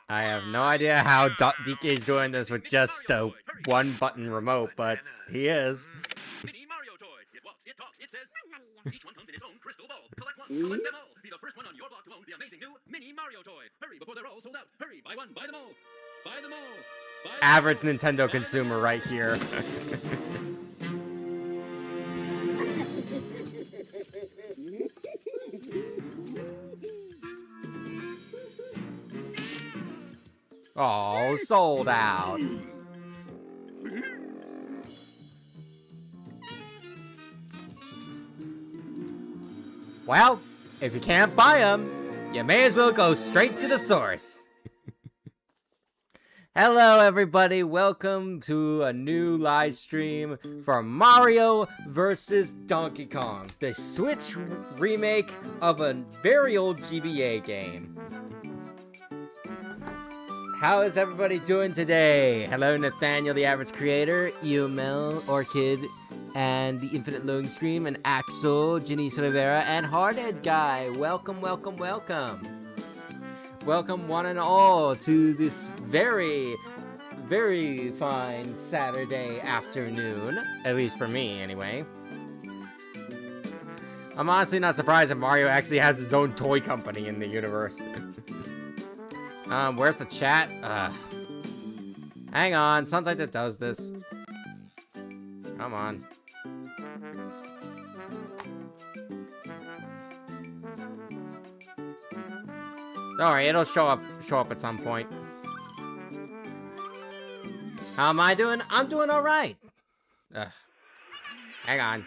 I have no idea how DK is doing this with just a one-button remote, but he is. Mini Mario toy. It walks, it talks, it says. Each one comes in its own crystal ball. Collect one, collect them all. Be the first one on your block to own the amazing new Mini Mario toy. Hurry before they're all sold out. Hurry, buy one, buy them all. Buy them all. Buy them Average all. Nintendo consumer right here. Oh, sold out. Well, if you can't buy them, you may as well go straight to the source. Hello, everybody. Welcome to a new live stream for Mario vs. Donkey Kong, the Switch remake of a very old GBA game. How is everybody doing today? Hello, Nathaniel, the average creator, Eumel, Orchid, and the Infinite Loading Screen, and Axel, Ginny Silvera, and Hardhead Guy. Welcome, welcome, welcome. Welcome, one and all, to this very, very fine Saturday afternoon. At least for me, anyway. I'm honestly not surprised that Mario actually has his own toy company in the universe. Where's the chat? Hang on, something that does this. Come on. Don't worry, it'll show up at some point. How am I doing? I'm doing alright. Hang on.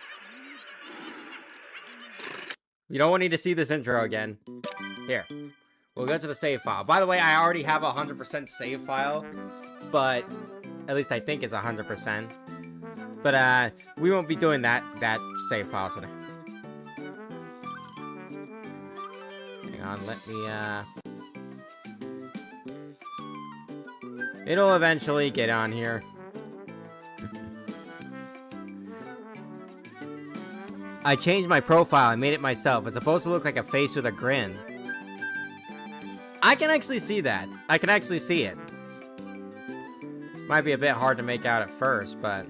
You don't need to see this intro again. Here. We'll go to the save file. By the way, I already have a 100% save file, but at least I think it's 100%. But we won't be doing that save file today. Hang on, let me it'll eventually get on here. I changed my profile. I made it myself. It's supposed to look like a face with a grin. I can actually see that. I can actually see it. Might be a bit hard to make out at first, but...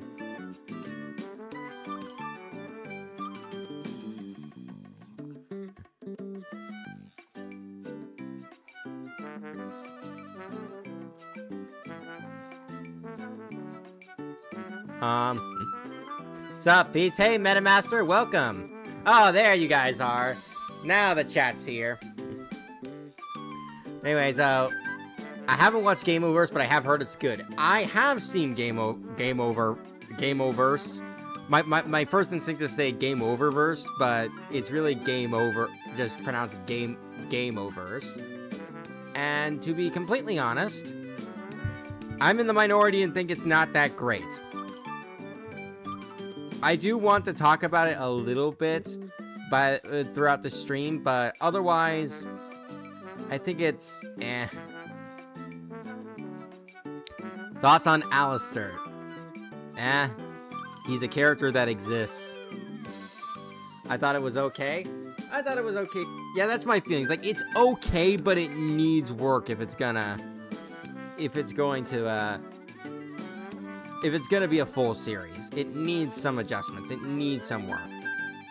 Sup, Pete's? Hey, MetaMaster, welcome. Oh, there you guys are. Now the chat's here. Anyways, I haven't watched Game Overs, but I have heard it's good. I have seen Game Overs. My first instinct is to say Game Oververse, but it's really Game Over, just pronounced Game Overs. And to be completely honest, I'm in the minority and think it's not that great. I do want to talk about it a little bit, but throughout the stream, but otherwise, I think it's eh. Thoughts on Alistair? Eh. He's a character that exists. I thought it was okay. I thought it was okay. Yeah, that's my feelings. Like, it's okay, but it needs work if it's going to be a full series. It needs some adjustments. It needs some work.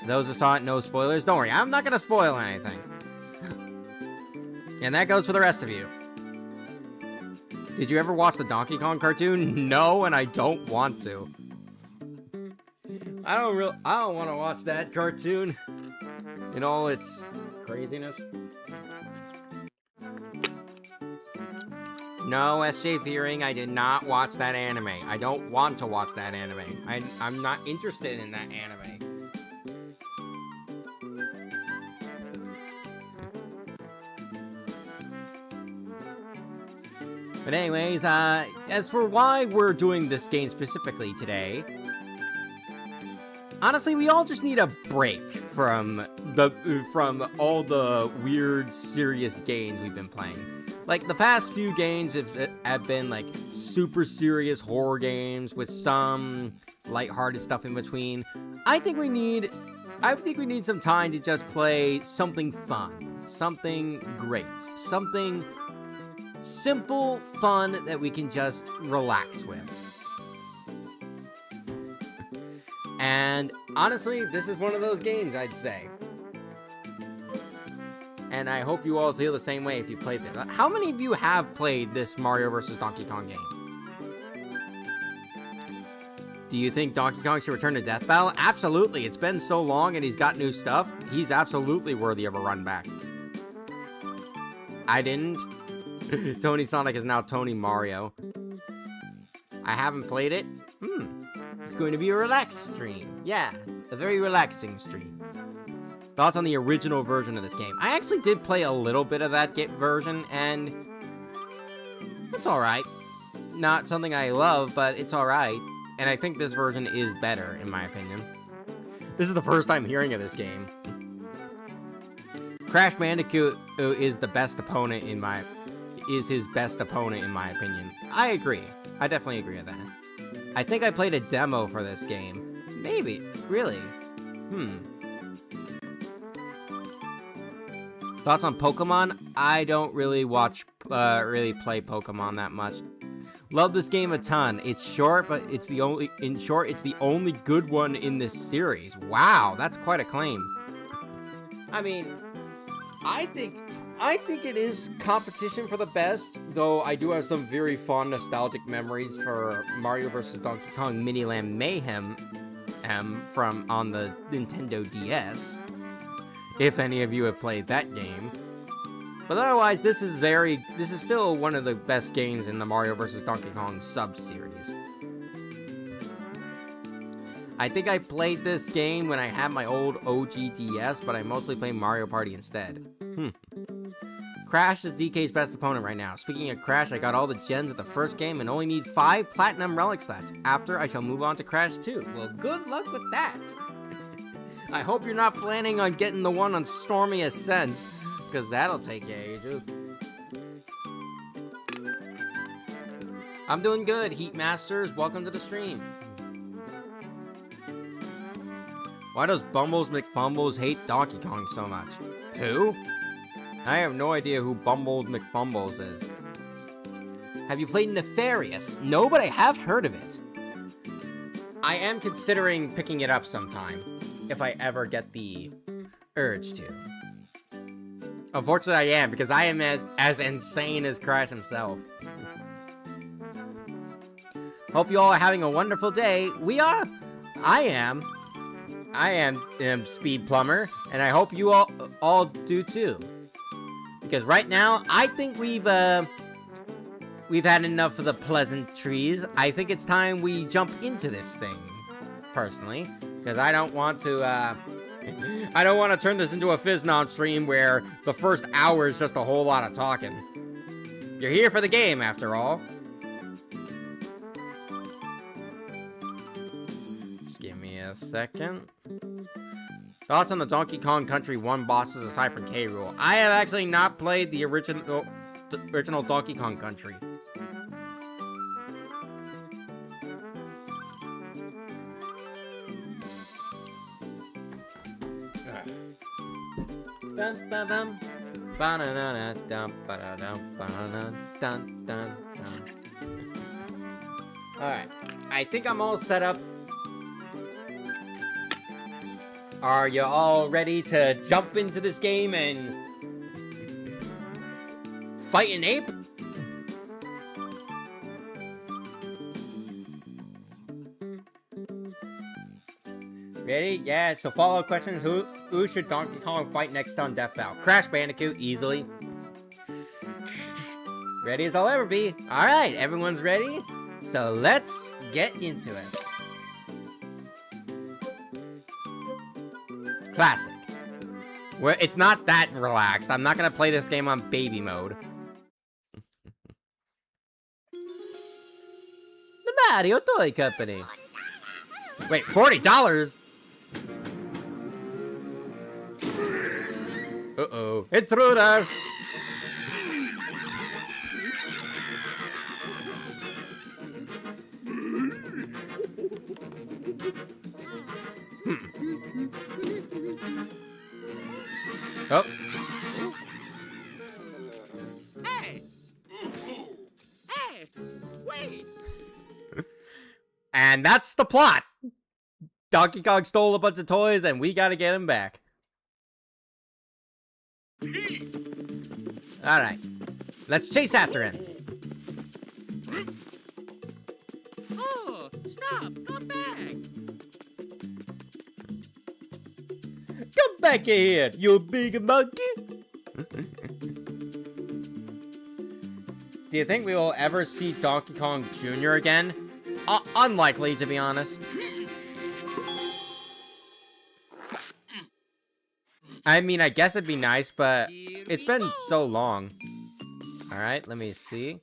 Those who saw it, no spoilers. Don't worry, I'm not going to spoil anything. And that goes for the rest of you. Did you ever watch the Donkey Kong cartoon? No, and I don't want to. I don't want to watch that cartoon in all its craziness. No, SJ Fearing, I did not watch that anime. I don't want to watch that anime. I'm not interested in that anime. But anyways, as for why we're doing this game specifically today, honestly, we all just need a break from all the weird, serious games we've been playing. Like, the past few games have been, like, super serious horror games with some lighthearted stuff in between. I think we need some time to just play something fun, something great, something simple fun that we can just relax with. And honestly, this is one of those games, I'd say. And I hope you all feel the same way if you played this. How many of you have played this Mario vs. Donkey Kong game? Do you think Donkey Kong should return to Death Battle? Absolutely. It's been so long and he's got new stuff. He's absolutely worthy of a run back. I didn't. Tony Sonic is now Tony Mario. I haven't played it. It's going to be a relaxed stream. Yeah, a very relaxing stream. Thoughts on the original version of this game? I actually did play a little bit of that version, and it's alright. Not something I love, but it's alright. And I think this version is better, in my opinion. This is the first time hearing of this game. Crash Bandicoot is the best opponent is his best opponent in my opinion. I agree. I definitely agree with that. I think I played a demo for this game. Maybe. Really? Thoughts on Pokemon? I don't really really play Pokemon that much. Love this game a ton. It's short, but it's the only good one in this series. Wow, that's quite a claim. I mean, I think it is competition for the best, though I do have some very fond nostalgic memories for Mario vs. Donkey Kong Miniland Mayhem from on the Nintendo DS. If any of you have played that game. But otherwise, this is still one of the best games in the Mario vs. Donkey Kong sub-series. I think I played this game when I had my old OG DS, but I mostly play Mario Party instead. Crash is DK's best opponent right now. Speaking of Crash, I got all the gems at the first game and only need 5 platinum relics left. After, I shall move on to Crash 2. Well, good luck with that. I hope you're not planning on getting the one on Stormy Ascent, because that'll take you ages. I'm doing good, Heat Masters. Welcome to the stream. Why does Bumbles McFumbles hate Donkey Kong so much? Who? I have no idea who Bumbles McFumbles is. Have you played Nefarious? No, but I have heard of it. I am considering picking it up sometime, if I ever get the urge to. Unfortunately, I am, because I am as insane as Crash himself. Hope you all are having a wonderful day. We are. I am Speed Plumber, and I hope you all do too. Because right now, I think we've had enough of the pleasantries. I think it's time we jump into this thing, personally, because I don't want to turn this into a Fizz-Non stream where the first hour is just a whole lot of talking. You're here for the game, after all. Just give me a second. Thoughts on the Donkey Kong Country 1 bosses aside from K. Rool? I have actually not played the original Donkey Kong Country. Alright, I think I'm all set up. Are you all ready to jump into this game and fight an ape? Ready? Yeah, so follow-up questions. Who should Donkey Kong fight next on Death Battle? Crash Bandicoot, easily. Ready as I'll ever be. Alright, everyone's ready? So let's get into it. Classic. Well, it's not that relaxed. I'm not gonna play this game on baby mode. The Mario Toy Company. Wait, $40? Uh-oh. Intruder! Oh. Hey! And that's the plot. Donkey Kong stole a bunch of toys, and we gotta get him back. Alright. Let's chase after him. Oh, stop! Come back! Come back here, you big monkey. Do you think we will ever see Donkey Kong Jr. again? Unlikely, to be honest. I mean, I guess it'd be nice, but it's been so long. Alright, let me see.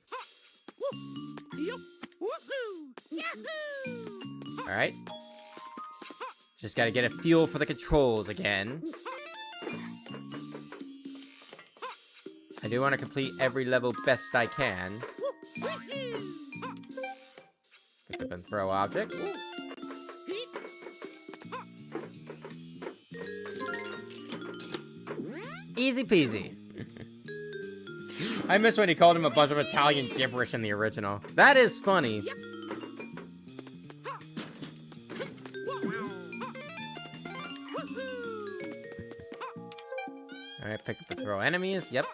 Alright. Just gotta get a feel for the controls again. I do want to complete every level best I can. Pick up and throw objects. Easy peasy. I miss when he called him a bunch of Italian gibberish in the original. That is funny. Alright, pick up and throw enemies. Yep.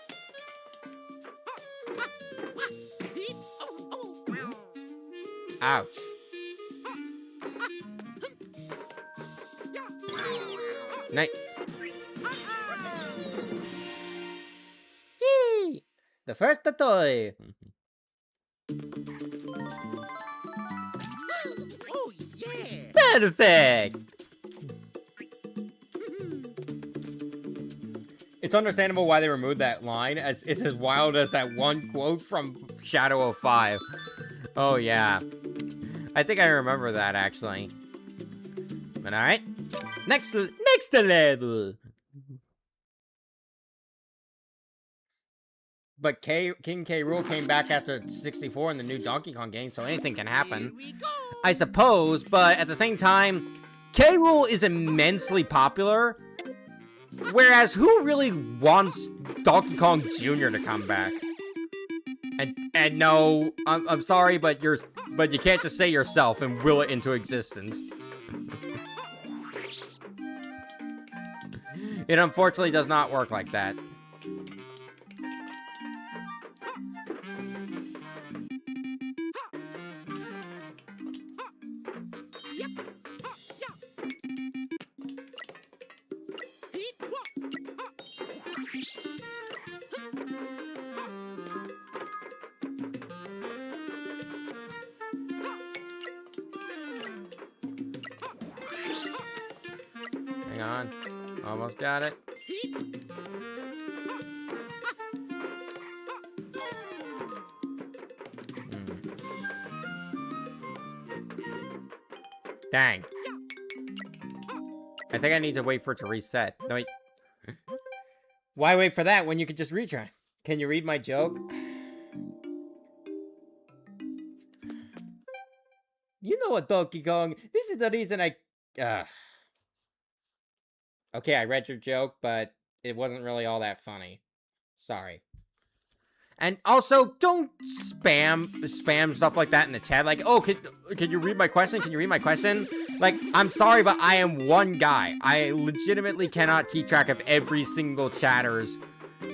Ouch. Night. Yee! The first toy. Oh, yeah! Perfect. It's understandable why they removed that line, as it's as wild as that one quote from Shadow of 5. Oh yeah. I think I remember that, actually. But alright. Next level! But King K. Rool came back after 64 in the new Donkey Kong game, so anything can happen. I suppose, but at the same time, K. Rool is immensely popular. Whereas, who really wants Donkey Kong Jr. to come back? And no, I'm sorry, but you can't just say yourself and will it into existence. It unfortunately does not work like that. Hang on. Almost got it. Dang. I think I need to wait for it to reset. No, wait. Why wait for that when you could just retry? Can you read my joke? You know what, Donkey Kong? This is the reason I... Okay, I read your joke, but it wasn't really all that funny. Sorry. And also, don't spam stuff like that in the chat. Like, oh, can you read my question? Can you read my question? Like, I'm sorry, but I am one guy. I legitimately cannot keep track of every single chatter's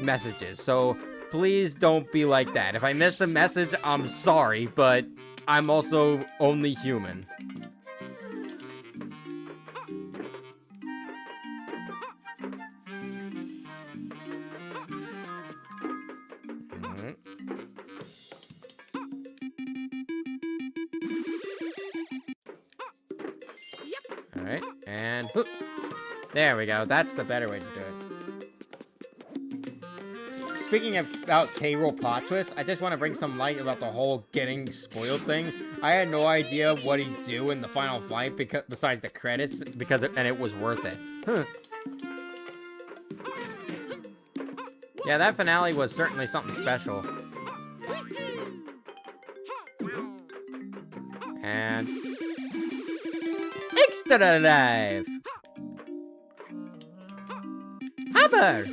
messages. So, please don't be like that. If I miss a message, I'm sorry, but I'm also only human. Alright, and whoop. There we go. That's the better way to do it. Speaking about K. Rool plot twist, I just want to bring some light about the whole getting spoiled thing. I had no idea what he'd do in the final fight besides the credits, and it was worth it. Huh. Yeah, that finale was certainly something special. And... extra life! Hammer!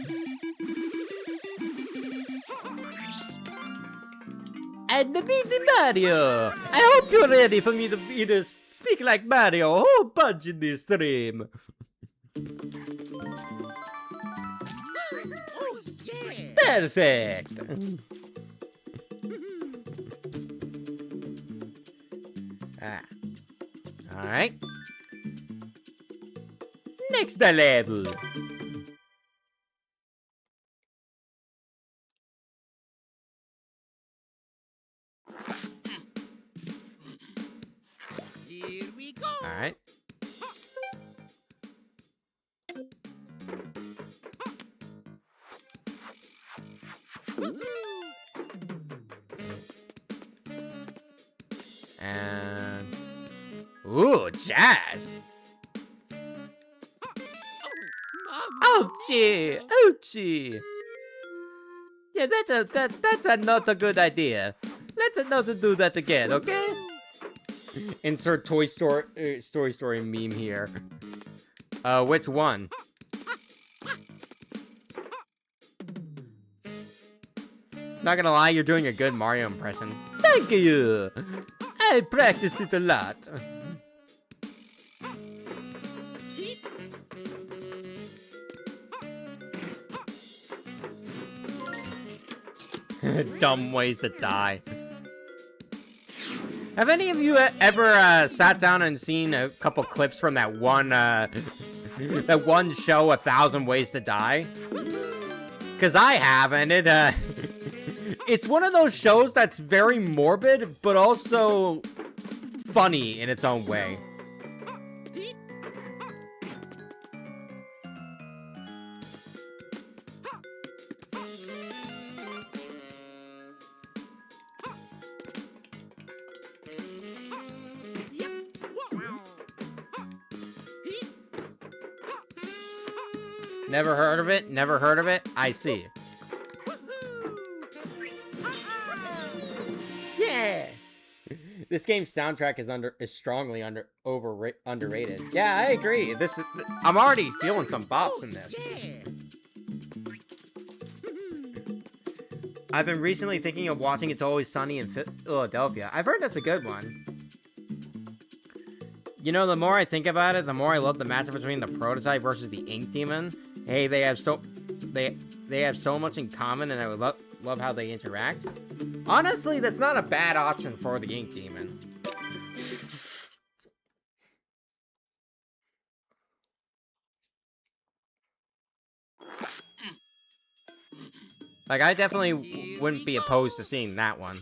and the Meaty Mario. I hope you're ready for me to speak like Mario a whole bunch in this stream. Oh, yeah. Perfect. Alright. Next level. Here we go. Alright. And ooh, jazz. Ouchie, ouchie. Yeah, that's not a good idea. Let's not do that again, okay? Insert Toy Story meme here. Which one? Not gonna lie, you're doing a good Mario impression. Thank you! I practiced it a lot. Dumb ways to die. Have any of you ever sat down and seen a couple clips from that one that one show, 1,000 Ways to Die? Cause I have, and it's one of those shows that's very morbid, but also funny in its own way. Never heard of it? Never heard of it? I see. Yeah. This game's soundtrack is strongly underrated. Yeah, I agree. I'm already feeling some bops in this. I've been recently thinking of watching It's Always Sunny in Philadelphia. I've heard that's a good one. You know, the more I think about it, the more I love the matchup between the prototype versus the Ink Demon. Hey, they have so much in common, and I would love how they interact. Honestly, that's not a bad option for the Ink Demon. Like, I definitely wouldn't be opposed to seeing that one.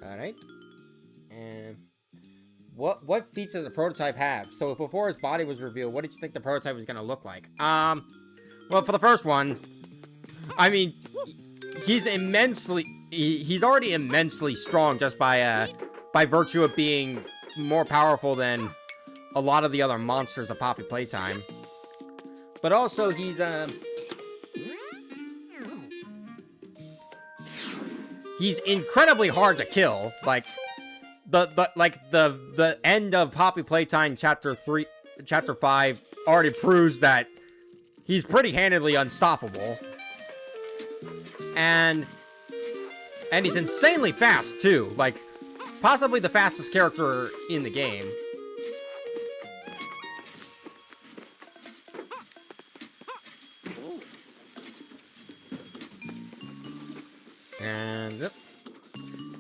Alright. And what feats does the prototype have? So before his body was revealed, what did you think the prototype was gonna look like? Well, for the first one, I mean, he's already immensely strong just by virtue of being more powerful than a lot of the other monsters of Poppy Playtime. But also he's incredibly hard to kill. Like the end of Poppy Playtime Chapter 5 already proves that he's pretty handedly unstoppable. And he's insanely fast too. Like possibly the fastest character in the game.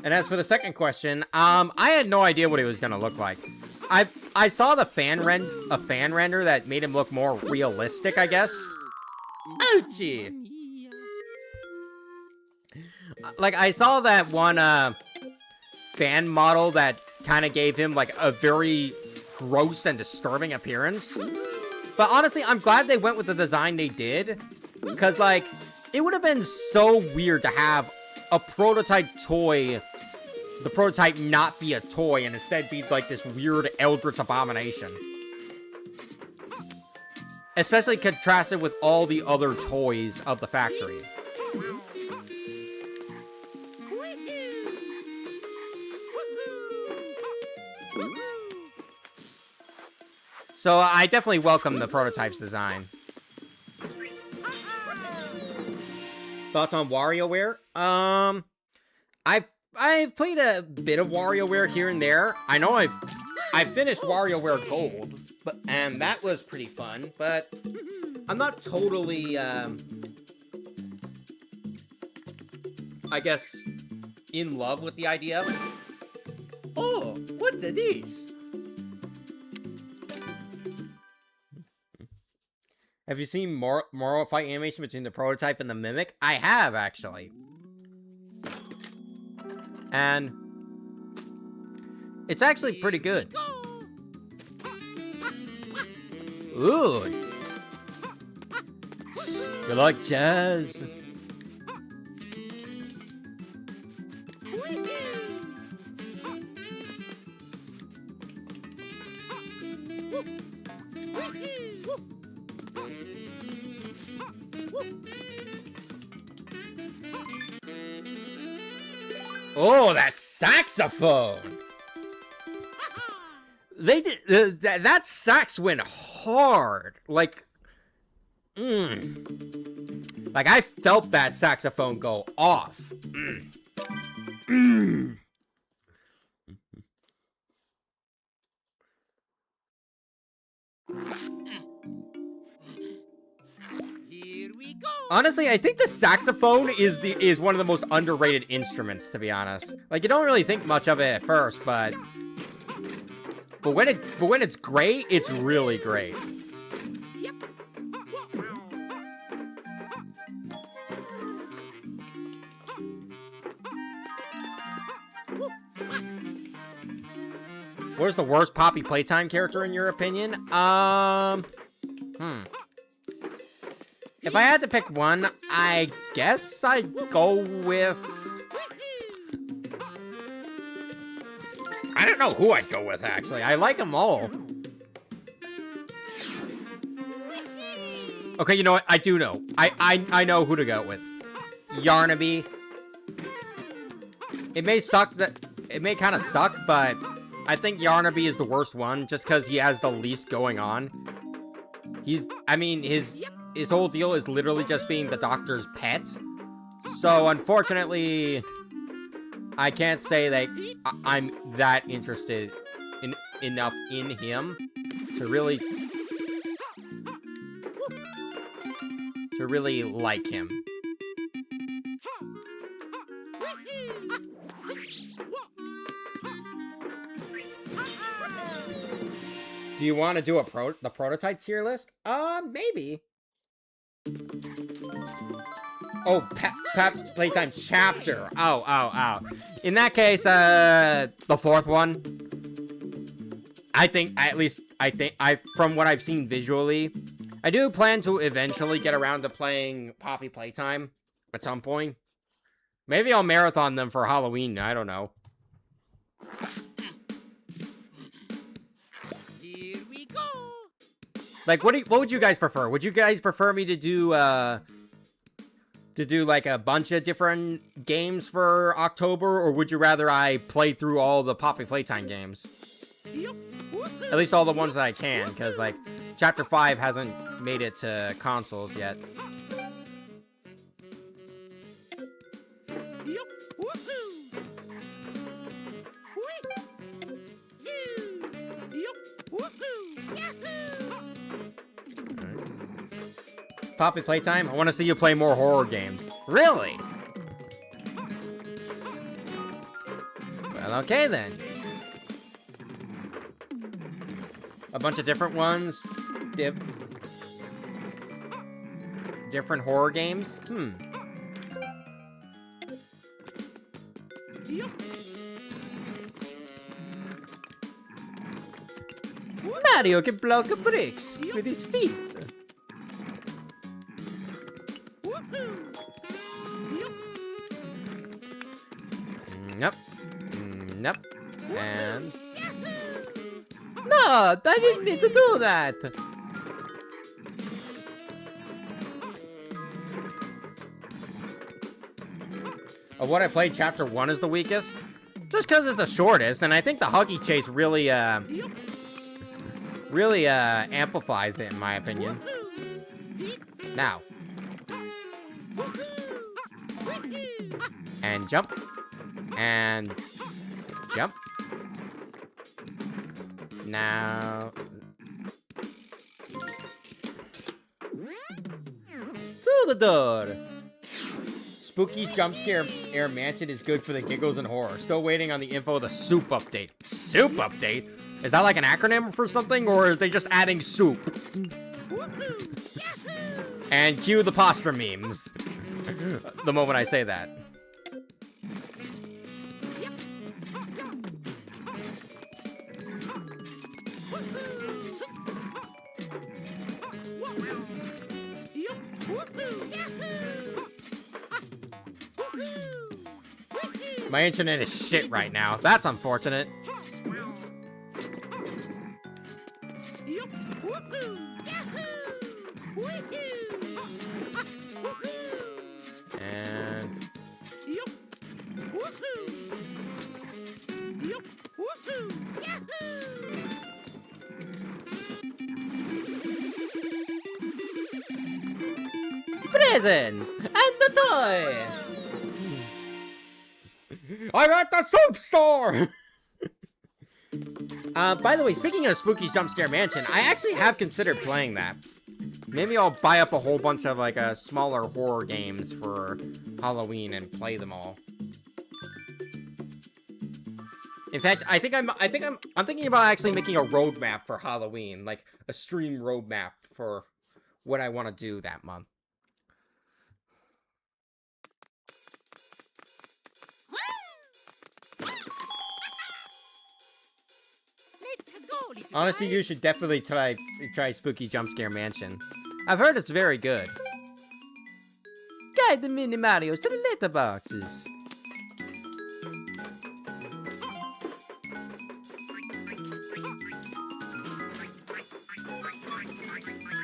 And as for the second question, I had no idea what he was gonna look like. I saw a fan render that made him look more realistic, I guess. Ouchie! Like, I saw that one, fan model that kind of gave him, like, a very gross and disturbing appearance. But honestly, I'm glad they went with the design they did. Because, like, it would have been so weird to have a prototype toy, the prototype not be a toy and instead be like this weird eldritch abomination. especially contrasted with all the other toys of the factory. So I definitely welcome the prototype's design. Thoughts on WarioWare? I've played a bit of WarioWare here and there. I know I've finished WarioWare Gold, and that was pretty fun, but I'm not totally I guess in love with the idea of it. Oh, what's this? Have you seen Mario fight animation between the prototype and the Mimic? I have, actually. And it's actually pretty good. Ooh. You like jazz? Oh, that saxophone! They did that sax went hard. Like I felt that saxophone go off. Here we go. Honestly, I think the saxophone is one of the most underrated instruments, to be honest. Like, you don't really think much of it at first, but when it's great, it's really great. Yep. What is the worst Poppy Playtime character in your opinion? If I had to pick one, I guess I'd go with... I don't know who I'd go with, actually. I like them all. Okay, you know what? I do know. I know who to go with. Yarnaby. It may suck that... It may kind of suck, but I think Yarnaby is the worst one, just because he has the least going on. I mean, his whole deal is literally just being the doctor's pet. So, unfortunately, I can't say that I'm that interested enough in him to really like him. Do you want to do the prototype tier list? Maybe. Oh, Playtime chapter. Oh. In that case, the fourth one. From what I've seen visually, I do plan to eventually get around to playing Poppy Playtime at some point. Maybe I'll marathon them for Halloween. I don't know. Here we go. Like, what would you guys prefer? Would you guys prefer me to do like a bunch of different games for October, or would you rather I play through all the Poppy Playtime games? At least all the ones that I can, because like Chapter 5 hasn't made it to consoles yet. Poppy Playtime? I want to see you play more horror games. Really? Well, okay then. A bunch of different ones. Different horror games? Mario can block bricks with his feet. Nope. And... No! I didn't mean to do that! of what I played, Chapter 1 is the weakest. Just because it's the shortest, and I think the Huggy Chase really, amplifies it, in my opinion. Now. And jump. And jump. Now. Through the door. Spooky's Jump Scare Air Mansion is good for the giggles and horror. Still waiting on the info of the soup update. Soup update? Is that like an acronym for something, or are they just adding soup? And cue the pasta memes. The moment I say that. My internet is shit right now. That's unfortunate. And... Present! And the toy! I'm at the soup store! By the way, speaking of Spooky's Jump Scare Mansion, I actually have considered playing that. Maybe I'll buy up a whole bunch of, like, smaller horror games for Halloween and play them all. In fact, I'm thinking about actually making a roadmap for Halloween, like a stream roadmap for what I want to do that month. Honestly, you should definitely try Spooky Jump Scare Mansion. I've heard it's very good. Guide the mini Marios to the letterboxes.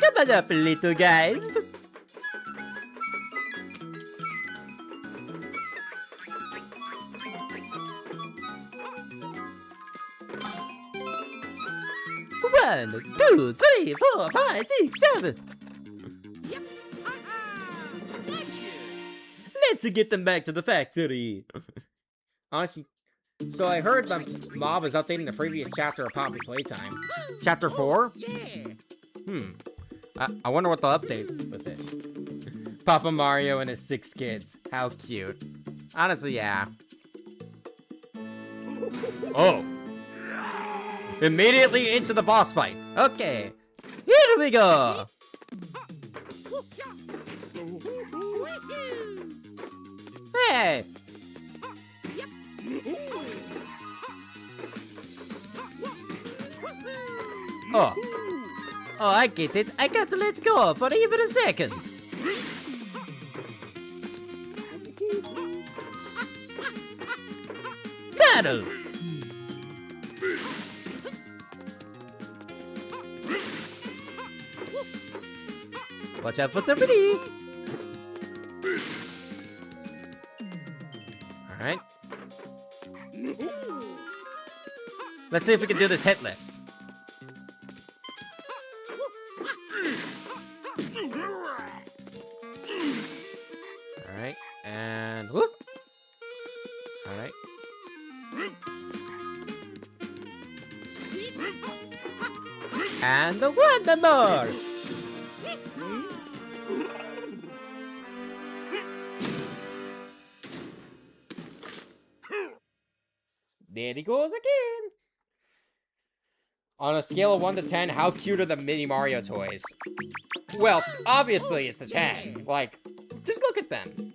Come on up, little guys. One, 2, 3, 4, 5, 6, 7. Yep. Gotcha. Let's get them back to the factory. Honestly, so I heard the mob is updating the previous chapter of Poppy Playtime. Chapter 4? Yeah. I wonder what they'll update with it. Papa Mario and his 6 kids. How cute. Honestly, yeah. Oh. Immediately into the boss fight. Okay. Here we go. Hey. Oh. Oh, I get it. I got to let go for even a second. Battle. Watch out for the mini. Alright. Let's see if we can do this hitless. Alright, and whoop. Alright. And the one more. There he goes again. On a scale of 1 to 10, how cute are the Mini Mario toys? Well, obviously it's a 10. Like, just look at them.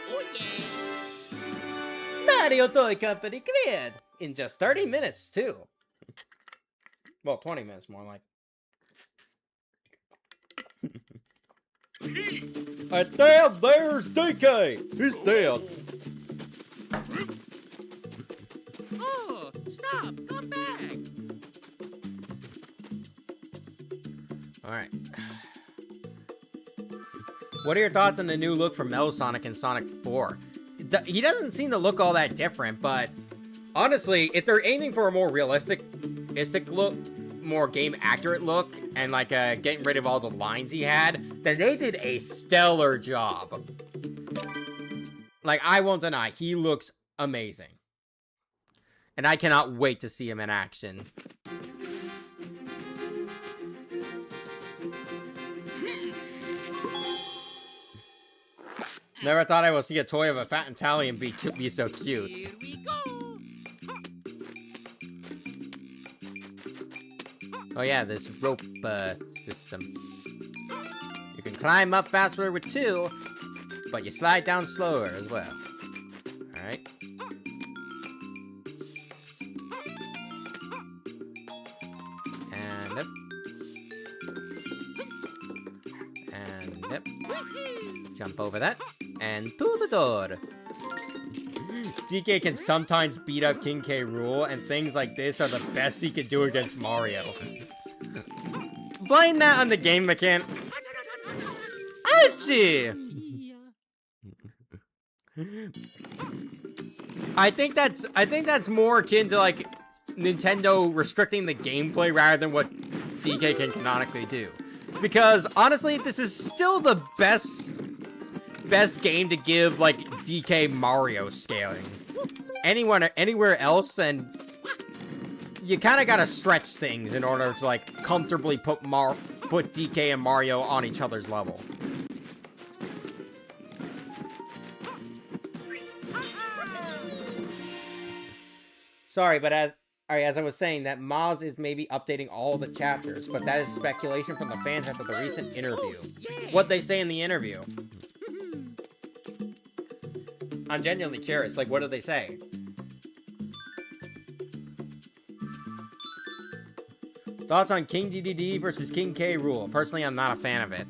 Oh, yeah. Mario Toy Company cleared! In just 30 minutes, too. Well, 20 minutes more like. And there's DK! He's dead. Oh, stop! Come back! Alright. What are your thoughts on the new look from Metal Sonic in Sonic 4? He doesn't seem to look all that different, but honestly, if they're aiming for a more realistic look, more game accurate look, and like getting rid of all the lines he had, then they did a stellar job. Like, I won't deny, he looks amazing. And I cannot wait to see him in action. Never thought I would see a toy of a fat Italian be so cute. Here we go. Oh yeah, this rope system. You can climb up faster with 2, but you slide down slower as well. Alright. And up. And up. Jump over that. And to the door. DK can sometimes beat up King K. Rool, and things like this are the best he can do against Mario. Blame that on the game mechanic. Ouchie! I think that's more akin to like Nintendo restricting the gameplay rather than what DK can canonically do. Because honestly, this is still the best game to give like DK Mario scaling. Anywhere else, and you kind of gotta stretch things in order to like comfortably put DK and Mario on each other's level. Sorry, but as I was saying, that Miles is maybe updating all the chapters, but that is speculation from the fans after the recent interview. What they say in the interview. I'm genuinely curious, like, what do they say? Thoughts on King DDD versus King K. Rool? Personally, I'm not a fan of it.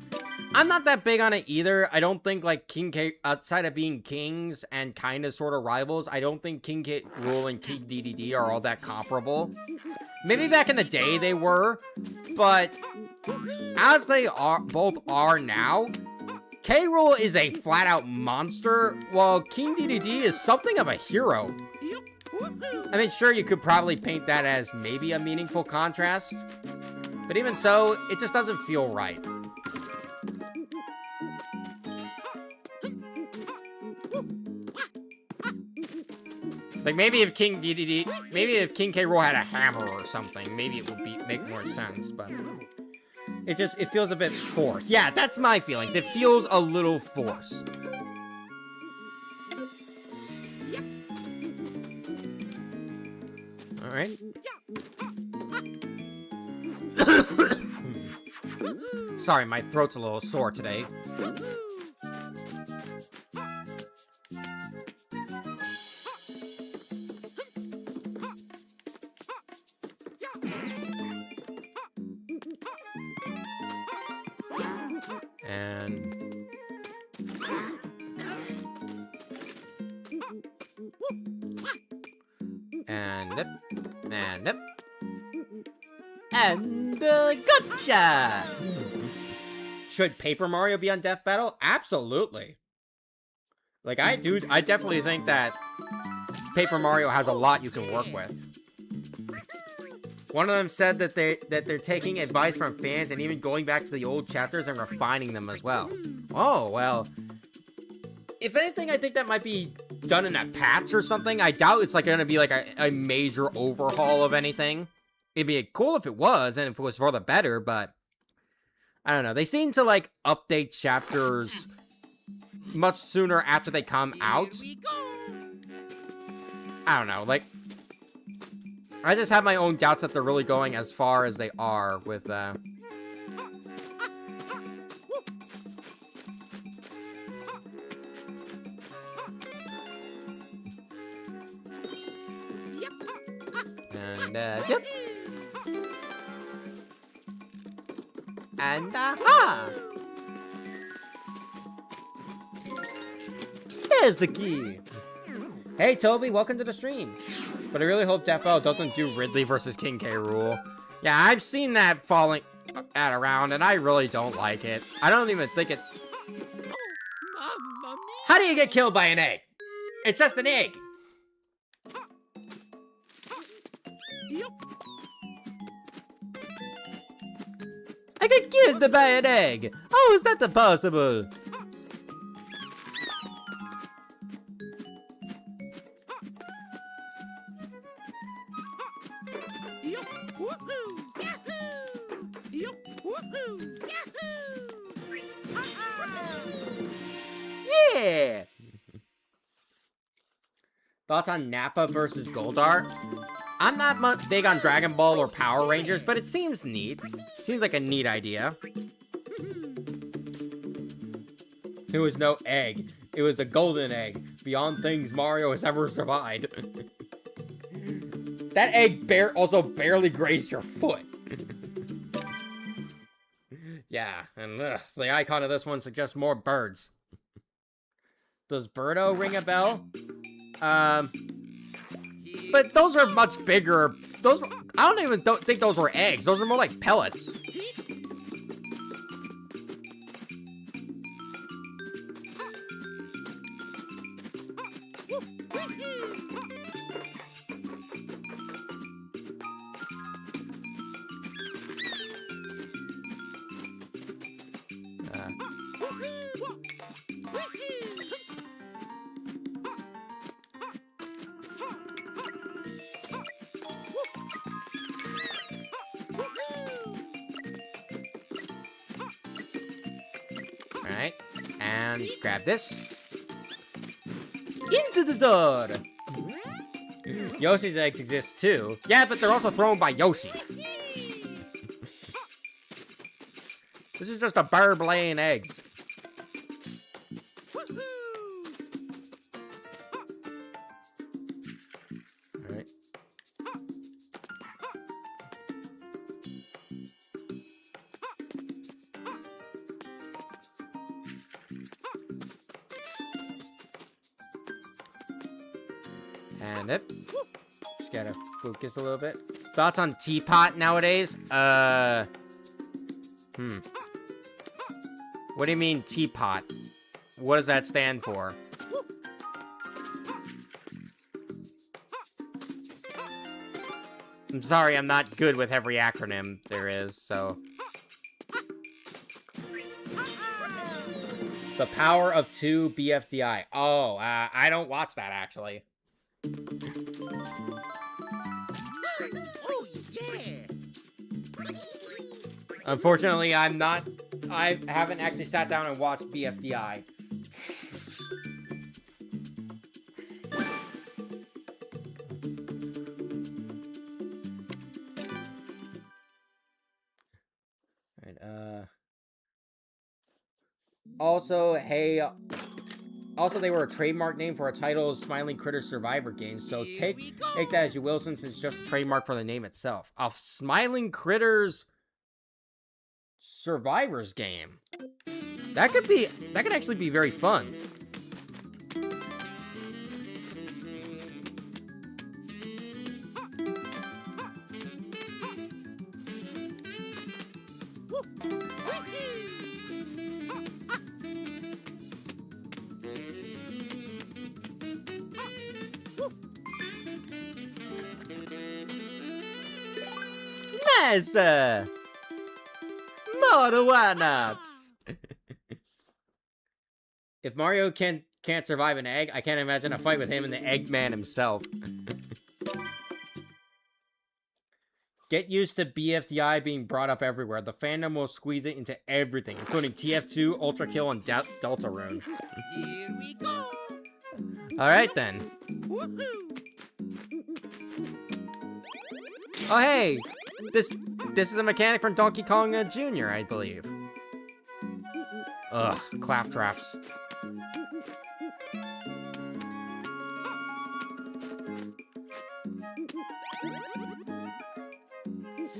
I'm not that big on it either. I don't think, like, King K, outside of being kings and kind of sort of rivals, I don't think King K. Rool and King DDD are all that comparable. Maybe back in the day they were, but as they both are now, K. Rool is a flat-out monster, while King DDD is something of a hero. I mean, sure, you could probably paint that as maybe a meaningful contrast, but even so, it just doesn't feel right. Like, maybe if King K. Rool had a hammer or something, maybe it would make more sense, but it feels a bit forced. Yeah, that's my feelings. It feels a little forced. All right. Sorry, my throat's a little sore today. And gotcha! Should Paper Mario be on Death Battle? Absolutely. Like, I definitely think that Paper Mario has a lot you can work with. One of them said that they're taking advice from fans and even going back to the old chapters and refining them as well. Oh, well. If anything, I think that might be done in a patch or something. I doubt it's like gonna be like a major overhaul of anything. It'd be cool if it was, and if it was for the better, but I don't know. They seem to like update chapters much sooner after they come out. I don't know, like, I just have my own doubts that they're really going as far as they are with, and, yep. And, aha! There's the key! Hey, Toby, welcome to the stream. But I really hope Defo doesn't do Ridley versus King K. Rool. Yeah, I've seen that falling around, and I really don't like it. I don't even think it... How do you get killed by an egg? It's just an egg. I get killed by an egg. Oh, is that possible? Yeah. Thoughts on Nappa versus Goldar? I'm not much big on Dragon Ball or Power Rangers, but it seems neat. Seems like a neat idea. It was no egg. It was the golden egg. Beyond things Mario has ever survived. That egg also barely grazed your foot. Yeah, and the icon of this one suggests more birds. Does Birdo ring a bell? But those are much bigger. I don't even think those were eggs. Those are more like pellets. Alright, and grab this. Into the door! Yoshi's eggs exist too. Yeah, but they're also thrown by Yoshi. This is just a bird laying eggs. Alright. And it. Just gotta focus a little bit. Thoughts on teapot nowadays? What do you mean teapot? What does that stand for? I'm sorry, I'm not good with every acronym there is, so. The Power of 2 BFDI. Oh, I don't watch that, actually. Oh, yeah. Unfortunately, I haven't actually sat down and watched BFDI. Alright, also, hey, also they were a trademark name for a title of Smiling Critters Survivor game, so take that as you will, since it's just a trademark for the name itself. A Smiling Critters Survivors game. That could actually be very fun. Nice! More one-ups! If Mario can't survive an egg, I can't imagine a fight with him and the Eggman himself. Get used to BFDI being brought up everywhere. The fandom will squeeze it into everything, including TF2, Ultra Kill, and Deltarune. Here we go. Alright then. Oh hey! This is a mechanic from Donkey Kong Jr., I believe. Ugh, claptraps.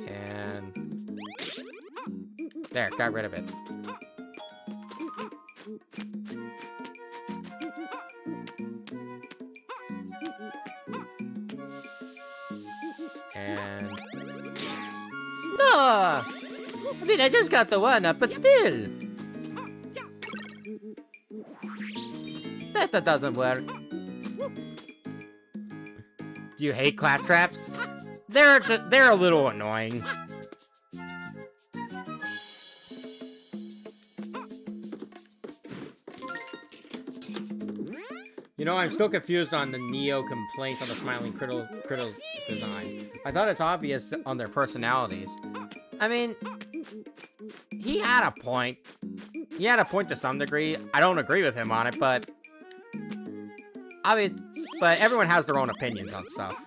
And there, got rid of it. And no! I mean, I just got the one up, but still. That doesn't work. Do you hate claptraps? They're a little annoying. You know, I'm still confused on the Neo complaints on the Smiling Crittles design. I thought it's obvious on their personalities. I mean, he had a point. He had a point to some degree. I don't agree with him on it, but... I mean, but everyone has their own opinions on stuff.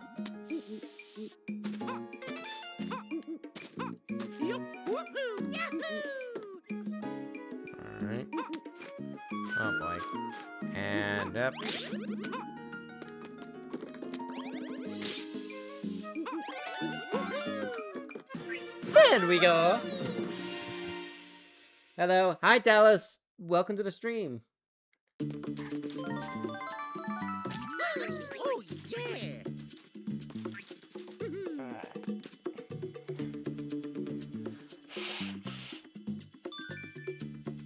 Alright. Oh boy. And up. There we go. Hello. Hi, Dallas. Welcome to the stream. Oh, yeah.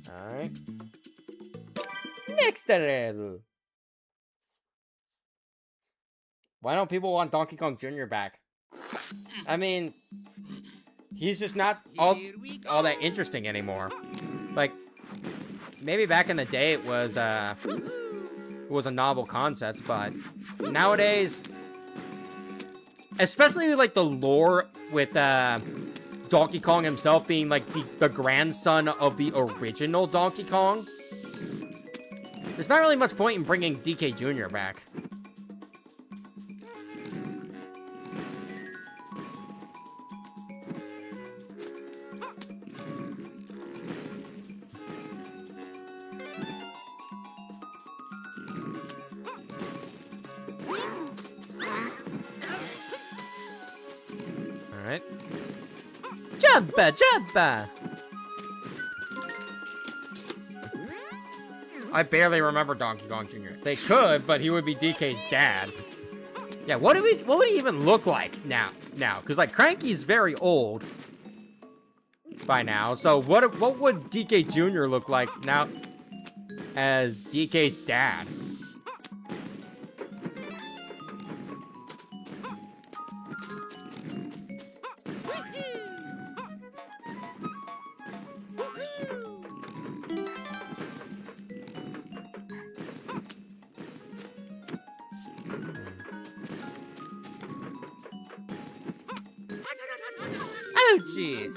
Alright. Next level. Why don't people want Donkey Kong Jr. back? I mean, he's just not all that interesting anymore. Like, maybe back in the day it was a novel concept, but nowadays, especially like the lore with Donkey Kong himself being like the grandson of the original Donkey Kong, there's not really much point in bringing DK Jr. back. Alright. Jumpa, jumpa! I barely remember Donkey Kong Jr. They could, but he would be DK's dad. Yeah, what would he even look like now? Because like Cranky's very old by now. So what would DK Jr. look like now as DK's dad? Ouchie!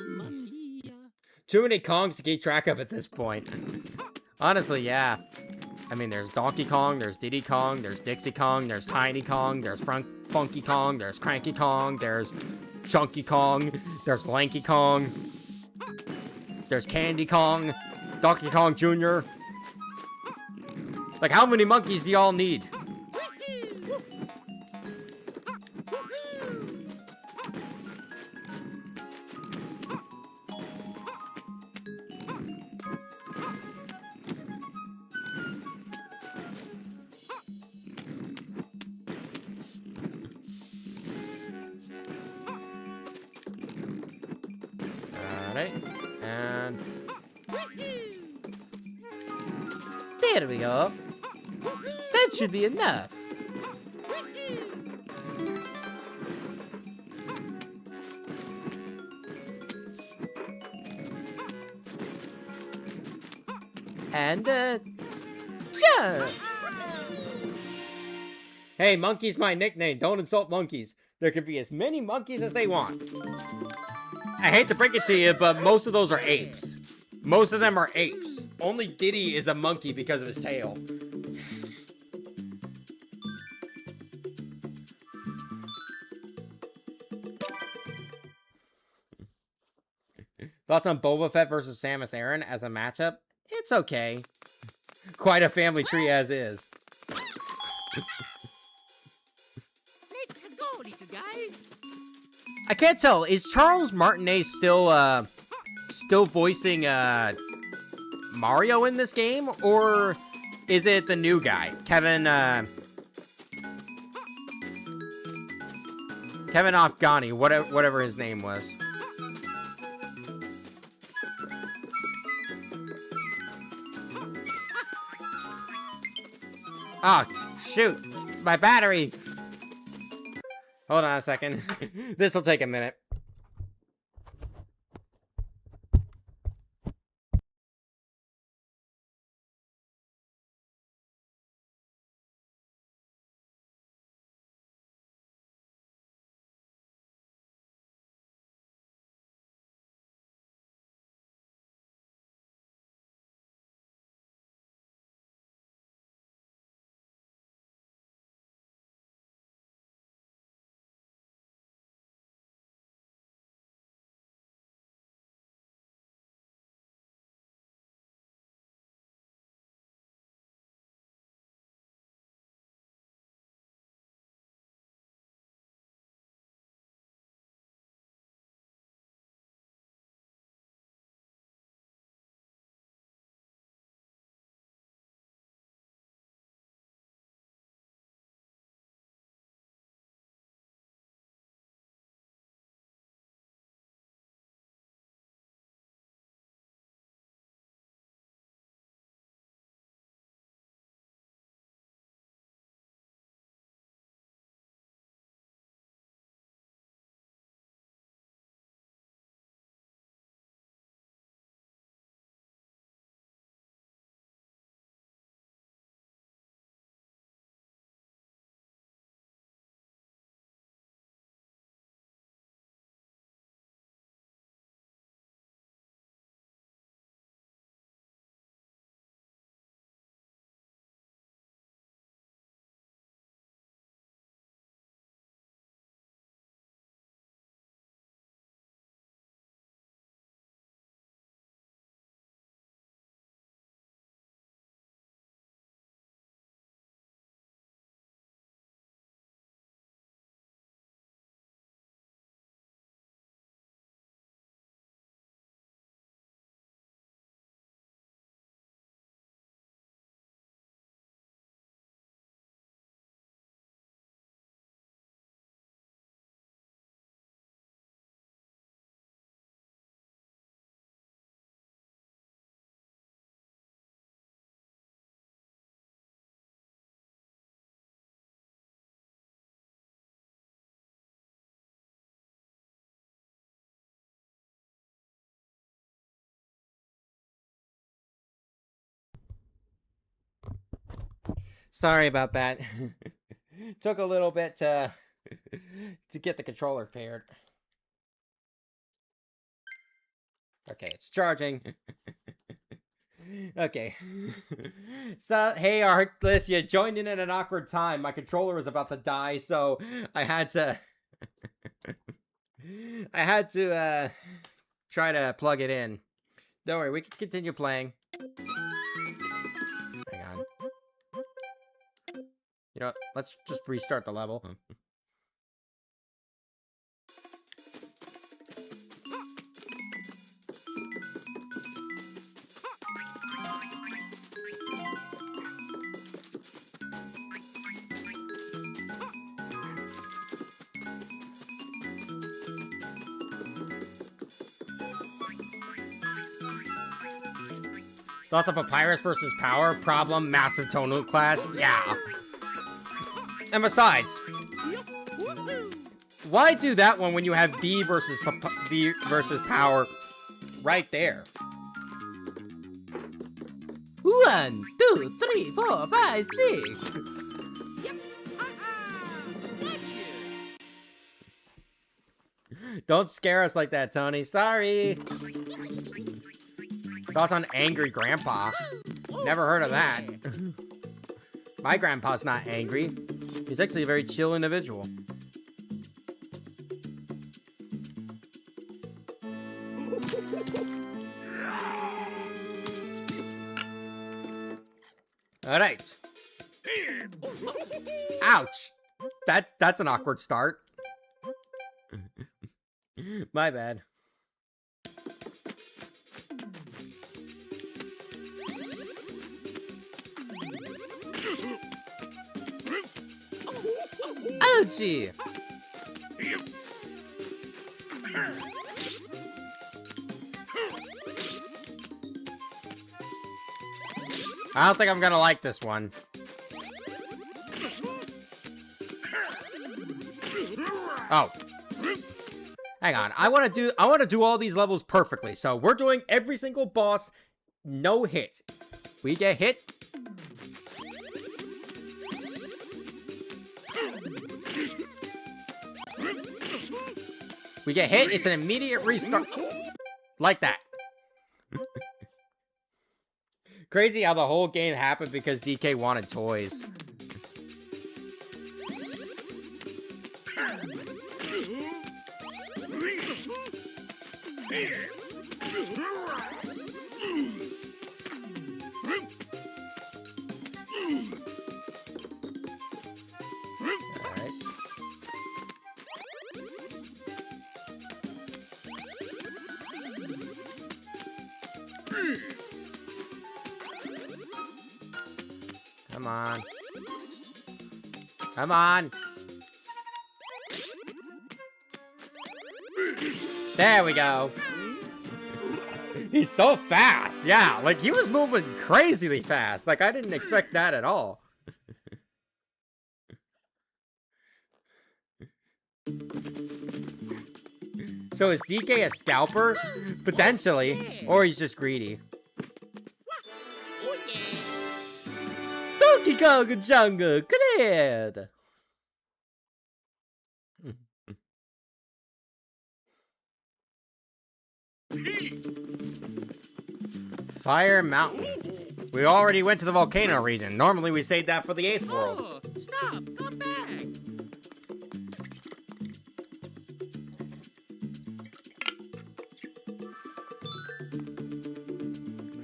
Too many Kongs to keep track of at this point. Honestly, yeah. I mean, there's Donkey Kong, there's Diddy Kong, there's Dixie Kong, there's Tiny Kong, there's Funky Kong, there's Cranky Kong, there's Chunky Kong, there's Lanky Kong, there's Candy Kong, Donkey Kong Jr. Like, how many monkeys do y'all need? Alright, and there we go. That should be enough. And sure. Hey, monkey's my nickname. Don't insult monkeys. There can be as many monkeys as they want. I hate to break it to you, but most of those are apes. Most of them are apes. Only Diddy is a monkey because of his tail. Thoughts on Boba Fett versus Samus Aran as a matchup? It's okay. Quite a family tree as is. Let's go, little guys. I can't tell. Is Charles Martinet still voicing Mario in this game, or is it the new guy, Kevin Afghani, whatever his name was? Oh, shoot. My battery. Hold on a second. This will take a minute. Sorry about that. Took a little bit to get the controller paired. Okay, it's charging. Okay. So, hey, Artless, you joined in at an awkward time. My controller was about to die, so I had to... try to plug it in. Don't worry, we can continue playing. Hang on. You know what? Let's just restart the level. Thoughts on Papyrus versus Power? Problem? Massive tonal clash? Yeah. And besides, why do that one when you have B versus Power right there? 1, 2, 3, 4, 5, 6. Yep. Gotcha. Don't scare us like that, Tony. Sorry. Thoughts on Angry Grandpa? Never heard of that. My grandpa's not angry. He's actually a very chill individual. All right. Ouch. That's an awkward start. My bad. Ouchie! I don't think I'm gonna like this one. Oh. Hang on. I want to do all these levels perfectly. So we're doing every single boss no hit. We get hit. We get hit, it's an immediate restart. Like that. Crazy how the whole game happened because DK wanted toys. Come on. Come on. There we go. He's so fast. Yeah, like he was moving crazily fast. Like I didn't expect that at all. So is DK a scalper? Potentially. Or he's just greedy. Oh, yeah. Donkey Kong Jungle, cleared! Fire Mountain. We already went to the volcano region. Normally we save that for the 8th world. Oh, stop. Come back.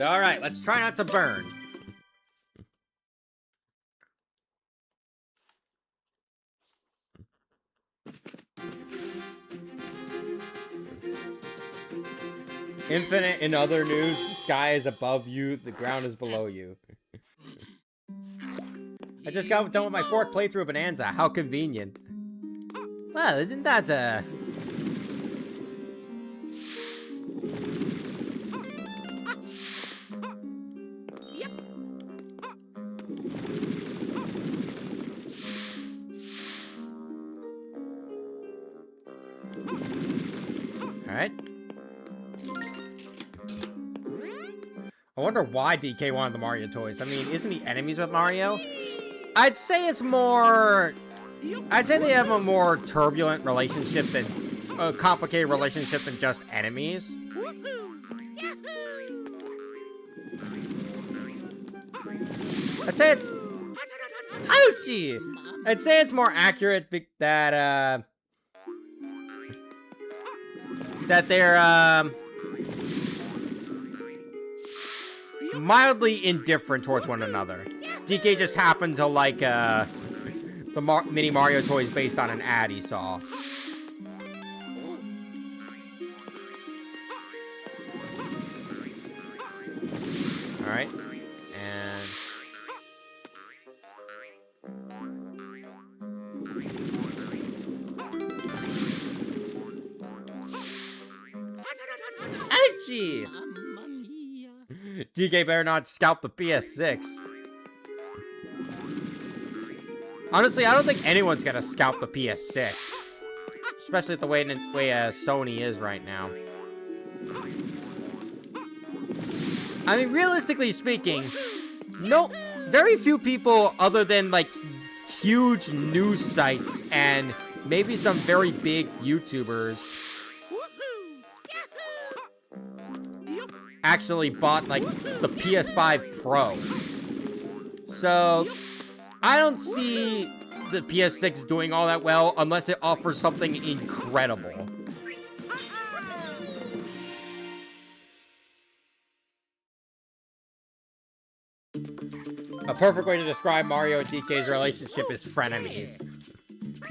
Alright, let's try not to burn. Infinite in other news, the sky is above you, the ground is below you. I just got done with my 4th playthrough of Bonanza. How convenient. Well, isn't that, Alright. I wonder why DK wanted the Mario toys. I mean, isn't he enemies with Mario? I'd say it's more... I'd say they have a more turbulent relationship than... a complicated relationship than just enemies. I'd say it... Ouchie! I'd say it's more accurate that, that they're, mildly indifferent towards one another. DK just happened to like, the mini Mario toys based on an ad he saw. Alright. And... Ouchie! DK better not scalp the PS6. Honestly, I don't think anyone's gonna scalp the PS6. Especially the way Sony is right now. I mean, realistically speaking, very few people other than, like, huge news sites and maybe some very big YouTubers actually bought, like, the PS5 Pro. So, I don't see the PS6 doing all that well unless it offers something incredible. A perfect way to describe Mario and DK's relationship is frenemies.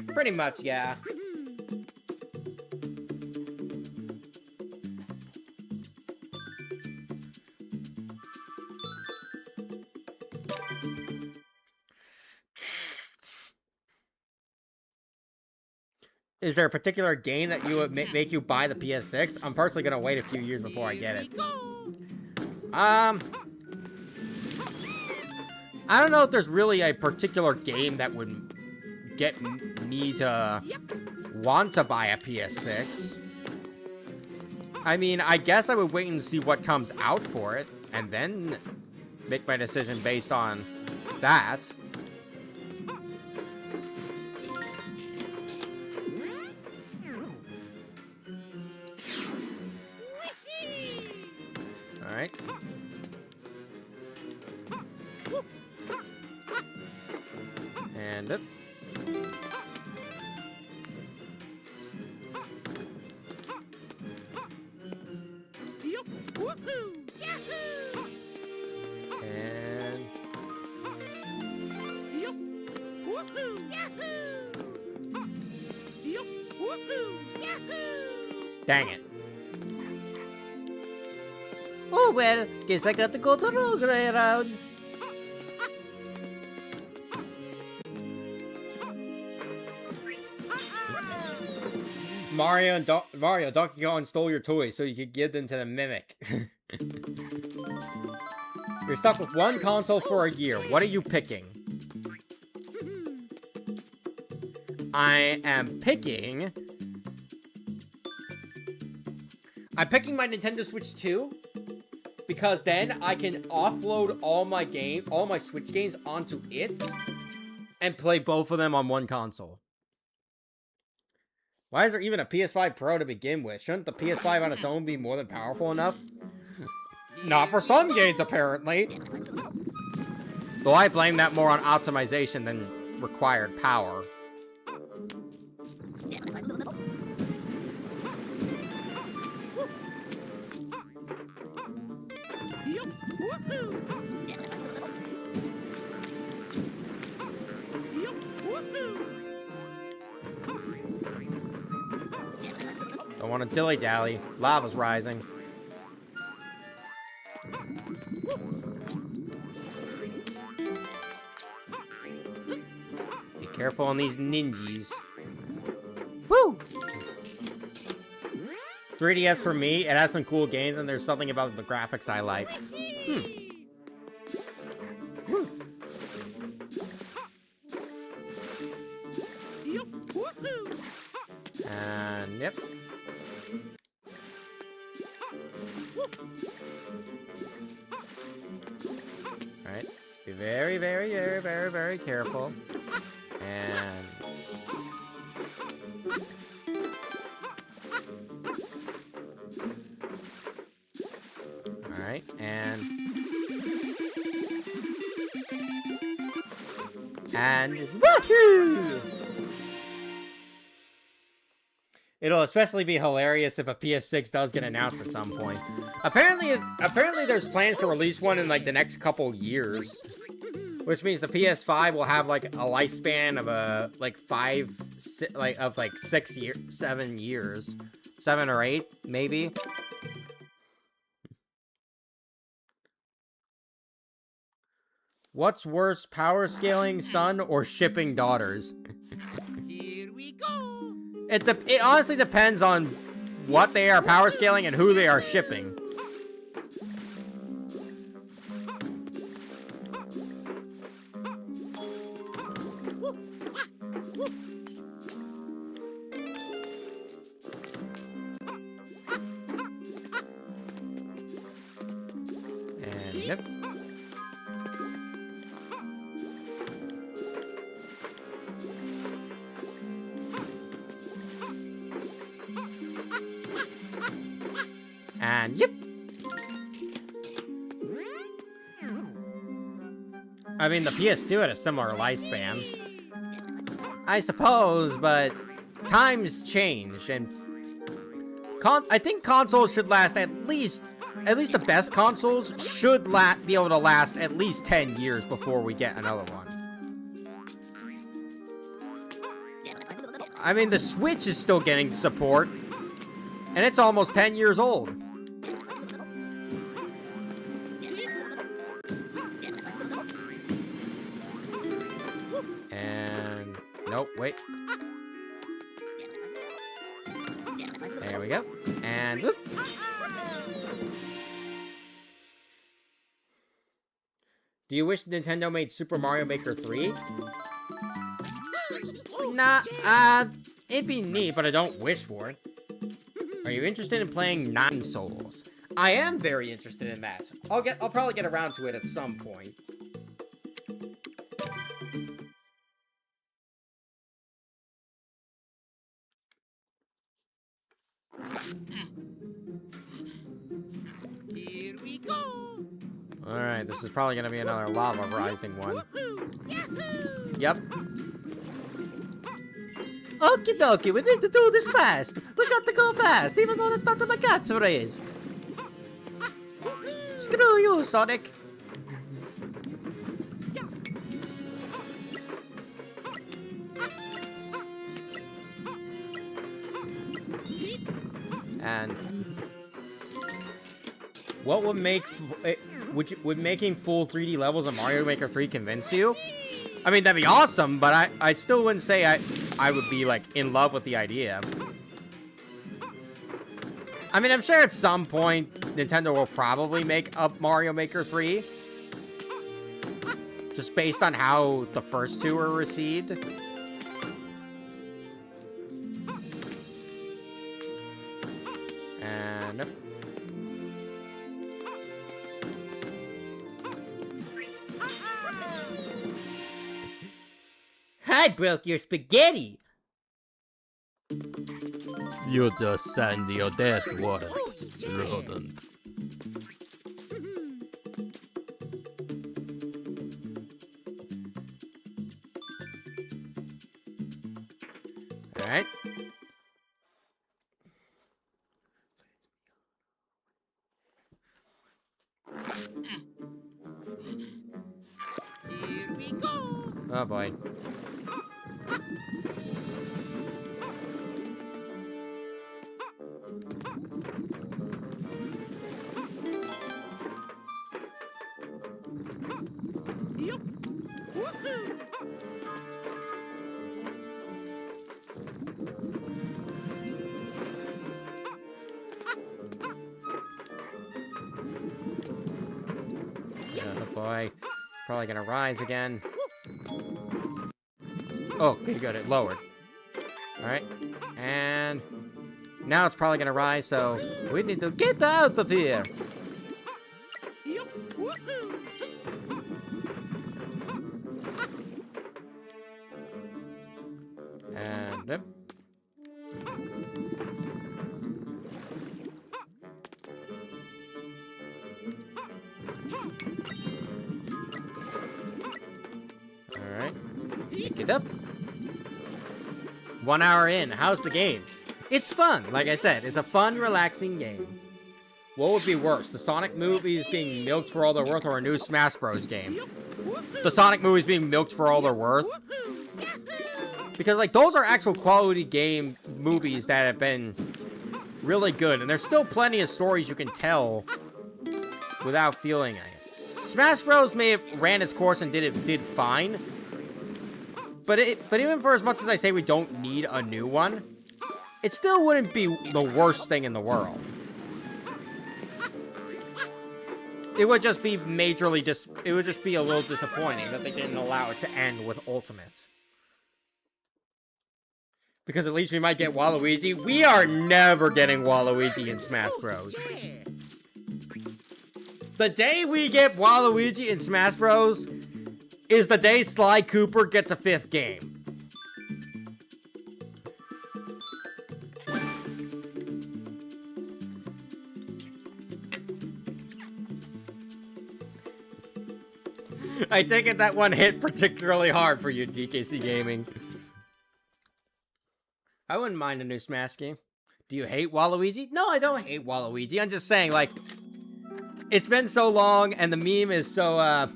Pretty much, yeah. Is there a particular game that you would make you buy the PS6? I'm personally gonna wait a few years before I get it. I don't know if there's really a particular game that would get me to want to buy a PS6. I mean, I guess I would wait and see what comes out for it, and then make my decision based on that. Alright. And up. And dang it. Oh well, guess I got to go the wrong way around. Mario, Donkey Kong stole your toys so you could give them to the mimic. You're stuck with one console for a year. What are you picking? I'm picking my Nintendo Switch 2 because then I can offload all my Switch games onto it and play both of them on one console. Why is there even a PS5 Pro to begin with? Shouldn't the PS5 on its own be more than powerful enough? Not for some games, apparently. Though I blame that more on optimization than required power. Don't want to dilly-dally. Lava's rising. Be careful on these ninjas. Woo! 3DS for me, it has some cool games, and there's something about the graphics I like. And, yep. Alright. Be very, very, very, very, very careful. And... Alright, and... Woohoo! It'll especially be hilarious if a PS6 does get announced at some point. Apparently there's plans to release one in like the next couple years, which means the PS5 will have like a lifespan of like 7 years, 7 or 8 maybe. What's worse, power scaling son or shipping daughters? Here we go. It honestly depends on what they are power scaling and who they are shipping. And yep. And yep. I mean, the PS2 had a similar lifespan, I suppose, but times change, and I think consoles should last at least the best consoles should be able to last at least 10 years before we get another one. I mean, the Switch is still getting support, and it's almost 10 years old. And nope, wait. There we go. And whoop. Do you wish Nintendo made Super Mario Maker 3? Nah, It'd be neat, but I don't wish for it. Are you interested in playing Nine Souls? I am very interested in that. I'll probably get around to it at some point. Here we go. Alright, this is probably gonna be another lava rising one. Yahoo! Yep. Okie dokie, we need to do this fast. We got to go fast, even though that's not what my cat's raised. Screw you, Sonic. And what would make would making full 3D levels of Mario Maker 3 convince you? I mean, that'd be awesome, but I still wouldn't say I would be like in love with the idea. I mean, I'm sure at some point Nintendo will probably make a Mario Maker 3. Just based on how the first two were received. And... I broke your spaghetti! You just send your death warrant, rodent. Alright. Here we go. Oh boy. Yup. Woohoo! Oh boy. Probably gonna rise again. Oh, okay, good. It lowered. Alright. And now it's probably gonna rise, so we need to get out of here. Yup. Woohoo! And yep. Alright. Pick it up. 1 hour in. How's the game? It's fun. Like I said, it's a fun, relaxing game. What would be worse? The Sonic movies being milked for all they're worth, or a new Smash Bros. Game? The Sonic movies being milked for all they're worth? Because, like, those are actual quality game movies that have been really good. And there's still plenty of stories you can tell without feeling it. Smash Bros. May have ran its course and did fine. But even for as much as I say we don't need a new one, it still wouldn't be the worst thing in the world. It would just be majorly it would just be a little disappointing that they didn't allow it to end with Ultimate. Because at least we might get Waluigi. We are never getting Waluigi in Smash Bros. The day we get Waluigi in Smash Bros. Is the day Sly Cooper gets a 5th game. I take it that one hit particularly hard for you, DKC Gaming. I wouldn't mind a new Smash game. Do you hate Waluigi? No, I don't hate Waluigi. I'm just saying, like, it's been so long and the meme is so,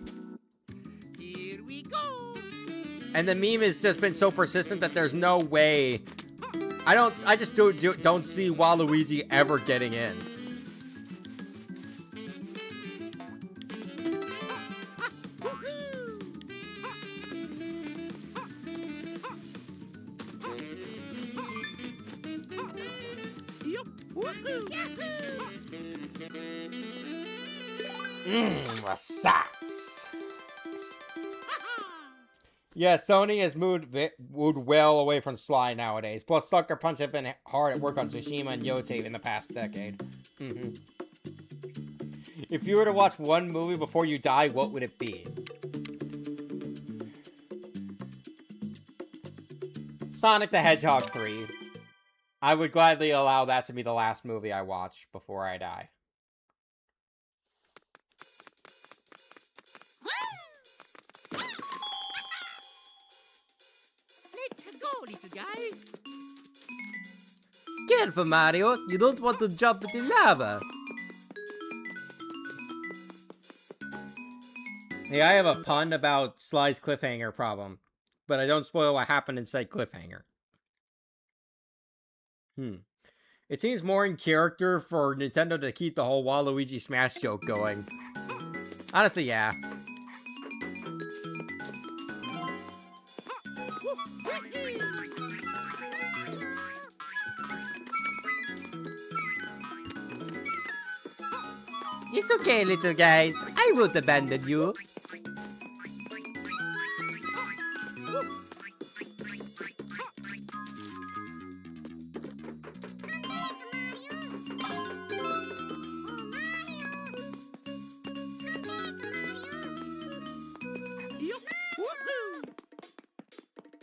Here we go. and the meme has just been so persistent that there's no way. I just don't see Waluigi ever getting in. Yup. Woohoo! Yahoo! The socks. Yeah, Sony has moved well away from Sly nowadays. Plus, Sucker Punch have been hard at work on Tsushima and Yote in the past decade. If you were to watch one movie before you die, what would it be? Sonic the Hedgehog 3. I would gladly allow that to be the last movie I watch before I die. Let's go, little guys. Careful, Mario. You don't want to jump into lava. Hey, I have a pun about Sly's cliffhanger problem, but I don't spoil what happened in said cliffhanger. It seems more in character for Nintendo to keep the whole Waluigi Smash joke going. Honestly, yeah. It's okay, little guys. I won't abandon you.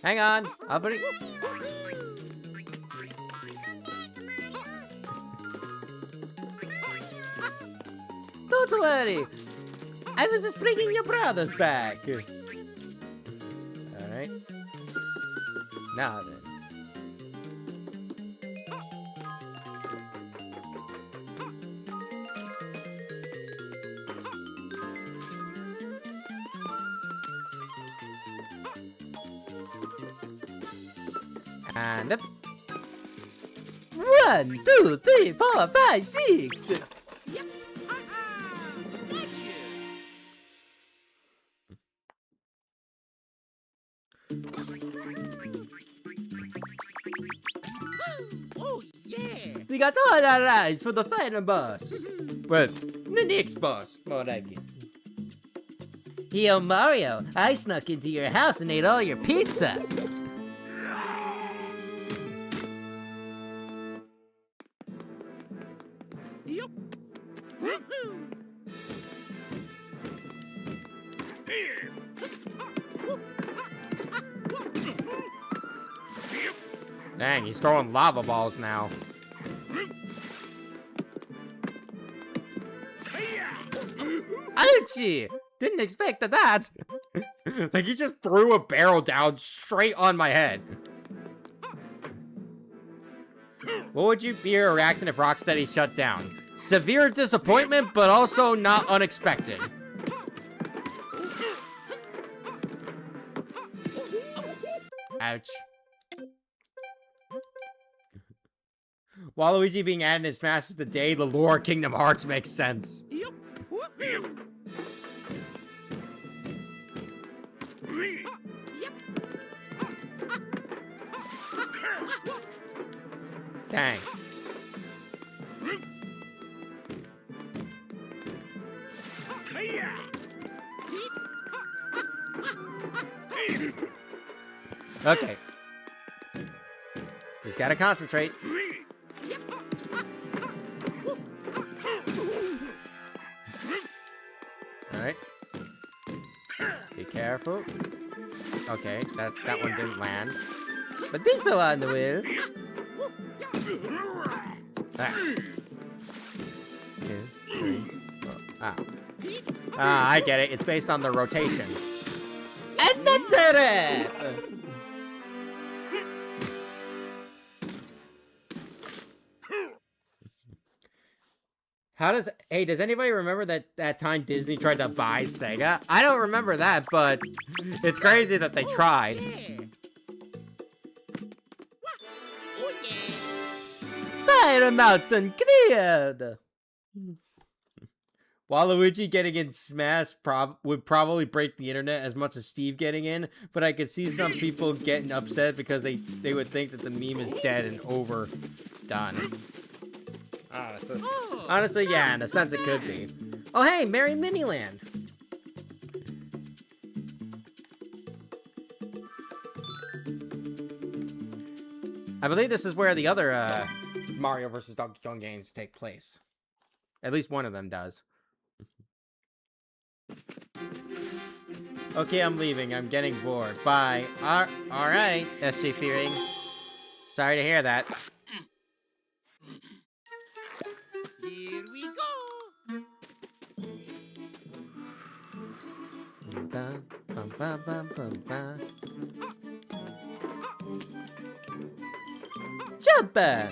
Hang on, I'll bring... Don't worry. I was just bringing your brothers back. Alright. Now then. And up. 1, 2, 3, 4, 5, 6. Yep. Gotcha. Oh, yeah. We got all our eyes for the final boss. Well, the next boss, more like it. Yo, Mario, I snuck into your house and ate all your pizza. Yep. Woohoo. Here. Dang, he's throwing lava balls now. Ouchie! Didn't expect that. Like, he just threw a barrel down straight on my head. What would be your reaction if Rocksteady shut down? Severe disappointment, but also not unexpected. Ouch. Waluigi being added in Smash is the day the lore of Kingdom Hearts makes sense. Yep. Woohoo. Yep. Dang. Okay. Just gotta concentrate. Alright. Be careful. Okay, that one didn't land. But this one will. Ah. 2, 3, 4. Ah. Ah, I get it. It's based on the rotation. And that's a wrap! Does anybody remember that time Disney tried to buy Sega? I don't remember that, but it's crazy that they tried. Yeah. Oh, yeah. Fire Mountain cleared! Waluigi getting in Smash would probably break the internet as much as Steve getting in, but I could see some people getting upset because they would think that the meme is dead and overdone. Honestly, yeah, in a sense it could be. Oh hey, Merry Miniland! I believe this is where the other Mario vs. Donkey Kong games take place. At least one of them does. Okay, I'm leaving. I'm getting bored. Bye. Alright, SJ Fearing. Sorry to hear that. Here we go. Bum, bum, bum, bum, bum, bum. Jumper!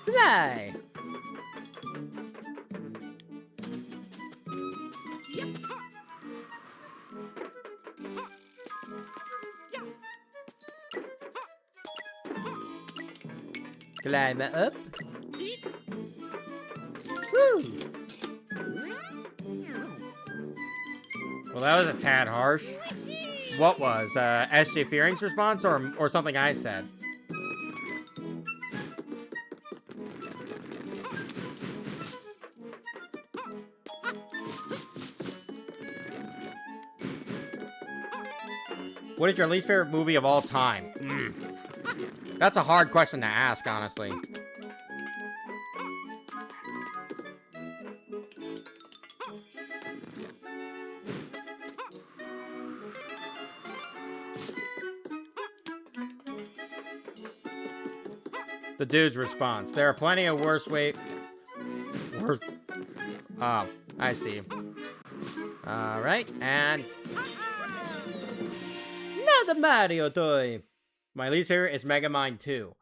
Fly! Yep. Climb up. Beep. Woo! Well, that was a tad harsh. What was, SJ Fearing's response or something I said? What is your least favorite movie of all time? That's a hard question to ask, honestly. The dude's response. There are plenty of worse. Oh, I see. Alright, and... another Mario toy! My least favorite is Mega Man 2.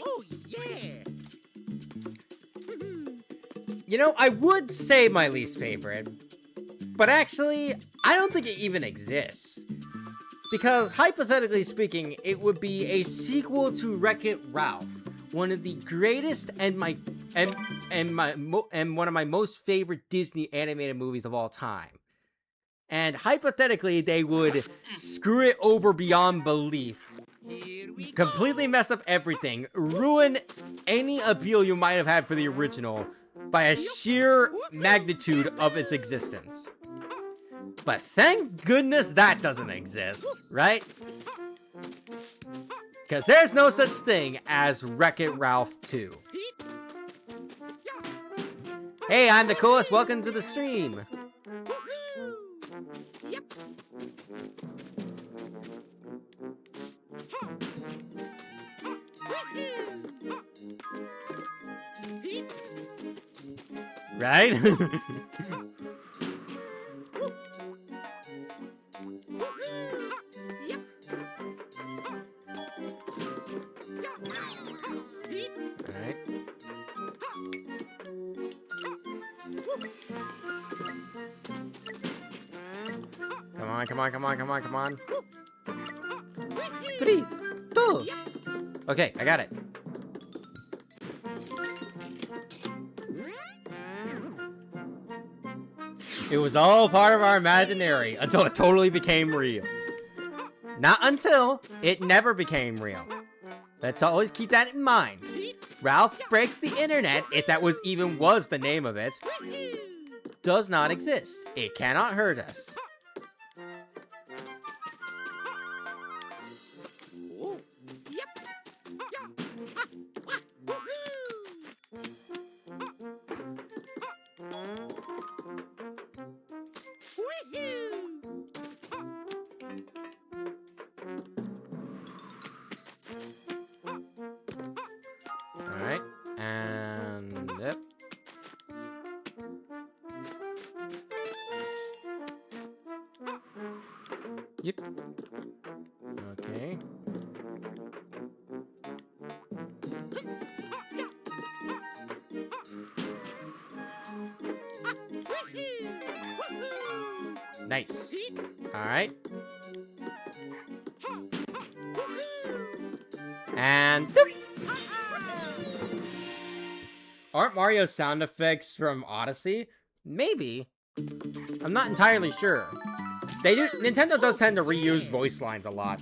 Oh, yeah. You know, I would say my least favorite, but actually, I don't think it even exists. Because, hypothetically speaking, it would be a sequel to Wreck-It Ralph, one of the greatest and one of my most favorite Disney animated movies of all time. And hypothetically, they would screw it over beyond belief, Here we go. completely mess up everything, ruin any appeal you might have had for the original by a sheer magnitude of its existence. But thank goodness that doesn't exist, right? Because there's no such thing as Wreck-It Ralph 2. Beep. Hey, I'm the coolest. Welcome to the stream. Woohoo. Yep. Huh. Woohoo. Beep. Right? Woohoo. Yep. Beep. Alright. Come on, come on, come on, come on, come on. 3, 2. Okay, I got it. It was all part of our imaginary until it totally became real. Not until it never became real. Let's always keep that in mind. Ralph Breaks the Internet, if that even was the name of it, does not exist. It cannot hurt us. Oh, yep. Yeah. Woohoo! Alright, and yep. Yep. Okay. Nice. Alright. And doop. Aren't Mario sound effects from Odyssey? Maybe. I'm not entirely sure. Nintendo does tend to reuse voice lines a lot.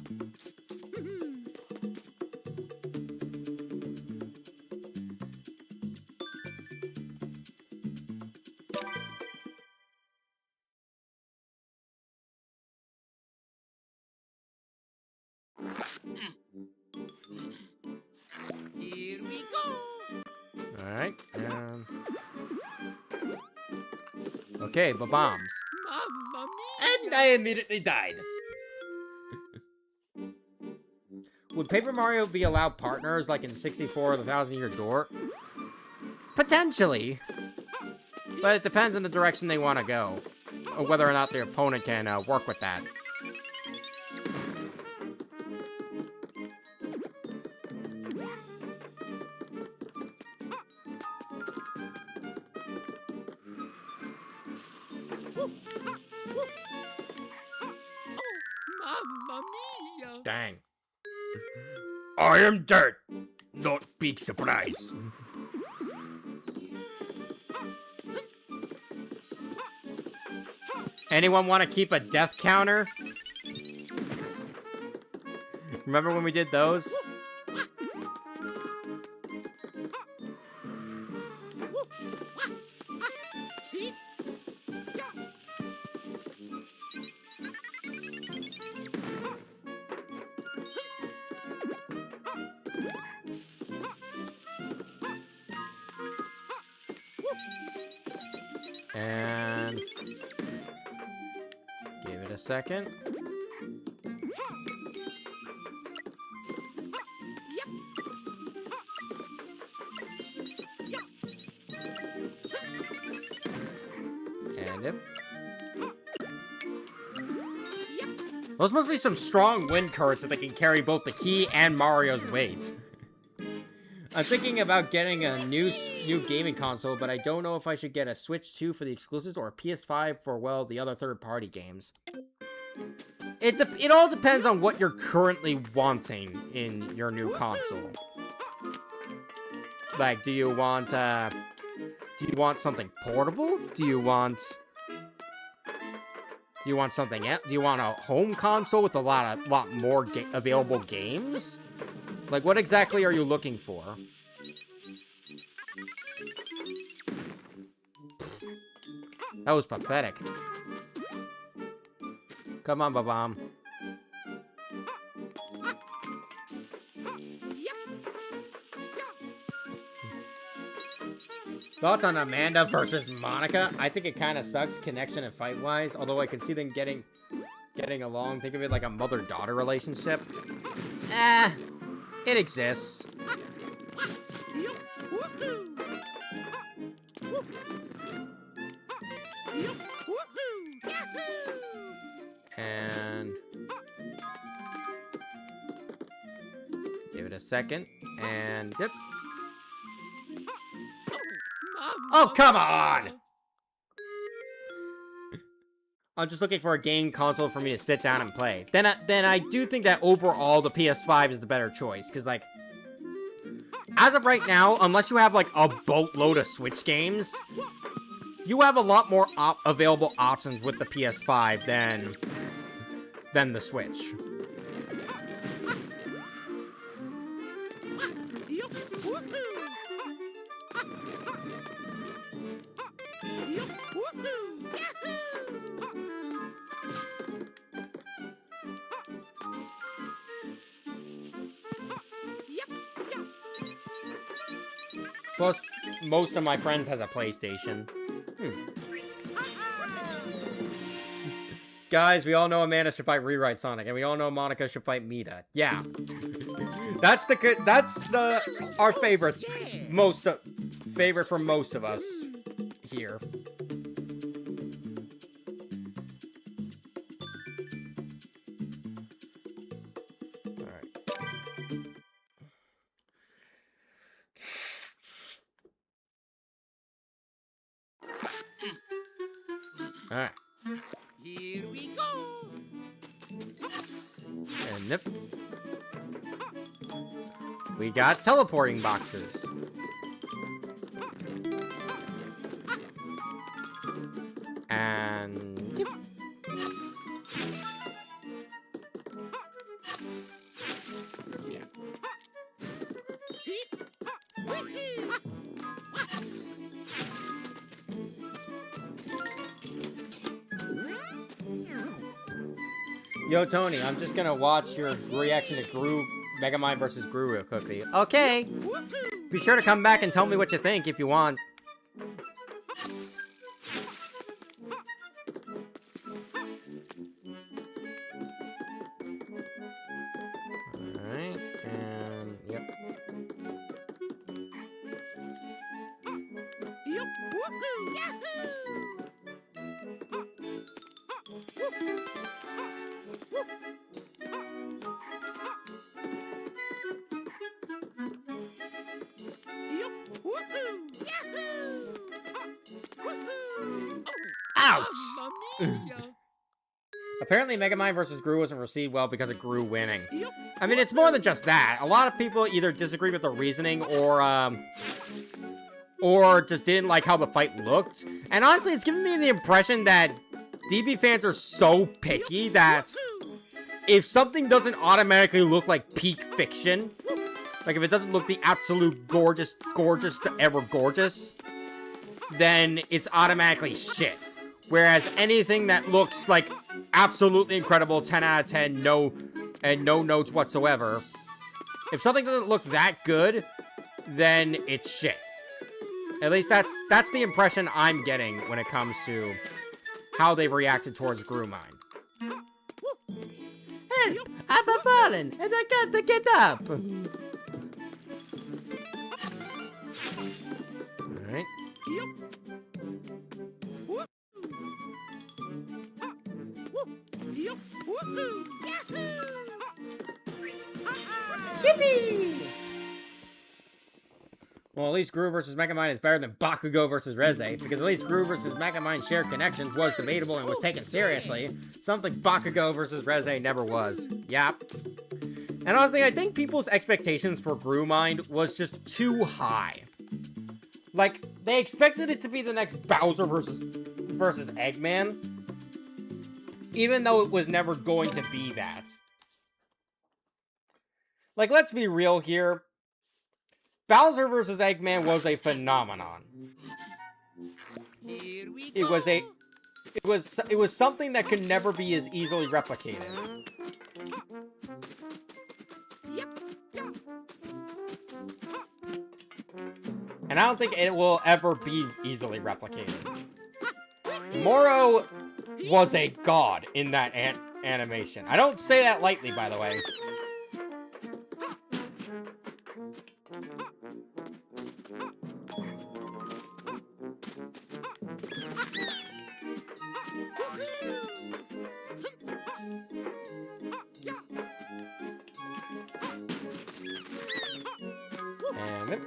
Alright. Okay, the bombs. Mamma mia! And I immediately died. Would Paper Mario be allowed partners like in 64 The Thousand Year Door? Potentially. But it depends on the direction they want to go. Or whether or not the opponent can work with that. Mamma mia! Dang. I am dirt. Not big surprise. Anyone want to keep a death counter? Remember when we did those? And give it a second. And yep. Those must be some strong wind currents that they can carry both the key and Mario's weight. I'm thinking about getting a new gaming console, but I don't know if I should get a Switch 2 for the exclusives or a PS5 for, well, the other third-party games. It all depends on what you're currently wanting in your new console. Like, do you want something portable? Do you want something else? Do you want a home console with a lot more available games? Like, what exactly are you looking for? That was pathetic. Come on, Babam. Thoughts on Amanda versus Monica? I think it kind of sucks, connection and fight-wise, although I can see them getting along. Think of it like a mother-daughter relationship. It exists. And give it a second. And yep. Oh, come on! I'm just looking for a game console for me to sit down and play. Then I do think that overall the PS5 is the better choice. Because, like, as of right now, unless you have, like, a boatload of Switch games, you have a lot more available options with the PS5 than the Switch. Plus, most of my friends has a PlayStation. Guys, we all know Amanda should fight Rewrite Sonic, and we all know Monica should fight Mita. Yeah. That's our favorite. Favorite for most of us here. Alright. Here we go. And yep. We got teleporting boxes. And yep. Yo, Tony, I'm just gonna watch your reaction to Mega Man vs. Gru real quickly. Okay. Be sure to come back and tell me what you think if you want. Alright, and yep. Yup, woohoo, yahoo! Yup, woohoo, yahoo! Woohoo! Ouch! Mamma mia! Apparently, Megamind vs. Gru wasn't received well because of Gru winning. Yup. I mean, it's more than just that. A lot of people either disagree with the reasoning or just didn't like how the fight looked. And honestly, it's giving me the impression that DB fans are so picky that if something doesn't automatically look like peak fiction, like if it doesn't look the absolute gorgeous to ever gorgeous, then it's automatically shit. Whereas anything that looks like absolutely incredible, 10 out of 10, no notes whatsoever, if something doesn't look that good, then it's shit. At least that's the impression I'm getting when it comes to how they've reacted towards Grumine. Help! I'm fallen, and I can't get up! Alright. Yup, woohoo, yahoo! Yippee! Well, at least Gru versus Megamind is better than Bakugo versus Reze, because at least Gru versus Megamind's shared connections was debatable and was taken seriously, something Bakugo versus Reze never was. Yep. And honestly, I think people's expectations for Grumind was just too high. Like, they expected it to be the next Bowser versus Eggman, even though it was never going to be that. Like, let's be real here. Bowser vs. Eggman was a phenomenon. Here we It go. was something that could never be as easily replicated. Yep, yep. And I don't think it will ever be easily replicated. Moro was a god in that animation. I don't say that lightly, by the way. And it.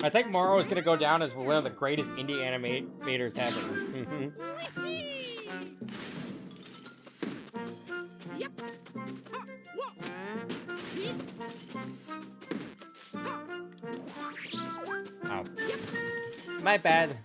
I think Moro is going to go down as one of the greatest indie animators ever. Oh. My bad.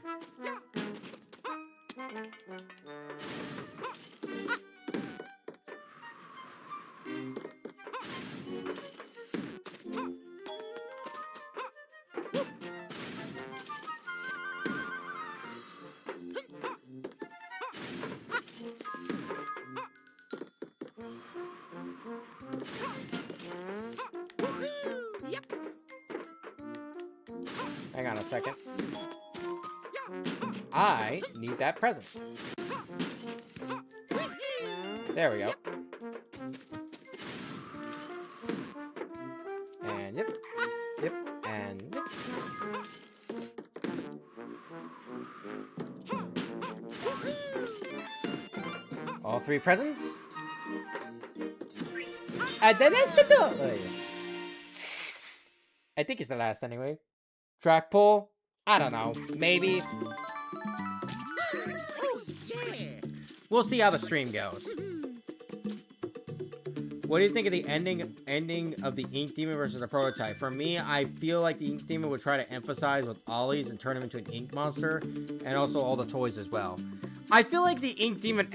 Hang on a second. I need that present. There we go. And yep. Yep. And yep. All three presents. And then that's the door. I think it's the last anyway. Track pull? I don't know. Maybe. Oh, yeah. We'll see how the stream goes. What do you think of the ending of the Ink Demon versus the Prototype? For me, I feel like the Ink Demon would try to emphasize with Ollie's and turn him into an ink monster, and also all the toys as well. I feel like the Ink Demon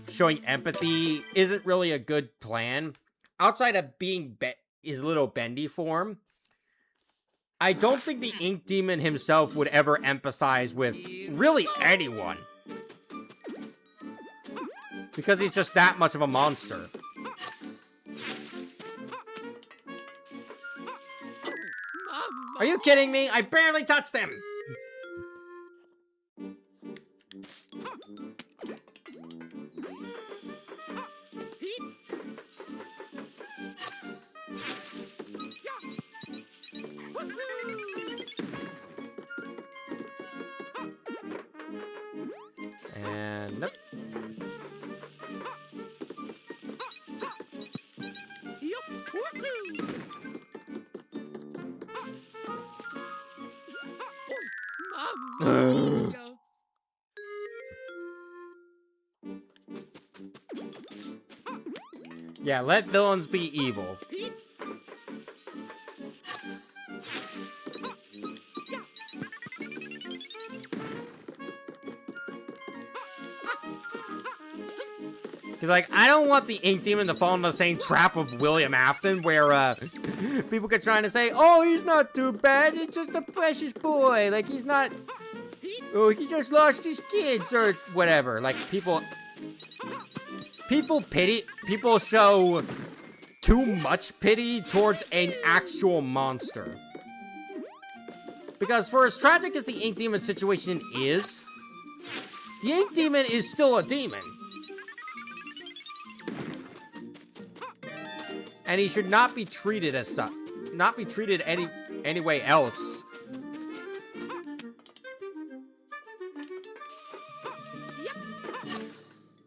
showing empathy isn't really a good plan. Outside of being his little bendy form, I don't think the Ink Demon himself would ever empathize with really anyone. Because he's just that much of a monster. Are you kidding me? I barely touched him! And nope. Yeah, let villains be evil. Cause like, I don't want the Ink Demon to fall into the same trap of William Afton, where people get trying to say, "Oh, he's not too bad. He's just a precious boy. Like he's not. Oh, he just lost his kids or whatever." Like people pity. People show too much pity towards an actual monster. Because for as tragic as the Ink Demon situation is, the Ink Demon is still a demon. And he should not be treated as such. Not be treated any way else.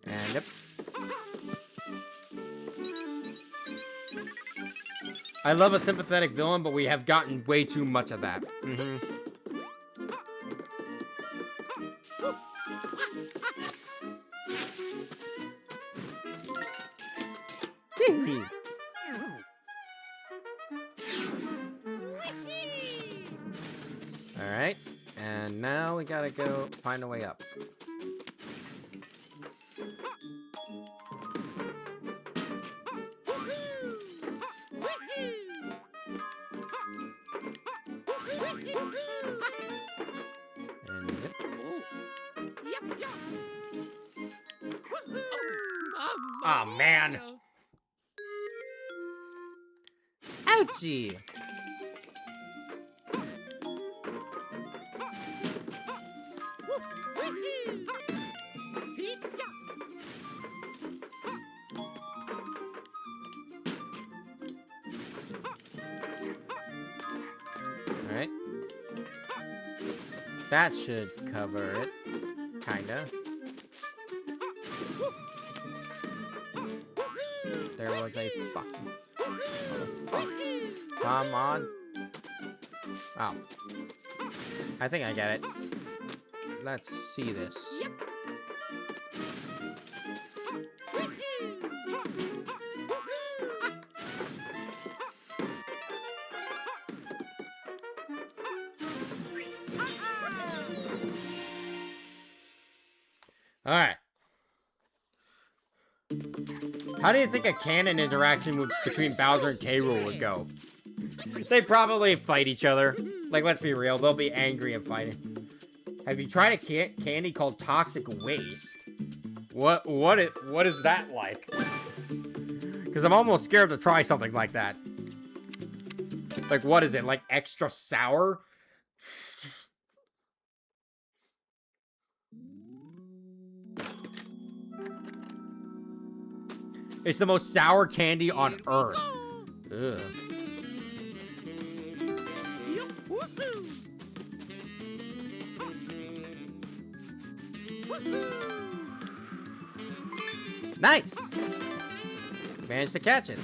And yep. I love a sympathetic villain, but we have gotten way too much of that. Alright, and now we gotta go find a way up. And yep. Oh man! Ouchie! Alright. That should cover it. Kinda. There was a fucking... Come on. Oh. I think I get it. Let's see this. Alright. How do you think a canon interaction between Bowser and K. Rool would go? They probably fight each other. Like, let's be real, they'll be angry and fighting. Have you tried a candy called Toxic Waste? What is that like? Because I'm almost scared to try something like that. Like, what is it? Like, extra sour? It's the most sour candy on Earth. Ugh. Nice! Managed to catch it.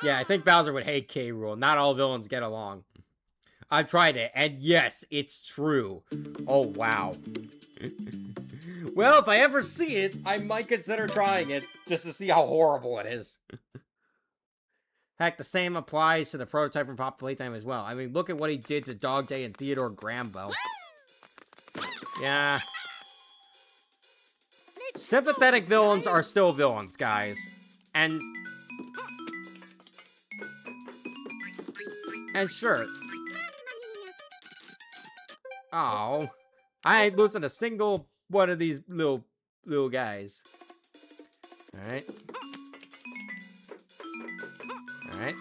Yeah, I think Bowser would hate K. Rool. Not all villains get along. I've tried it, and yes, it's true. Oh, wow. Well, if I ever see it, I might consider trying it, just to see how horrible it is. In fact, the same applies to the prototype from Pop Playtime as well. I mean, look at what he did to Dog Day and Theodore Grambo. Yeah. Sympathetic villains are still villains, guys. And And sure. Oh, I ain't losing a single one of these little guys. All right. All right.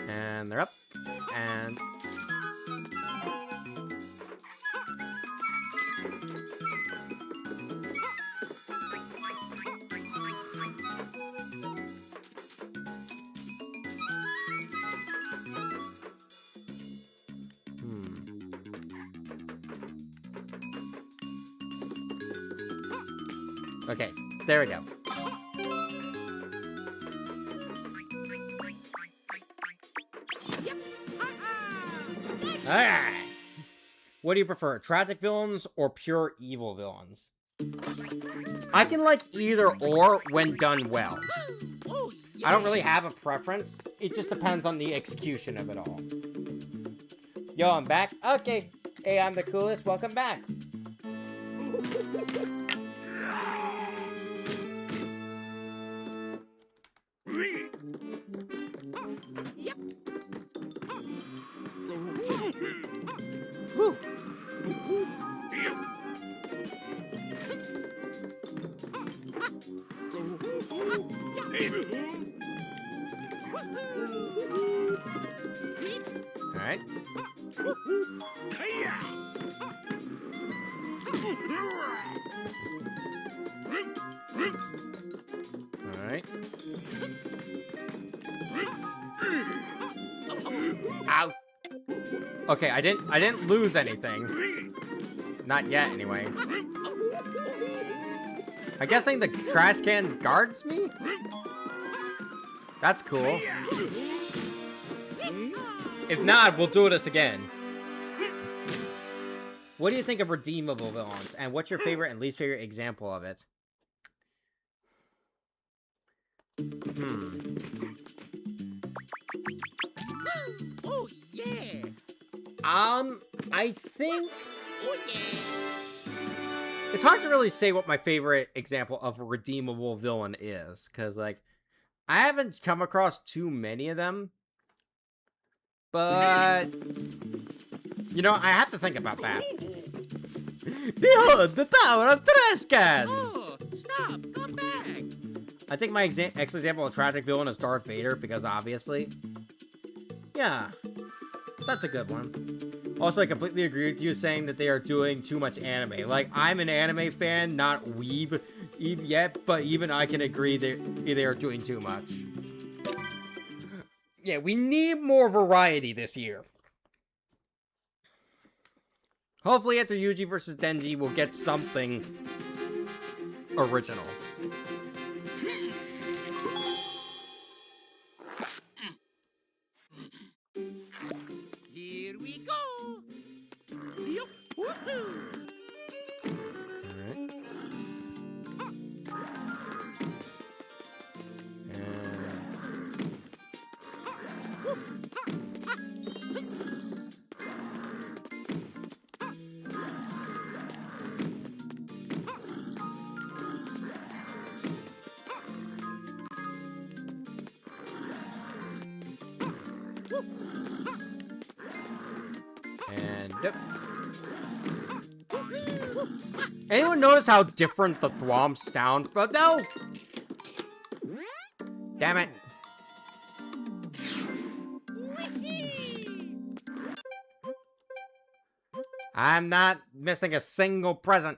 And they're up. And okay, there we go. Alright. What do you prefer, tragic villains or pure evil villains? I can like either or when done well. Oh, yeah. I don't really have a preference. It just depends on the execution of it all. Yo, I'm back? Okay. Hey, I'm the coolest. Welcome back. Yep. Woo. Alright. Alright. Ow. Okay, I didn't lose anything. Not yet, anyway. I'm guessing the trash can guards me? That's cool. If not, we'll do this again. What do you think of redeemable villains? And what's your favorite and least favorite example of it? Oh, yeah. I think Oh, yeah. it's hard to really say what my favorite example of a redeemable villain is, because, like, I haven't come across too many of them. But, you know, I have to think about that. Behold the power of trash cans! Oh, stop. Come back. I think my example of tragic villain is Darth Vader, because obviously. Yeah, that's a good one. Also, I completely agree with you saying that they are doing too much anime. Like, I'm an anime fan, not weeb yet, but even I can agree that they are doing too much. Yeah, we need more variety this year. Hopefully after Yuji versus Denji, we'll get something original. Here we go. Yup. Woohoo. Alright. And yep. Anyone notice how different the thwomps sound? But no! Damn it. I'm not missing a single present.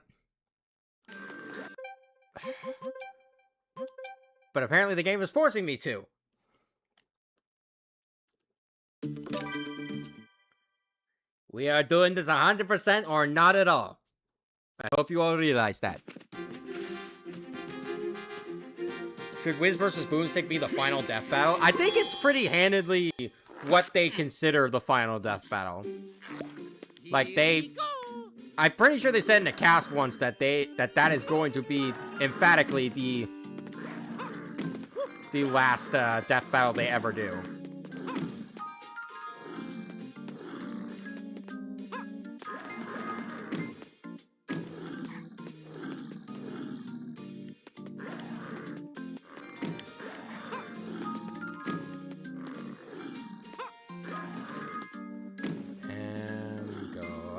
But apparently the game is forcing me to. We are doing this 100% or not at all. I hope you all realize that. Should Wiz versus Boomstick be the final death battle? I think it's pretty handedly what they consider the final death battle. Like, I'm pretty sure they said in the cast once that that is going to be emphatically the last death battle they ever do.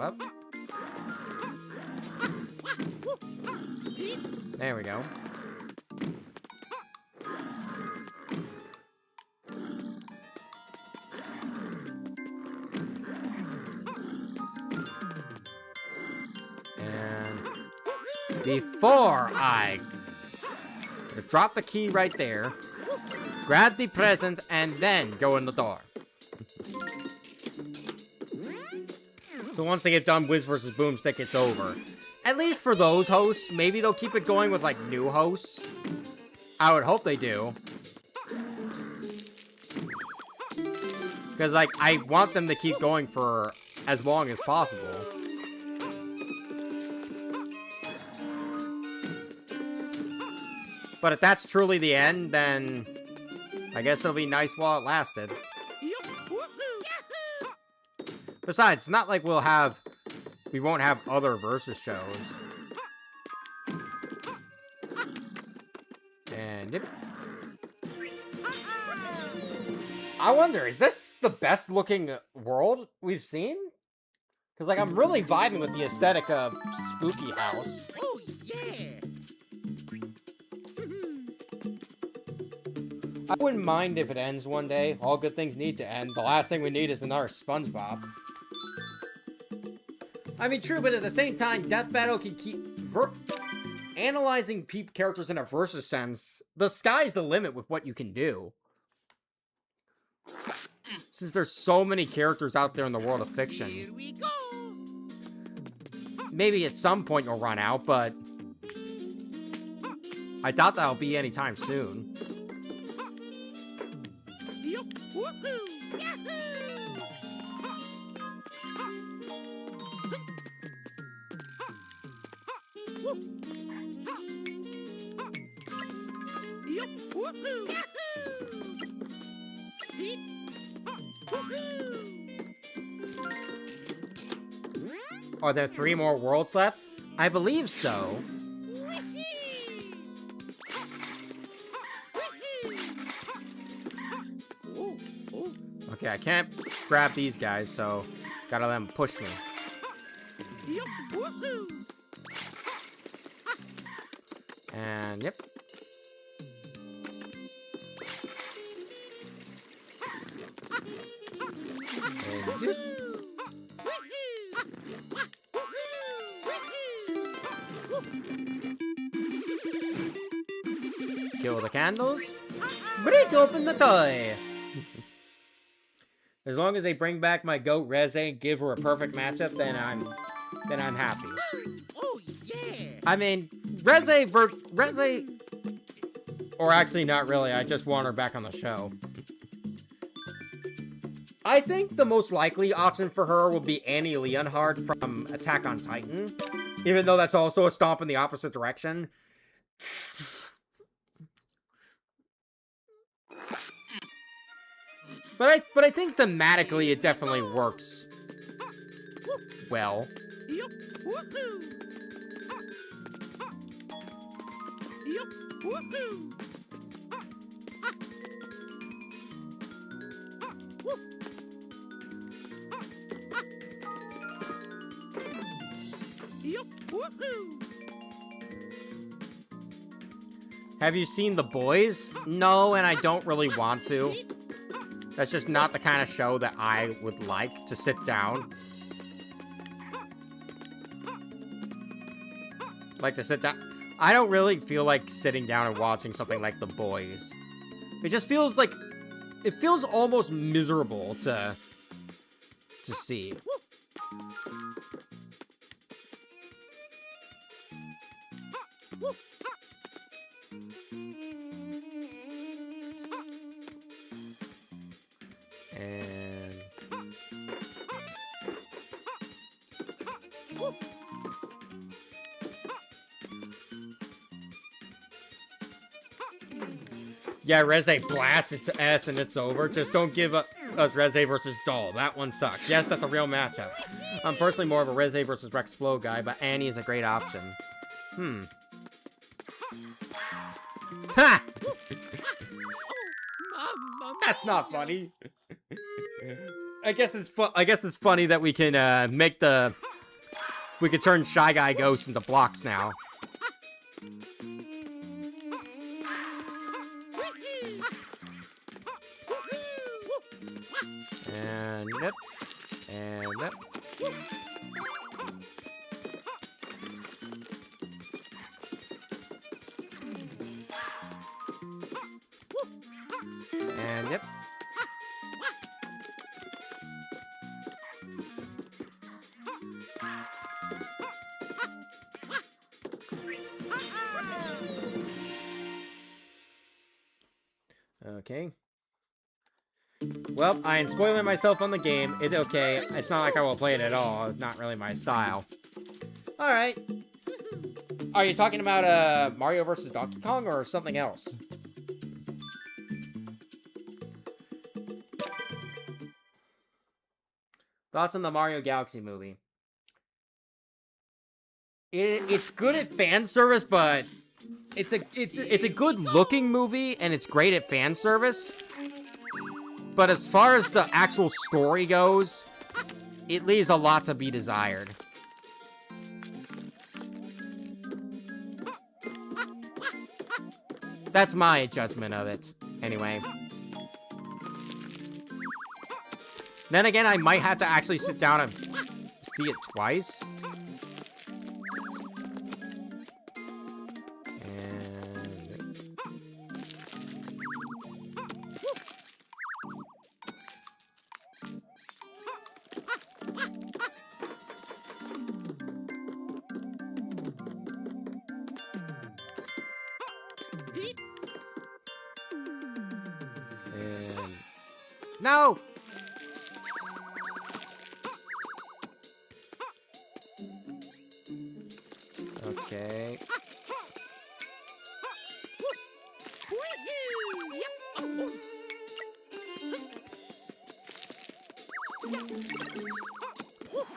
up. There we go. And before I drop the key right there, grab the present, and then go in the door. So once they get done Whiz versus Boomstick, it's over. At least for those hosts. Maybe they'll keep it going with, like, new hosts. I would hope they do. Because, like, I want them to keep going for as long as possible. But if that's truly the end, then I guess it'll be nice while it lasted. Besides, it's not like we won't have other versus shows. And yep. I wonder, is this the best looking world we've seen? Because, like, I'm really vibing with the aesthetic of Spooky House. Oh, yeah. I wouldn't mind if it ends one day. All good things need to end. The last thing we need is another SpongeBob. I mean, true, but at the same time, Death Battle can keep analyzing characters in a versus sense. The sky's the limit with what you can do. Since there's so many characters out there in the world of fiction. Here we go. Maybe at some point you'll run out, but I doubt that'll be anytime soon. Yup. Woohoo. Yahoo. Yup. Woohoo. Yahoo. Beep. Woohoo. Are there 3 more worlds left? I believe so. Okay, I can't grab these guys, so gotta let them push me. Yup. Woohoo. And yep. And, yep. Kill the candles. Break open the toy. As long as they bring back my goat Reze and give her a perfect matchup, then I'm happy. Oh yeah. I mean, Reze, or actually not really. I just want her back on the show. I think the most likely option for her will be Annie Leonhard from Attack on Titan, even though that's also a stomp in the opposite direction. But I think thematically it definitely works well. Yup. Woohoo. Yup. Woohoo. Yup. Woohoo. Have you seen The Boys? No, and I don't really want to. That's just not the kind of show that I would like to sit down. I don't really feel like sitting down and watching something like The Boys. It just feels like... It feels almost miserable to see. And... yeah, Reze blasts its ass and it's over. Just don't give us Reze versus Doll. That one sucks. Yes, that's a real matchup. I'm personally more of a Reze versus Rex Flow guy, but Annie is a great option. Ha! That's not funny. I guess it's funny that we can make the we could turn Shy Guy ghosts into blocks now. And yep. And yep. And yep. Okay. Well, I am spoiling myself on the game. It's okay. It's not like I will play it at all. It's not really my style. Alright. Are you talking about Mario vs. Donkey Kong or something else? Thoughts on the Mario Galaxy movie? It's good at fan service, but it's a good looking movie and it's great at fan service. But as far as the actual story goes, it leaves a lot to be desired. That's my judgment of it, anyway. Then again, I might have to actually sit down and see it twice. No! Okay.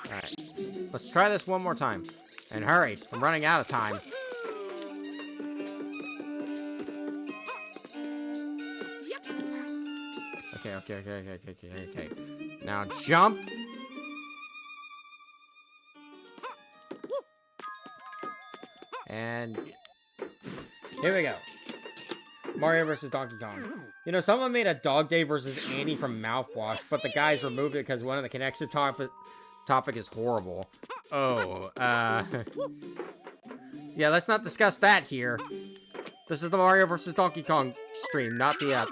Alright. Let's try this one more time. And hurry. I'm running out of time. Okay. Now jump. And here we go. Mario vs. Donkey Kong. You know, someone made a Dog Day versus Annie from Mouthwash, but the guys removed it because one of the connection topic is horrible. Oh, yeah, let's not discuss that here. This is the Mario vs. Donkey Kong stream, not the,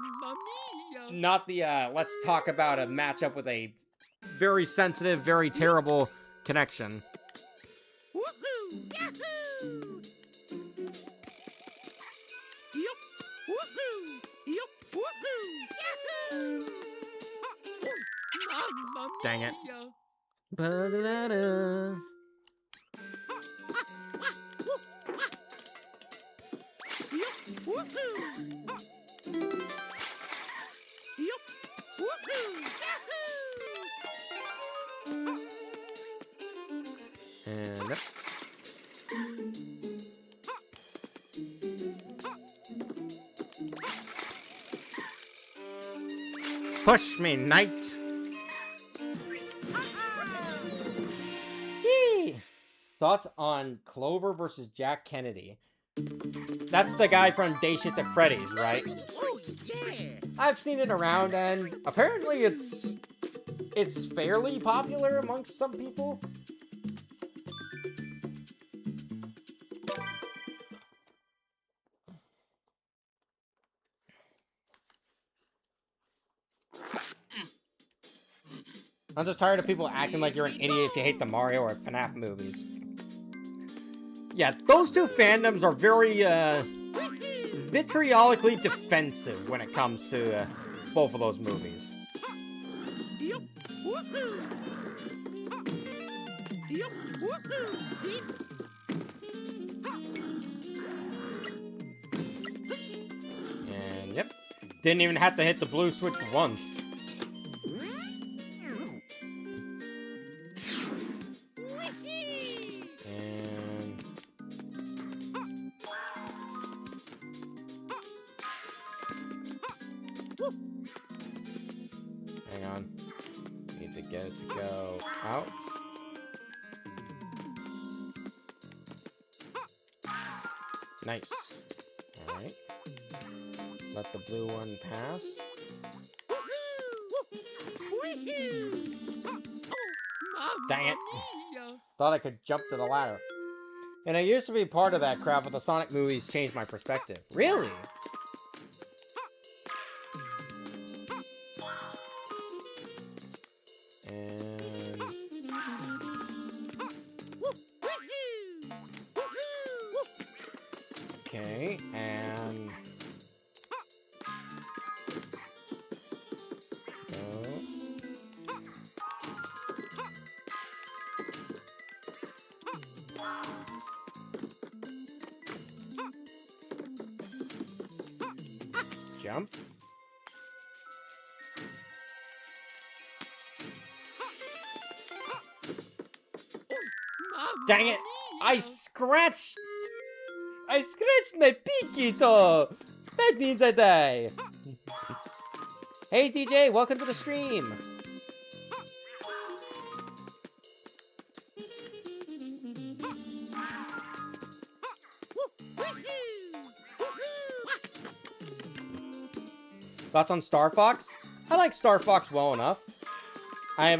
let's talk about a matchup with a very sensitive, very terrible connection. Woohoo! Yahoo! Yup! Woohoo! Yup! Woohoo! Yahoo! Mamma Dang it. mia. Ba-da-da-da. Yup! Woohoo! Yup! Woohoo! Yahoo! And up. Push me, knight. Yee. Thoughts on Clover versus Jack Kennedy? That's the guy from Day Shift at Freddy's, right? Oh yeah! I've seen it around, and apparently it's fairly popular amongst some people. I'm just tired of people acting like you're an idiot if you hate the Mario or FNAF movies. Yeah, those two fandoms are very, vitriolically defensive when it comes to, both of those movies. Yup! Woohoo! Yup! Woohoo! And, yep. Didn't even have to hit the blue switch once. And... hang on. Need to get it to go out. Nice. Alright. Let the blue one pass. Dang it. Thought I could jump to the ladder. And I used to be part of that crap, but the Sonic movies changed my perspective. Really? And... okay, and... go. Jump. Dang it! I scratched my Pikito! That means I die! Hey DJ, welcome to the stream! Thoughts on Star Fox? I like Star Fox well enough. I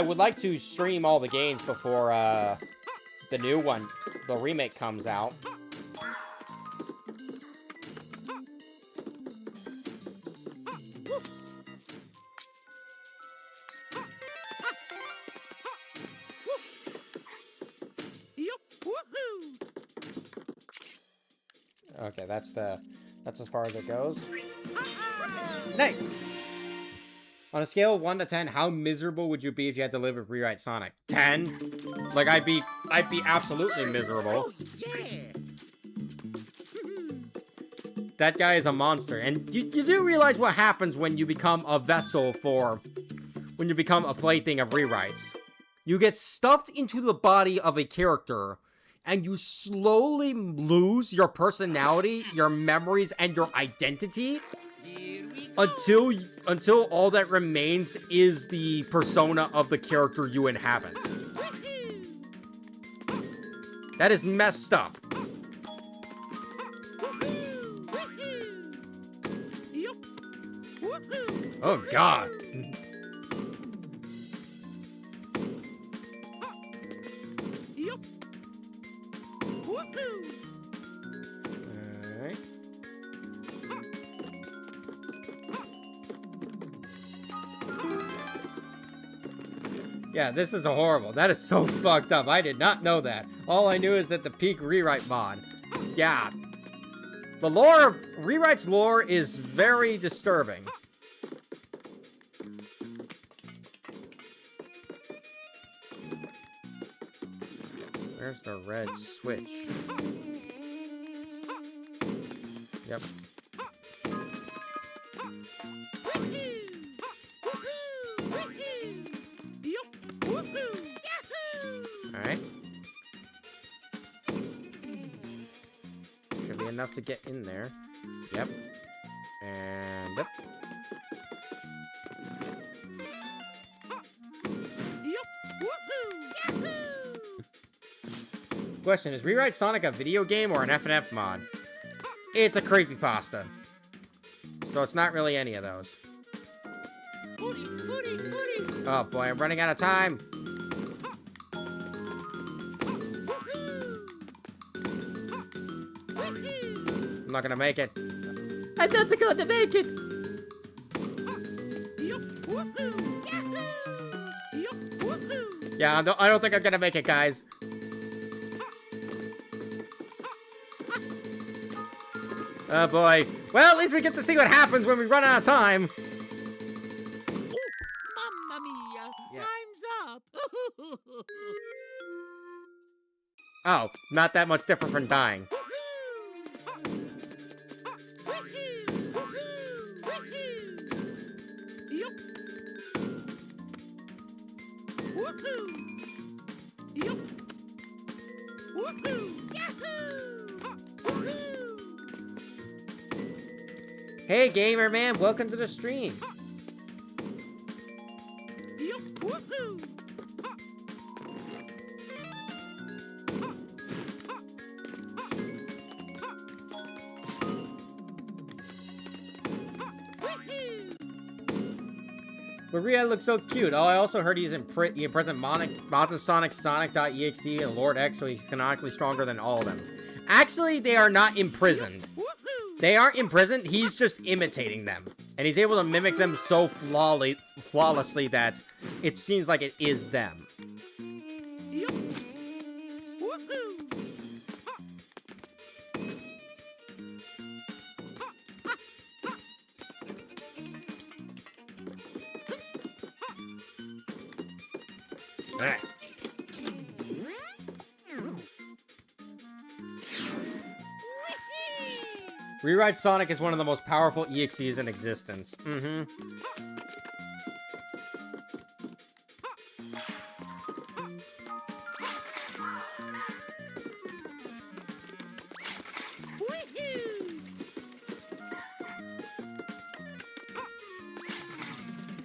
would like to stream all the games before, the new one, the remake, comes out. Okay, that's as far as it goes. Nice! On a scale of 1 to 10, how miserable would you be if you had to live with Rewrite Sonic? 10? Like, I'd be absolutely miserable. Oh, yeah. That guy is a monster. And you do realize what happens when you become a vessel when you become a plaything of rewrites. You get stuffed into the body of a character, and you slowly lose your personality, your memories, and your identity. Until all that remains is the persona of the character you inhabit. That is messed up. Oh God. Alright. Yeah, this is horrible. That is so fucked up. I did not know that. All I knew is that the peak rewrite mod. Yeah. The lore, rewrite's lore is very disturbing. Where's the red switch? Yep. Alright. Should be enough to get in there. Yep. And yep. Question, is Rewrite Sonic a video game or an FNF mod? It's a creepypasta. So it's not really any of those. Oh boy, I'm running out of time. I'm not gonna make it. I'm not going to make it. Yeah, I don't think I'm gonna make it, guys. Oh boy. Well, at least we get to see what happens when we run out of time. Mamma mia! Yeah. Time's up. Oh, not that much different from dying. Hey, gamer man, welcome to the stream. But Rhea looks so cute. Oh, I also heard he imprisoned Montesonic, Sonic.exe, and Lord X, so he's canonically stronger than all of them. Actually, they are not imprisoned. They aren't imprisoned, he's just imitating them. And he's able to mimic them so flawlessly that it seems like it is them. Alright. Rewrite Sonic is one of the most powerful EXEs in existence. Mm-hmm.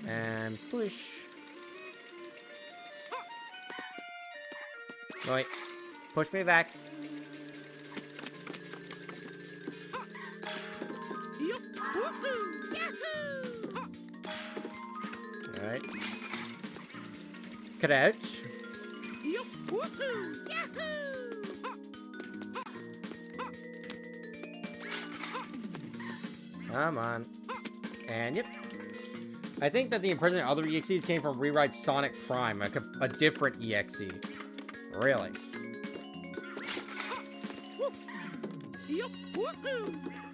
And push. Wait. Push me back. Alright. Crouch. Come on. And yep. I think that the imprisoned other EXEs came from Rewrite Sonic Prime, a different EXE. Really?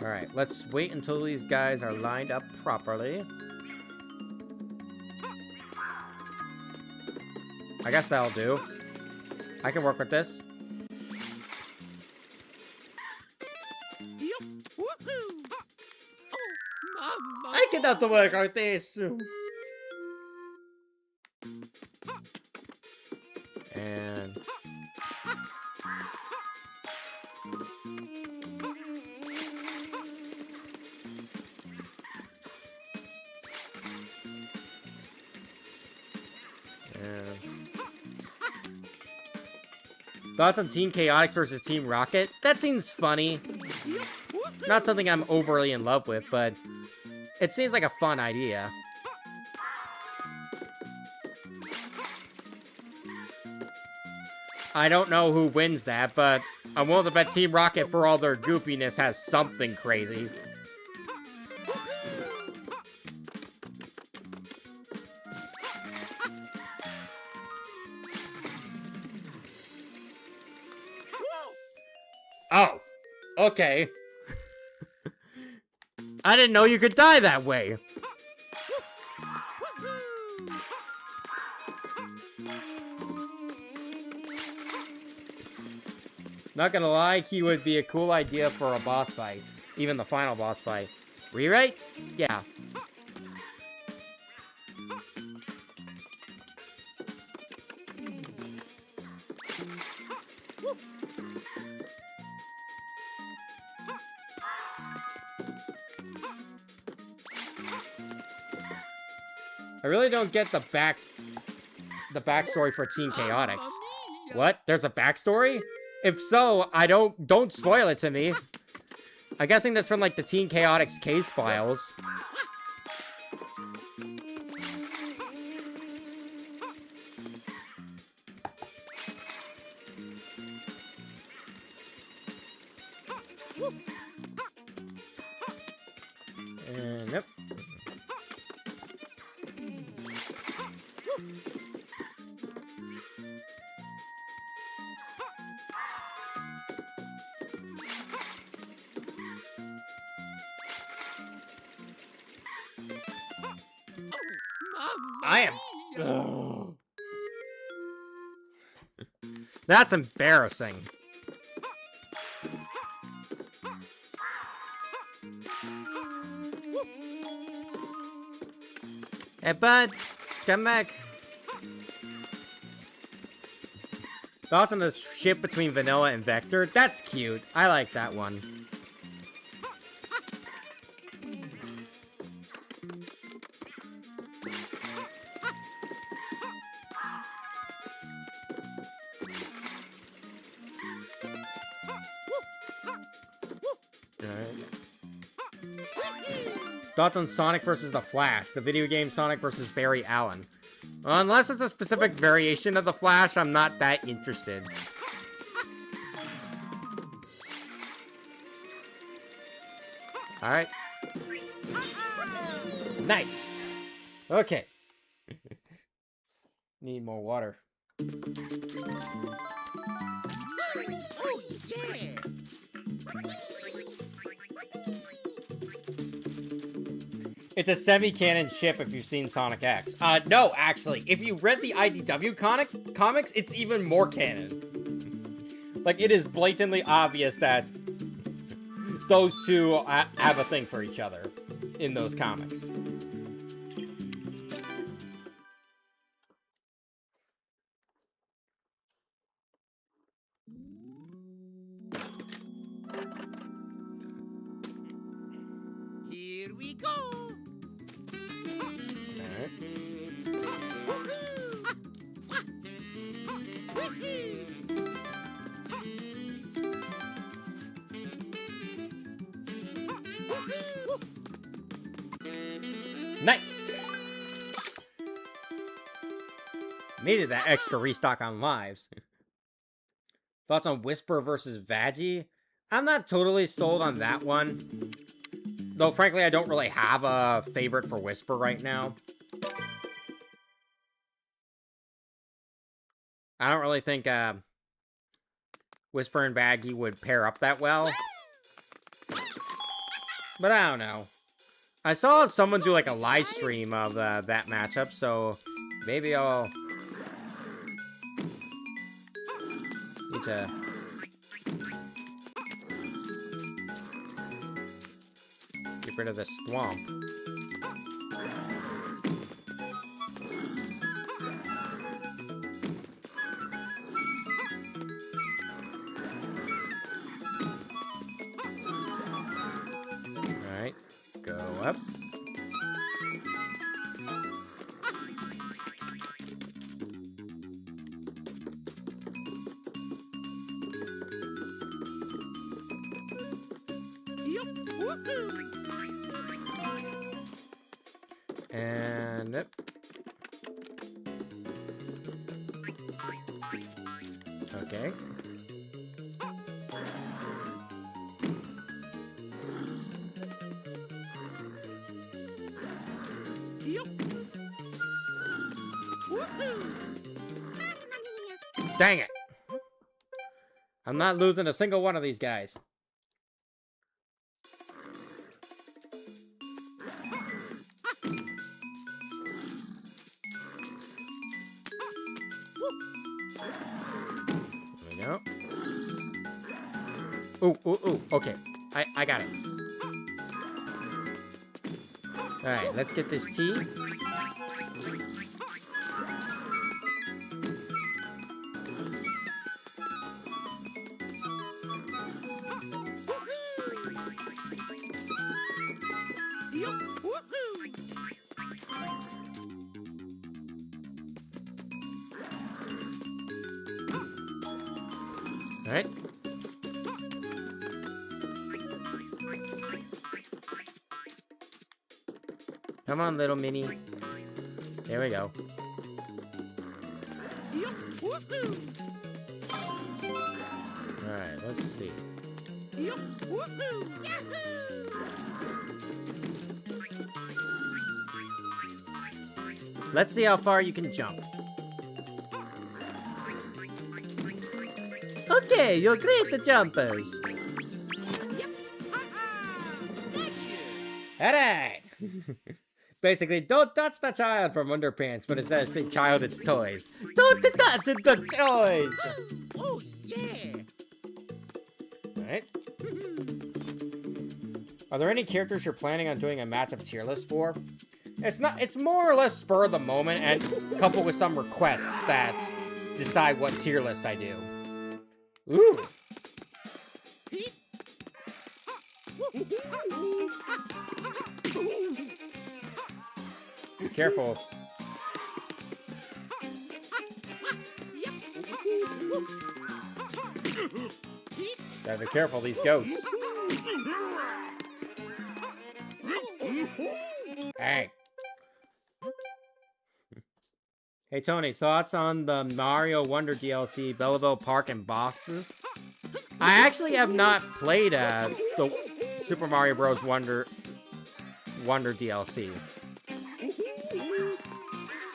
Alright, let's wait until these guys are lined up properly. I guess that'll do. I can work with this. I cannot work with this. And thoughts on Team Chaotix versus Team Rocket? That seems funny. Not something I'm overly in love with, but it seems like a fun idea. I don't know who wins that, but I'm willing to bet Team Rocket, for all their goofiness, has something crazy. Oh, okay. I didn't know you could die that way. Not gonna lie, he would be a cool idea for a boss fight. Even the final boss fight. Rewrite? Yeah. I really don't get the backstory for Team Chaotix. What? There's a backstory? If so, don't spoil it to me. I'm guessing that's from like the Team Chaotix case files. Yep. I am. Ugh. That's embarrassing. Hey, bud, come back. Thoughts on the ship between Vanilla and Vector? That's cute. I like that one. Alright. Thoughts on Sonic versus the Flash, the video game Sonic versus Barry Allen. Unless it's a specific variation of the Flash, I'm not that interested. Alright. Nice. Okay. Need more water. Oh, yeah. It's a semi-canon ship if you've seen Sonic X. No, actually. If you read the IDW comics, it's even more canon. Like, it is blatantly obvious that those two have a thing for each other in those comics. Here we go. Alright. Nice! Needed that extra restock on lives. Thoughts on Whisper versus Vaggie? I'm not totally sold on that one. Though, frankly, I don't really have a favorite for Whisper right now. I don't really think Whisper and Vaggie would pair up that well. But I don't know. I saw someone do like a live stream of that matchup, so maybe I'll need to get rid of the swamp. Alright, go up. And up. Okay. Dang it! I'm not losing a single one of these guys. There we go. Ooh, ooh, ooh. Okay. I got it. Alright, let's get this tea. Alright. Come on, little mini. There we go. Alright, let's see. Let's see how far you can jump. Okay, you're great at jumpers. Alright. Basically, don't touch the child from underpants, but instead of say child, it's toys. Don't touch the toys! Oh, yeah. Alright. Are there any characters you're planning on doing a matchup tier list for? It's more or less spur of the moment and coupled with some requests that decide what tier list I do. Ooh. Be careful. Gotta be careful, these ghosts. Hey. Hey, Tony, thoughts on the Mario Wonder DLC, Belleville Park and bosses? I actually have not played the Super Mario Bros. Wonder DLC.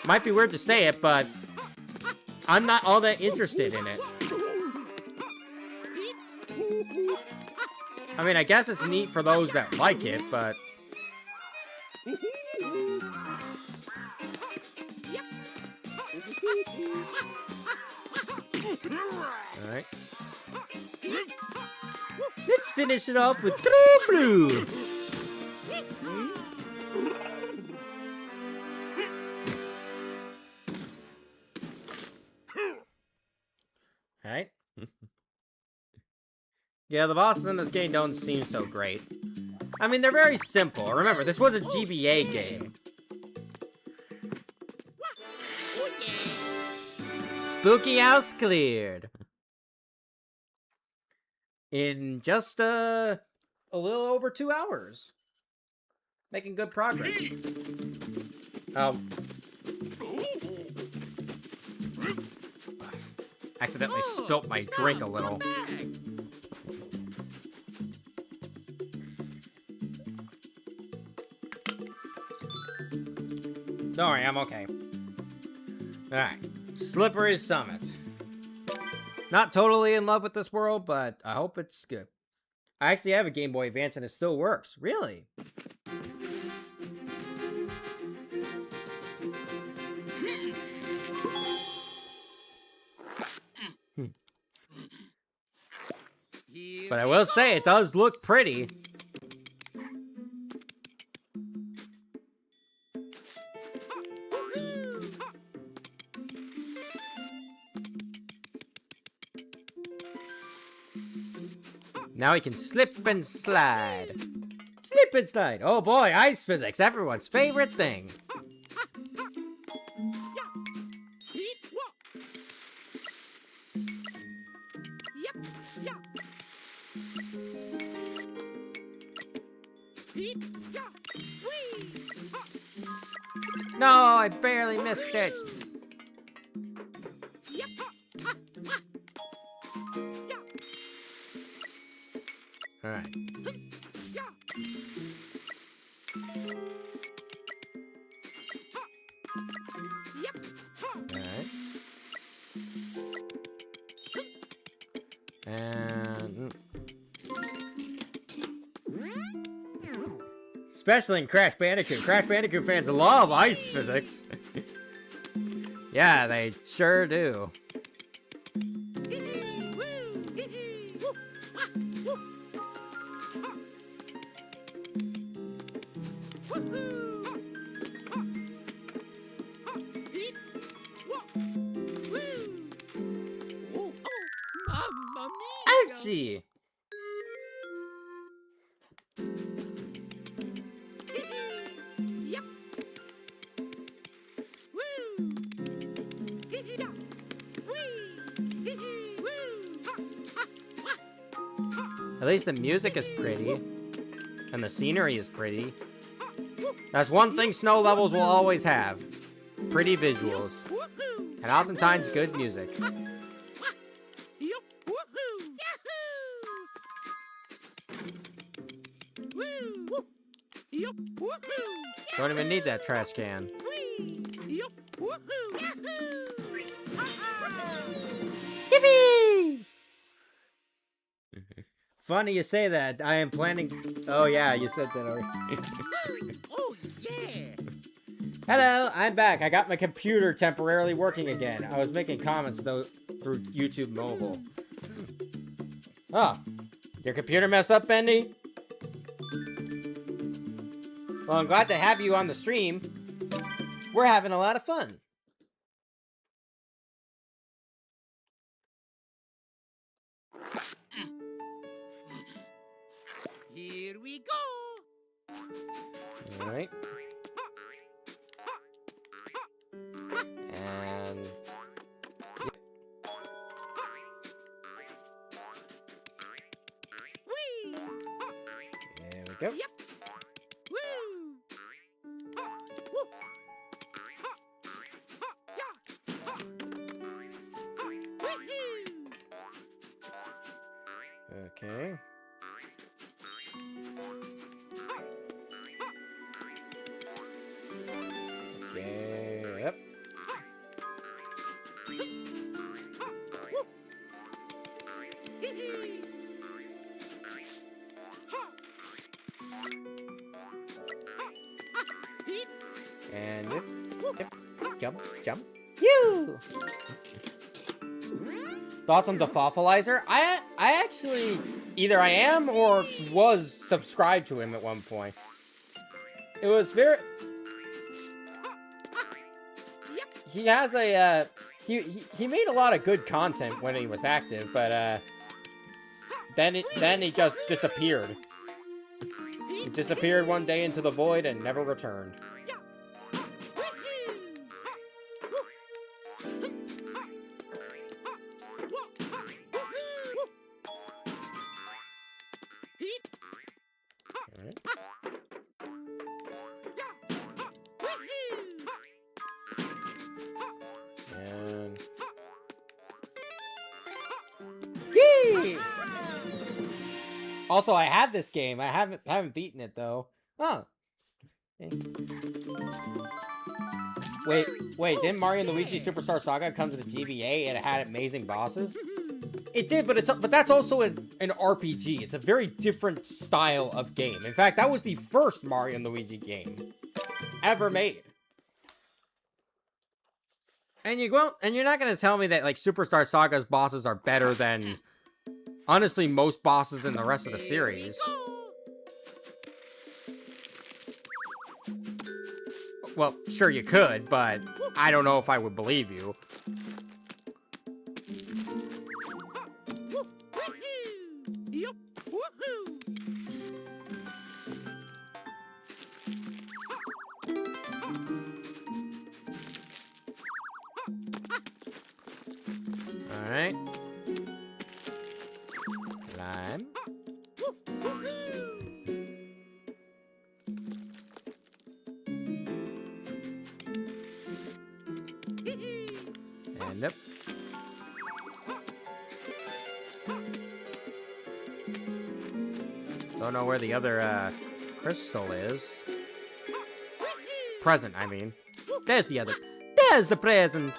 Might be weird to say it, but I'm not all that interested in it. I mean, I guess it's neat for those that like it, but... Alright. Let's finish it off with True Blue! Alright. Yeah, the bosses in this game don't seem so great. I mean, they're very simple. Remember, this was a GBA game. Spooky house cleared. In just a little over 2 hours. Making good progress. Accidentally spilt my drink a little. Don't worry, I'm okay. Alright. Slippery Summit. Not totally in love with this world, but I hope it's good. I actually have a Game Boy Advance and it still works. Really? But I will say, it does look pretty. Now we can slip and slide. Slip and slide. Oh boy, ice physics, everyone's favorite thing. No, I barely missed it. All right. And especially in Crash Bandicoot. Crash Bandicoot fans love ice physics. Yeah, they sure do. Ouchie! At least the music is pretty. And the scenery is pretty. That's one thing snow levels will always have. Pretty visuals. And oftentimes good music. Don't even need that trash can. Yippee! Funny you say that. I am planning... Oh yeah, you said that already. Oh, yeah. Hello, I'm back. I got my computer temporarily working again. I was making comments though through YouTube mobile. Oh, your computer mess up, Bendy? Well, I'm glad to have you on the stream. We're having a lot of fun. Here we go. All right. And yep. There we go. Yep. Woo. Okay. Okay, yep. And yep, yep. Jump. You! Thoughts on the Fossilizer? I actually either I am or was subscribed to him at one point. It was very... He has a, he made a lot of good content when he was active, but, then he just disappeared. He disappeared one day into the void and never returned. Also, I had this game. I haven't beaten it though. Huh. Wait, didn't Mario and Luigi Superstar Saga come to the GBA and it had amazing bosses? It did, but that's also an RPG. It's a very different style of game. In fact, that was the first Mario and Luigi game ever made. And you're not gonna tell me that like Superstar Saga's bosses are better than honestly most bosses in the rest of the series. Well, sure you could, but I don't know if I would believe you. Alright. Climb. And up. Don't know where the other, crystal is. Present, I mean. There's the other. There's the present!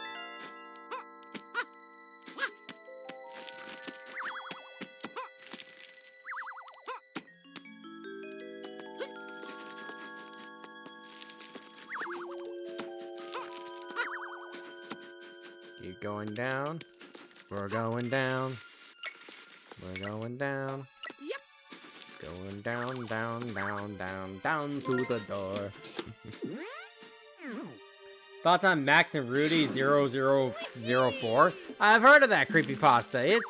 Keep going down. We're going down. We're going down. Yep. Going down, down, down, down, down to the door. Thoughts on Max and Rudy 0004? I've heard of that creepypasta.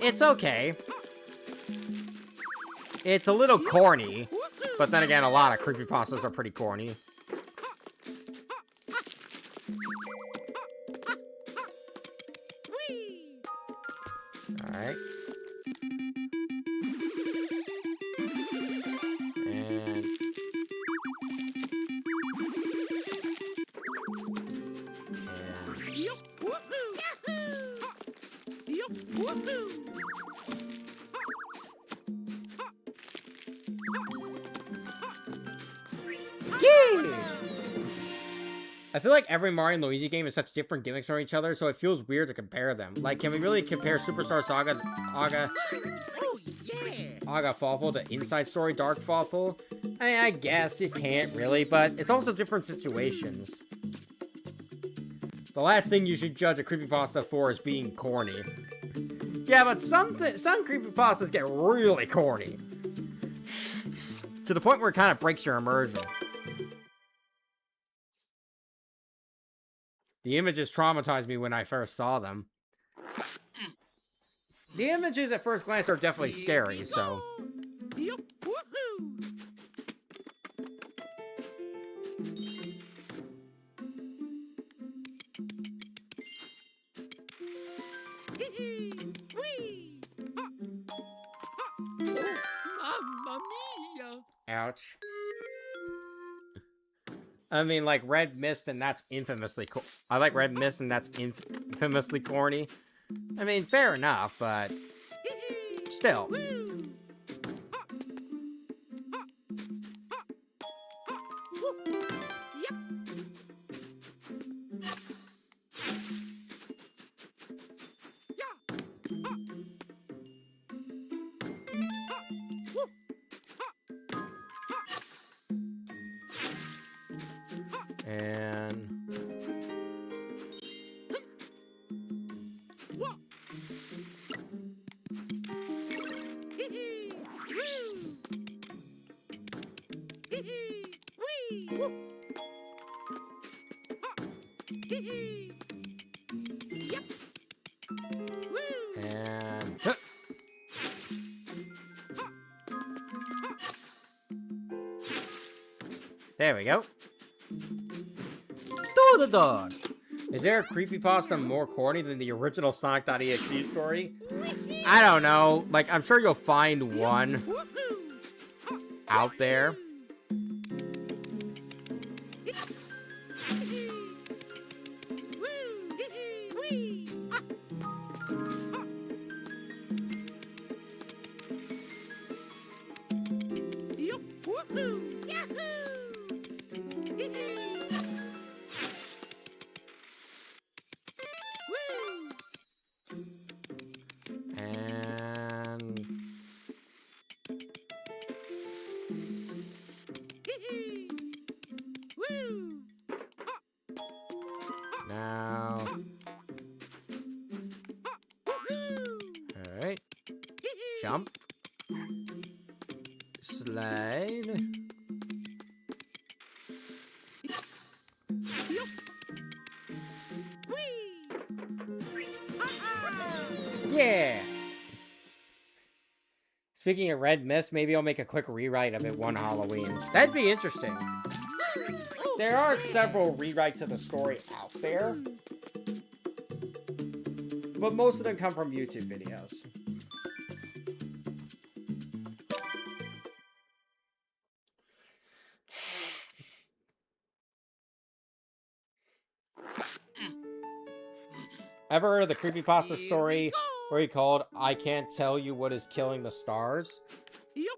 It's okay. It's a little corny, but then again, a lot of creepypastas are pretty corny. Alright. And... I feel like every Mario and Luigi game has such different gimmicks from each other, so it feels weird to compare them. Like, can we really compare Superstar Saga Aga Fawful to Inside Story Dark Fawful? I guess you can't really, but it's also different situations. The last thing you should judge a creepypasta for is being corny. Yeah, but some creepypastas get really corny. To the point where it kind of breaks your immersion. The images traumatized me when I first saw them. The images at first glance are definitely scary, so... Mamma mia! Ouch. I mean, like, Red Mist, and that's infamously I like Red Mist, and that's infamously corny. I mean, fair enough, but still. Woo! Yep. Yeah. Woo. And Whoa. Hee-hee. Woo. Hee-hee. Wee. Woo. Hee-hee. Yep. Woo. and there we go. Do the dog. Is there a creepypasta more corny than the original Sonic.exe story? I don't know. Like, I'm sure you'll find one Woohoo. out there. Woo. Wee. Yup. Woohoo. Yahoo. Woo. And Woo. now, all right, jump, slide. Yeah. Speaking of Red Mist, maybe I'll make a quick rewrite of it one Halloween. That'd be interesting. There are several rewrites of the story out there, but most of them come from YouTube videos. Ever heard of the creepypasta story where he called "I Can't Tell You What Is Killing the Stars"?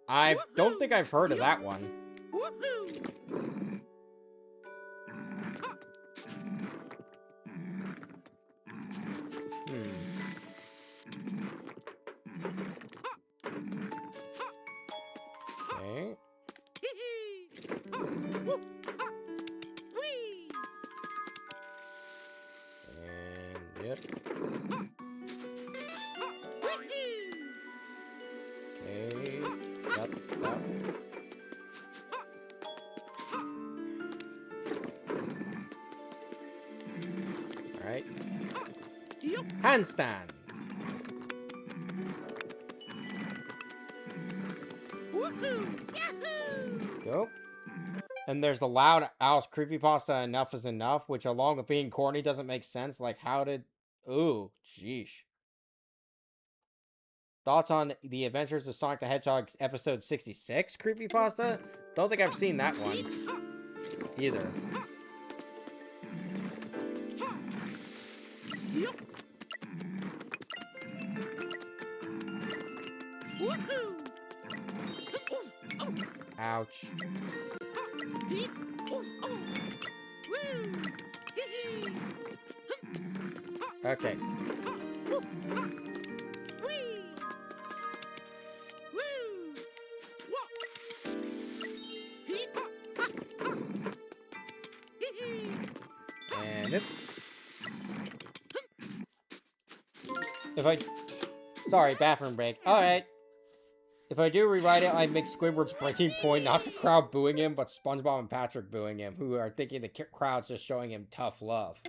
I don't think I've heard of that one. Okay. And yep. Okay. Yep. That one. All right. Handstand. Go. And there's the loud Alice creepypasta "Enough is Enough," which along with being corny doesn't make sense. Like, how did... Ooh, jeesh. Thoughts on the Adventures of Sonic the Hedgehog episode 66 creepypasta? Don't think I've seen that one either. Ouch. Okay. And if I... Sorry, bathroom break. Alright. If I do rewrite it, I make Squidward's breaking point not the crowd booing him, but SpongeBob and Patrick booing him, who are thinking the crowd's just showing him tough love.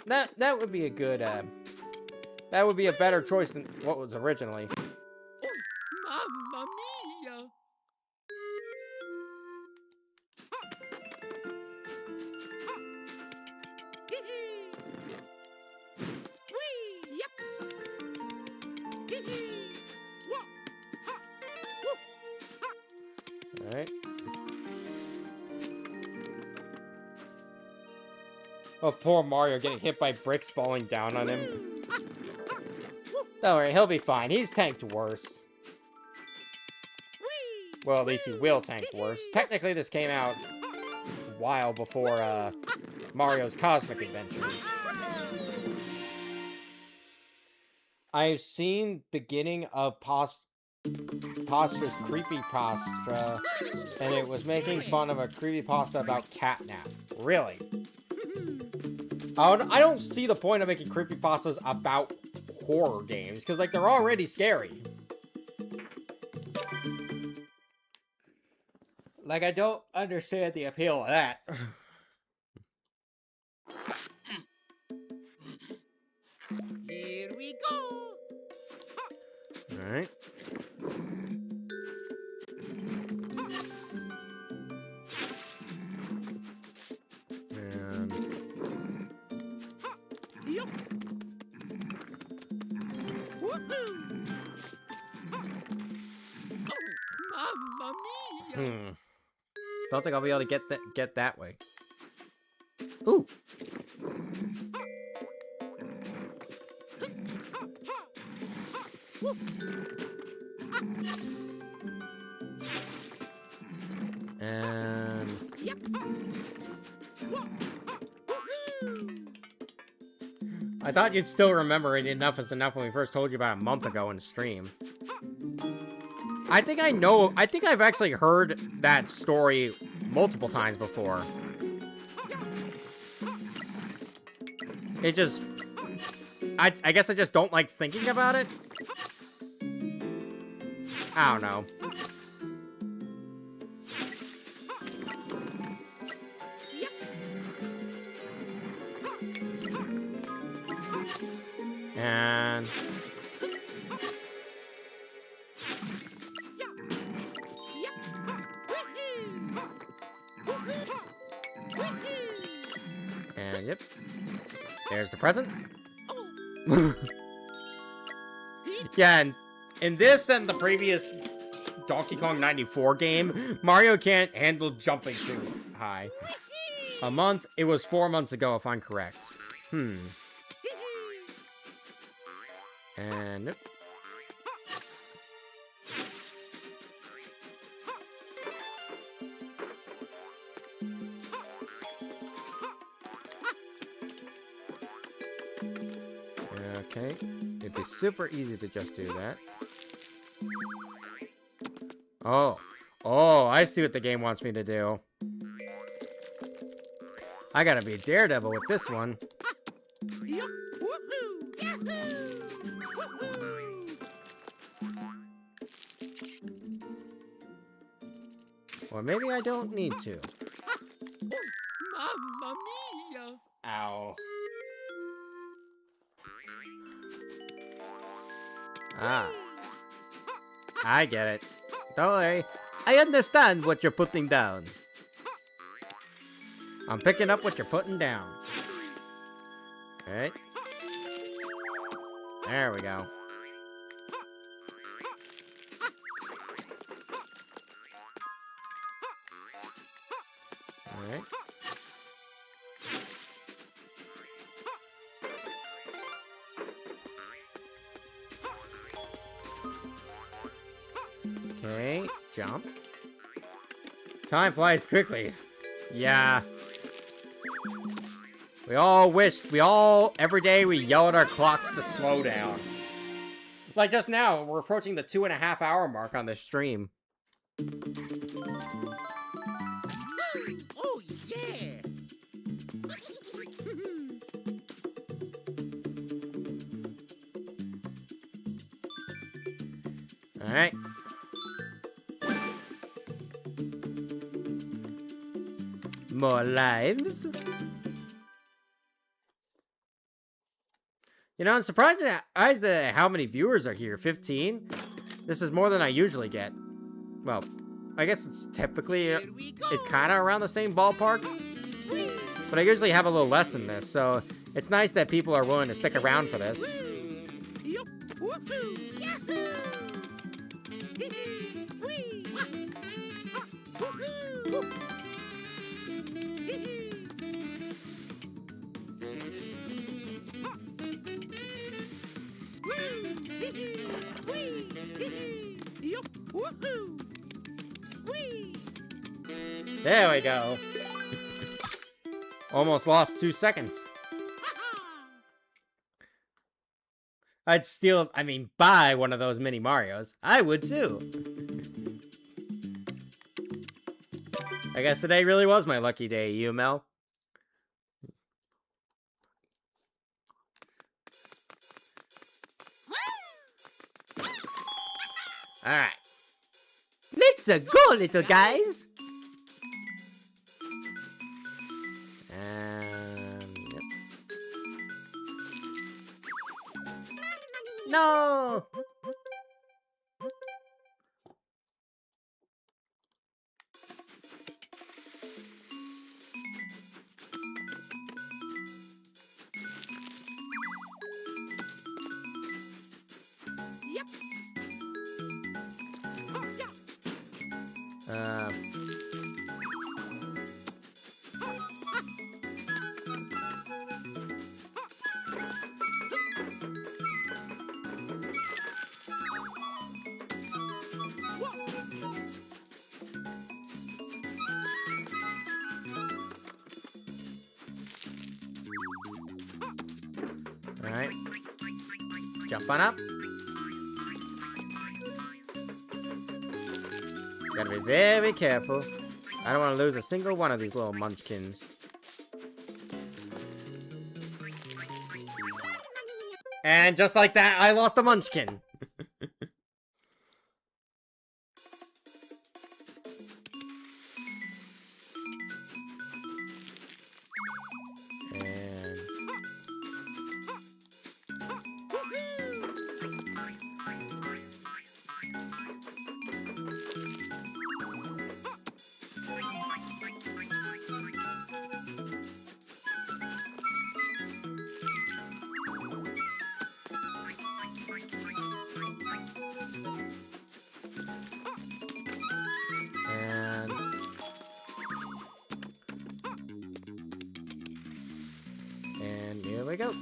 That would be a good, that would be a better choice than what was originally. Mamma mia! Alright. Oh, poor Mario getting hit by bricks falling down on him. Don't worry, he'll be fine. He's tanked worse. Whee! Well, at least he will tank worse. Technically, this came out a while before Mario's Cosmic Adventures. I've seen beginning of Pastra's creepypasta, and it was making fun of a creepypasta about catnap. Really? I don't see the point of making creepypastas about horror games, because, like, they're already scary. Like, I don't understand the appeal of that. Here we go. Alright. And... Yup. Woohoo! Oh, Mamma mia! Don't think I'll be able to get that way. Ooh. And Yep. I thought you'd still remember it. Enough is enough when we first told you about it a month ago in the stream. I think I've actually heard that story multiple times before. It just... I guess I just don't like thinking about it. I don't know. And... And yep. There's the present. Yeah, and in this and the previous Donkey Kong 94 game, Mario can't handle jumping too high. A month? It was 4 months ago, if I'm correct. And nope. Okay, it'd be super easy to just do that. Oh, I see what the game wants me to do. I gotta be a daredevil with this one. Yep. Woohoo! Yahoo! Woohoo! Or maybe I don't need to. Mamma mia! Ow. Ah. I get it. Don't worry. I understand what you're putting down. I'm picking up what you're putting down. Alright. There we go. Alright. Okay, jump. Time flies quickly. Yeah. Every day we yell at our clocks to slow down. Like just now, we're approaching the 2.5 hour mark on this stream. Oh, yeah! Alright. More lives. You know, I'm surprised at how many viewers are here. 15? This is more than I usually get. Well, I guess it's typically it kind of around the same ballpark. But I usually have a little less than this, so it's nice that people are willing to stick around for this. Yup. Woohoo! Yahoo! Whee! Woohoo! Whee! Yup! Woohoo! Whee! There we go. Almost lost 2 seconds. I'd steal, I mean, buy one of those mini Marios. I would too. I guess today really was my lucky day, Mel. Alright. Let's go, little guys! Yep. No! Yep. Oh, yeah. Alright. Jump on up. Gotta be very careful. I don't want to lose a single one of these little munchkins. And just like that, I lost a munchkin. And... And here we go. And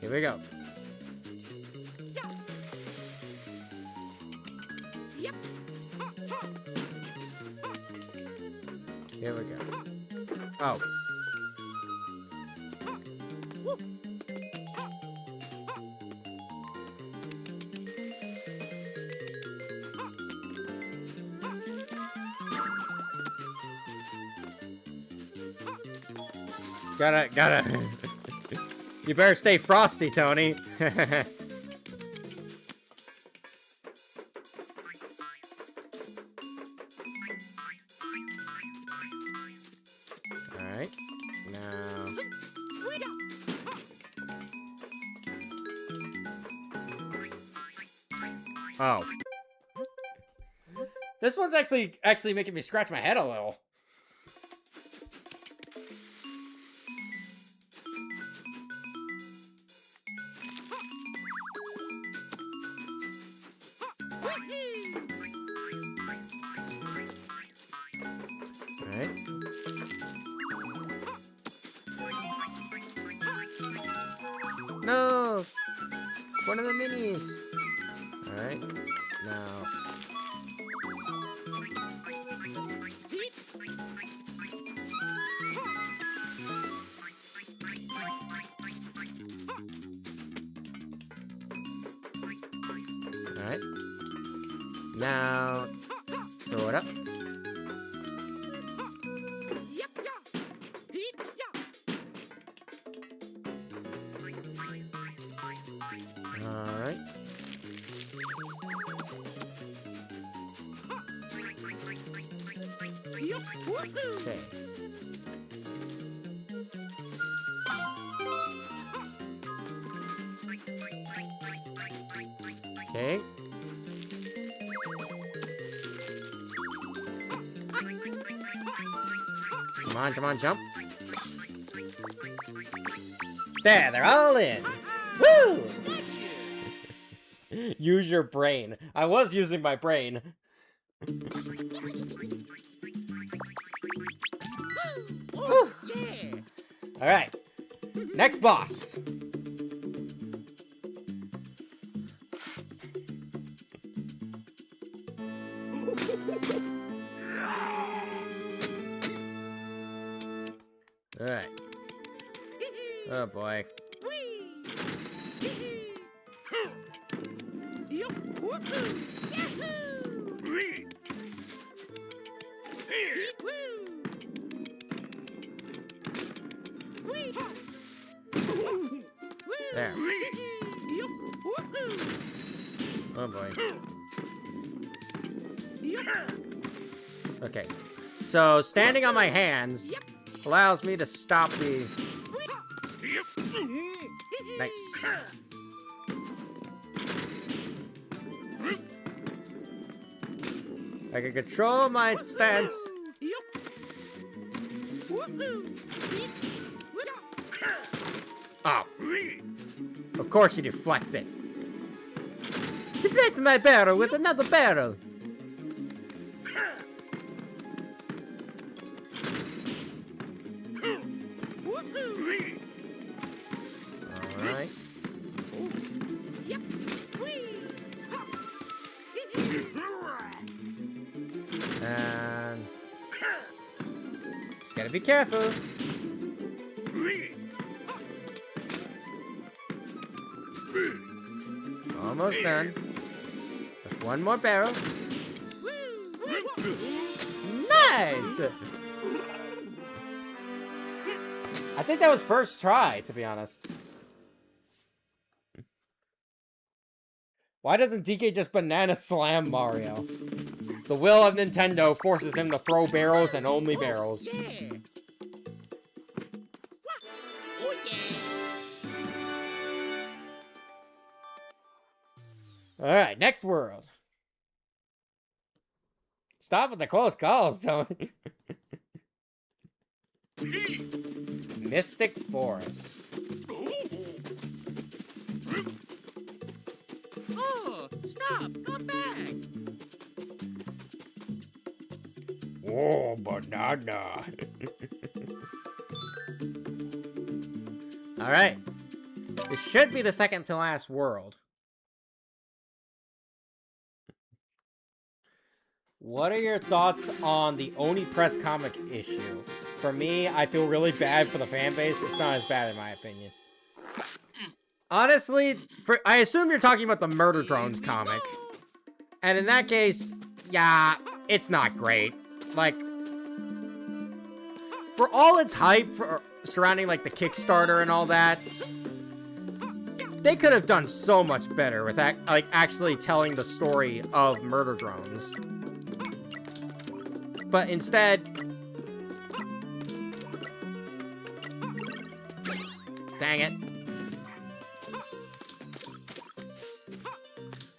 here we go. Yep. Here we go. Oh. Gotta. You better stay frosty, Tony. Alright. Now. Oh. This one's actually making me scratch my head a little. Alright. No! One of the minis! Alright. Now. Alright. Now. Throw it up. Alright. Okay. Okay. Come on, jump. There, they're all in. Woo! Use your brain. I was using my brain. Oh, yeah. Alright. Next boss. Alright. Oh boy. Yup. Woohoo. Yahoo. Woo. Wee. Woo. There. Yup. Woohoo. Oh boy. Yup. Okay. So, standing on my hands allows me to stop the... Nice. I can control my stance. Yup. Woohoo. Oh. Of course you deflect it. Deflect my barrel with another barrel. Alright. Yep. And... Just gotta be careful. Almost done. Just one more barrel. Nice! I think that was first try, to be honest. Why doesn't DK just banana slam Mario? The will of Nintendo forces him to throw barrels and only barrels. Yeah. Oh, yeah. Alright, next world. Stop with the close calls, Tony. Mystic Forest. Oh, stop. Come back. Whoa, banana. Alright. This should be the second to last world. What are your thoughts on the Oni Press comic issue? For me, I feel really bad for the fan base. It's not as bad in my opinion. Honestly, I assume you're talking about the Murder Drones comic. And in that case, yeah, it's not great. Like, for all its hype surrounding, like, the Kickstarter and all that, they could have done so much better with that, like, actually telling the story of Murder Drones. But instead... Dang it.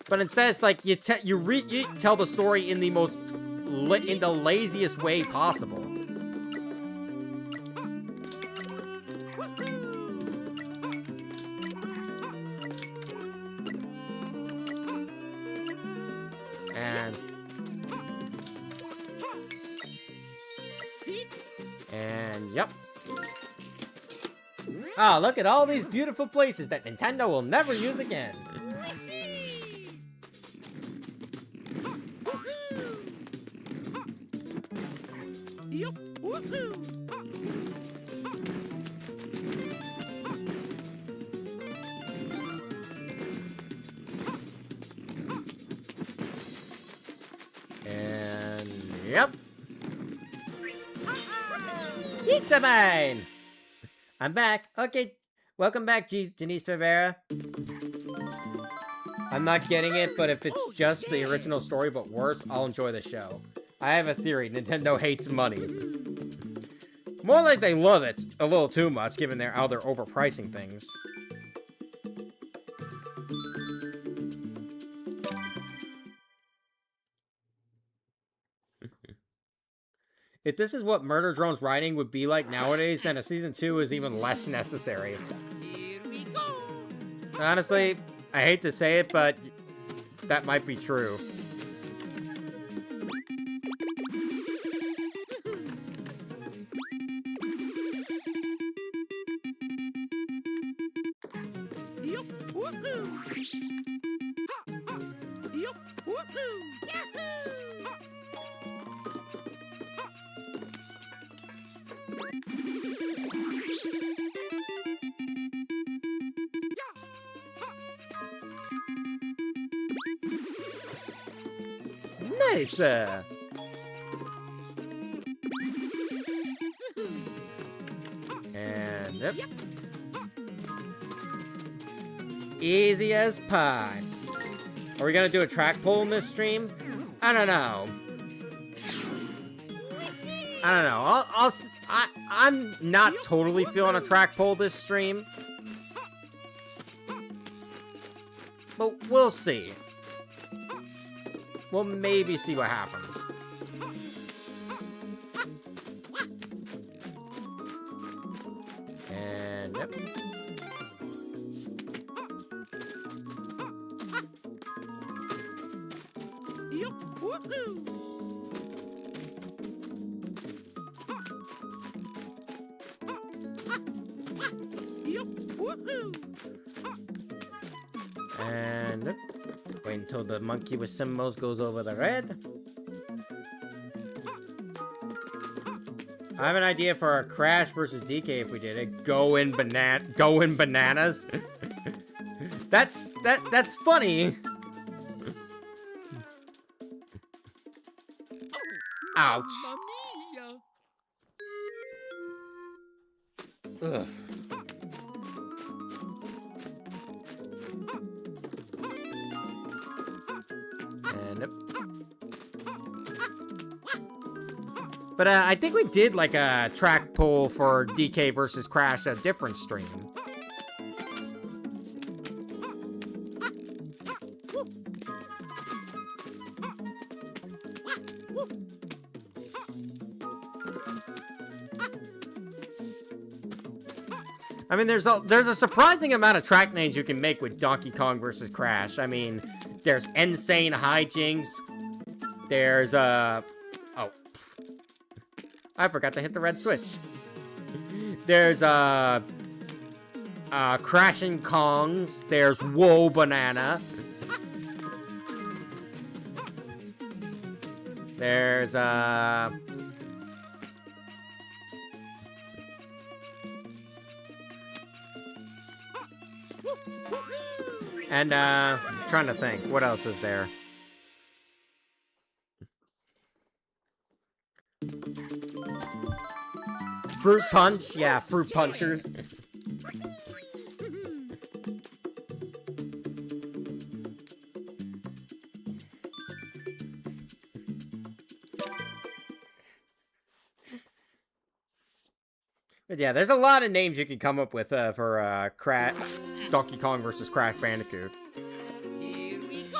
But instead, it's like you tell the story in the most in the laziest way possible. And yep. Ah, look at all these beautiful places that Nintendo will never use again. Yup. Woohoo. And yep. Pizza mine! I'm back. Okay. Welcome back, Janice Rivera. I'm not getting it, but if it's just the original story but worse, I'll enjoy the show. I have a theory. Nintendo hates money. More like they love it a little too much, given how they're overpricing things. If this is what Murder Drone's writing would be like nowadays, then a Season 2 is even less necessary. Here we go. Honestly, I hate to say it, but that might be true. Yup, woohoo! Ha, ha. Yup, woohoo! Yahoo! Ha. Nice. And yep. Easy as pie. Are we gonna do a track poll in this stream? I don't know. I'm not totally feeling a track poll this stream, but we'll see. We'll maybe see what happens. And yep. Yup, woohoo! Yup, woohoo! And yep. Wait until the monkey with symbols goes over the red. I have an idea for a Crash versus DK if we did it. Go in bananas. That's funny. Ouch. Mamma mia! Ugh. And yep. But I think we did like a track poll for DK versus Crash, a different stream. I mean, there's a surprising amount of track names you can make with Donkey Kong versus Crash. I mean, there's Insane Hijinks. There's oh, I forgot to hit the red switch. There's Crashing Kongs. There's Whoa Banana. There's and trying to think, what else is there? Fruit Punch? Yeah, Fruit Punchers. But yeah, there's a lot of names you can come up with for Donkey Kong versus Crash Bandicoot. Here we go!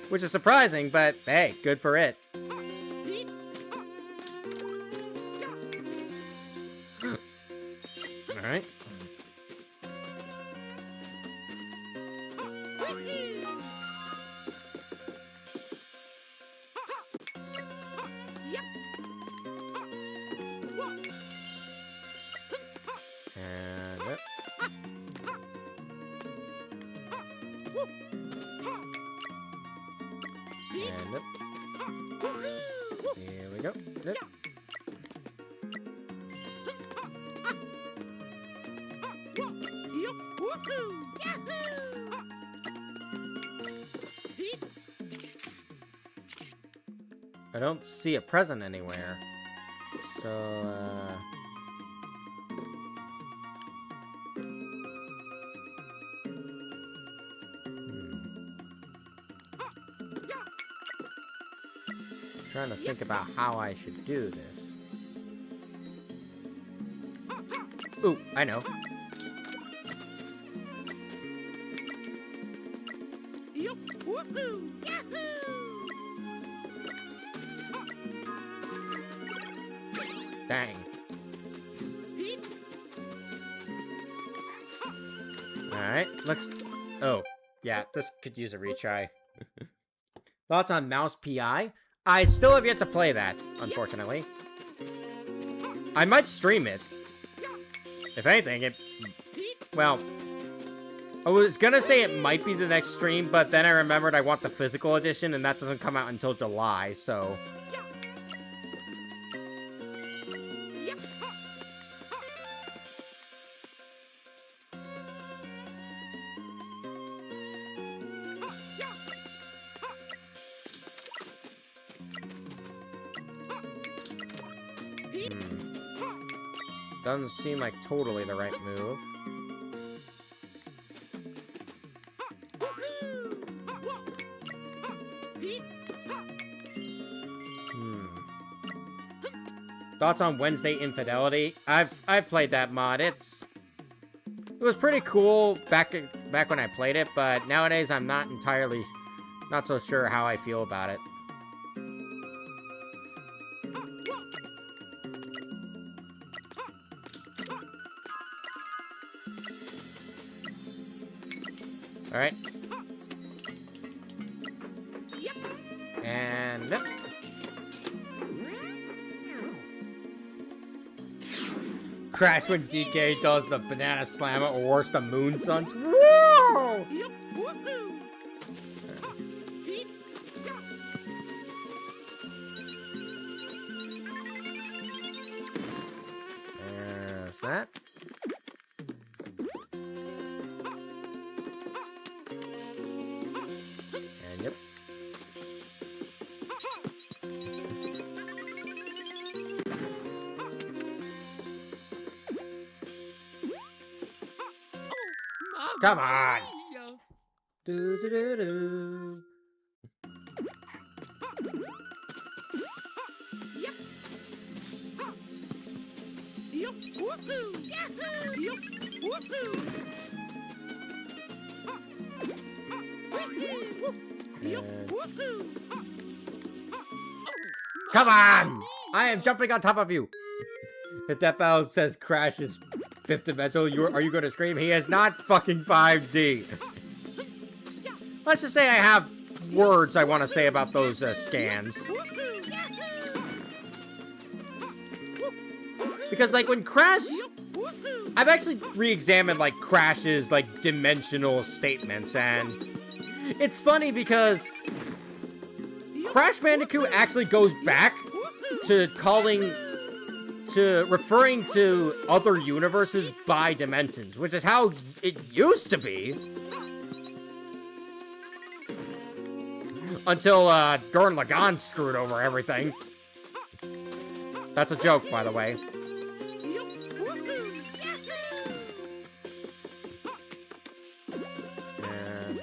Which is surprising, but hey, good for it. Alright. And yep. And yep. Here we go. Yep. I don't see a present anywhere. So, trying to think about how I should do this. Ooh, I know. Yup, woohoo! Yahoo! Dang. Alright, let's... Oh, yeah, this could use a retry. Thoughts on Mouse PI? I still have yet to play that, unfortunately. I might stream it. If anything, well, I was gonna say it might be the next stream, but then I remembered I want the physical edition, and that doesn't come out until July, so... Doesn't seem like totally the right move. Thoughts on Wednesday Infidelity? I've played that mod. It was pretty cool back when I played it, but nowadays I'm not so sure how I feel about it. All right. And nope. Crash when DK does the banana slammer or worse, the moon suns. Whoa! There's that. And yep. Come on. Do do do do. Come on! I am jumping on top of you. If that battle says Crash is fifth dimensional, are you going to scream? He is not fucking 5D. Let's just say I have words I want to say about those scans. Because, like, when Crash... I've actually re-examined, like, Crash's, like, dimensional statements, and... It's funny because... Crash Bandicoot actually goes back to referring to other universes by dimensions, which is how it used to be. Until, Gurren Lagann screwed over everything. That's a joke, by the way. And...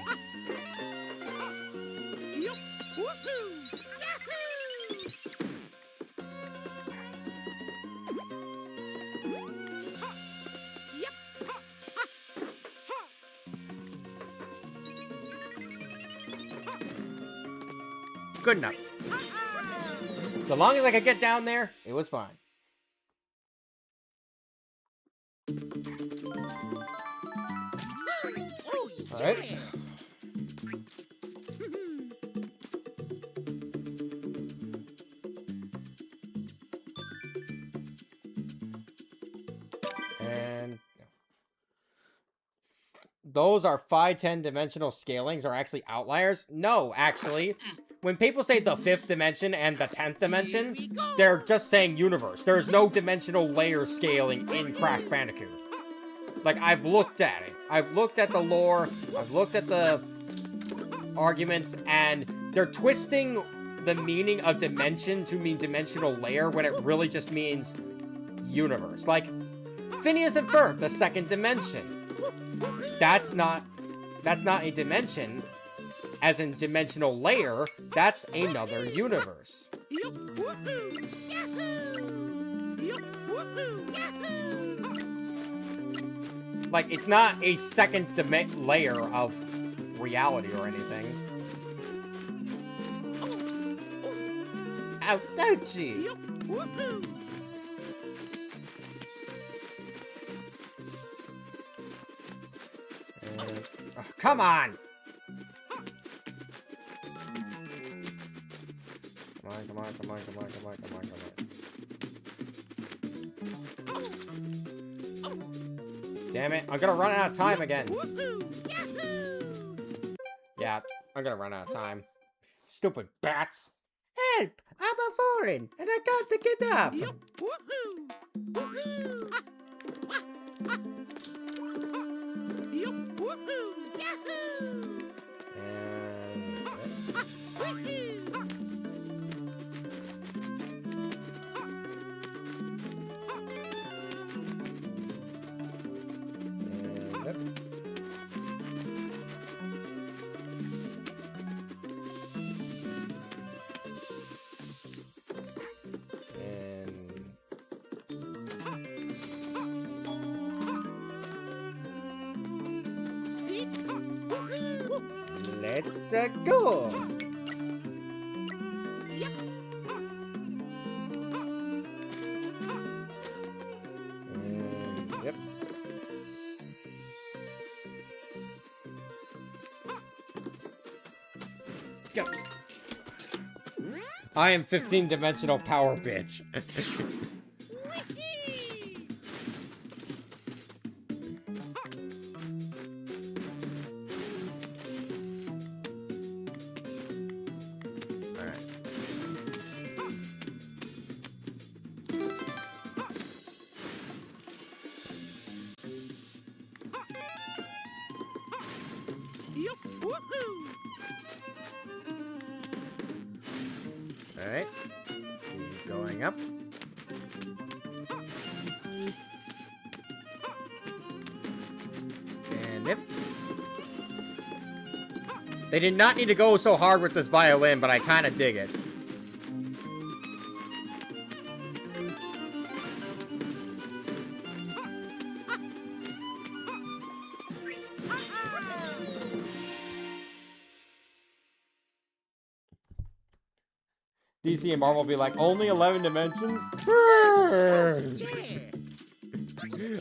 Good enough. So long as I could get down there, it was fine. All right. And those are 5-10 dimensional scalings are actually outliers? No, actually. When people say the 5th dimension and the 10th dimension, they're just saying universe. There's no dimensional layer scaling in Crash Bandicoot. Like, I've looked at it. I've looked at the lore. I've looked at the arguments, and they're twisting the meaning of dimension to mean dimensional layer when it really just means universe. Like, Phineas and Ferb, the 2nd dimension. That's not a dimension. As in dimensional layer, that's another universe. Like, it's not a second layer of reality or anything. Ow, ouchie! Oh, come on! on, come on, come on, come on, come on, come on, come on. Damn it, I'm gonna run out of time again. Yeah, I'm gonna run out of time. Stupid bats. Help! I'm a foreign, and I got to get up. Let's go. Yep. Go. I am 15-dimensional power bitch. Alright. Keep going up. And yep. They did not need to go so hard with this violin, but I kind of dig it. DC and Marvel will be like, only 11 dimensions?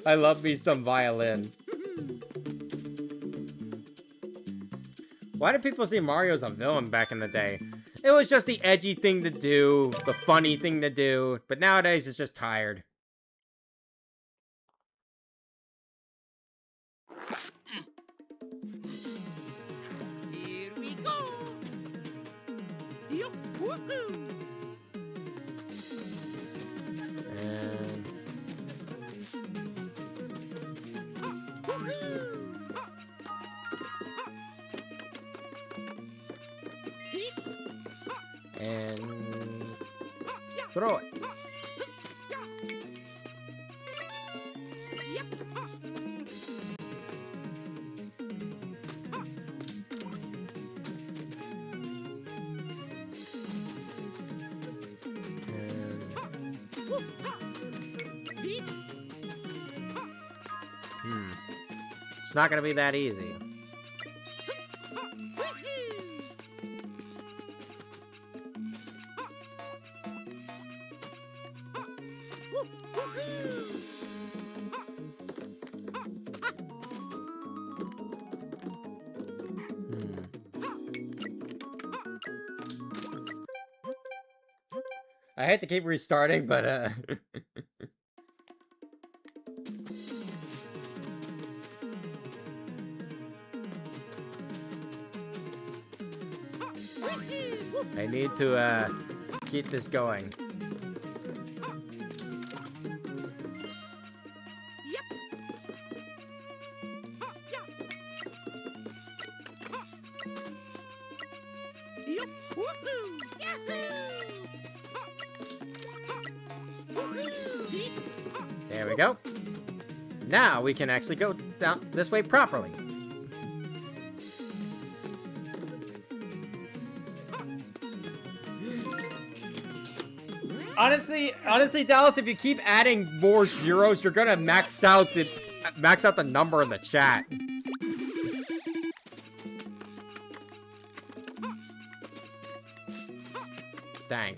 I love me some violin. Why did people see Mario as a villain back in the day? It was just the edgy thing to do, the funny thing to do, but nowadays it's just tired. Here we go. Yup, woohoo. And throw it. It's not gonna be that easy. I hate to keep restarting, but I need to keep this going. There we go. Now we can actually go down this way properly. Honestly, Dallas, if you keep adding more zeros, you're gonna max out the number in the chat. Dang.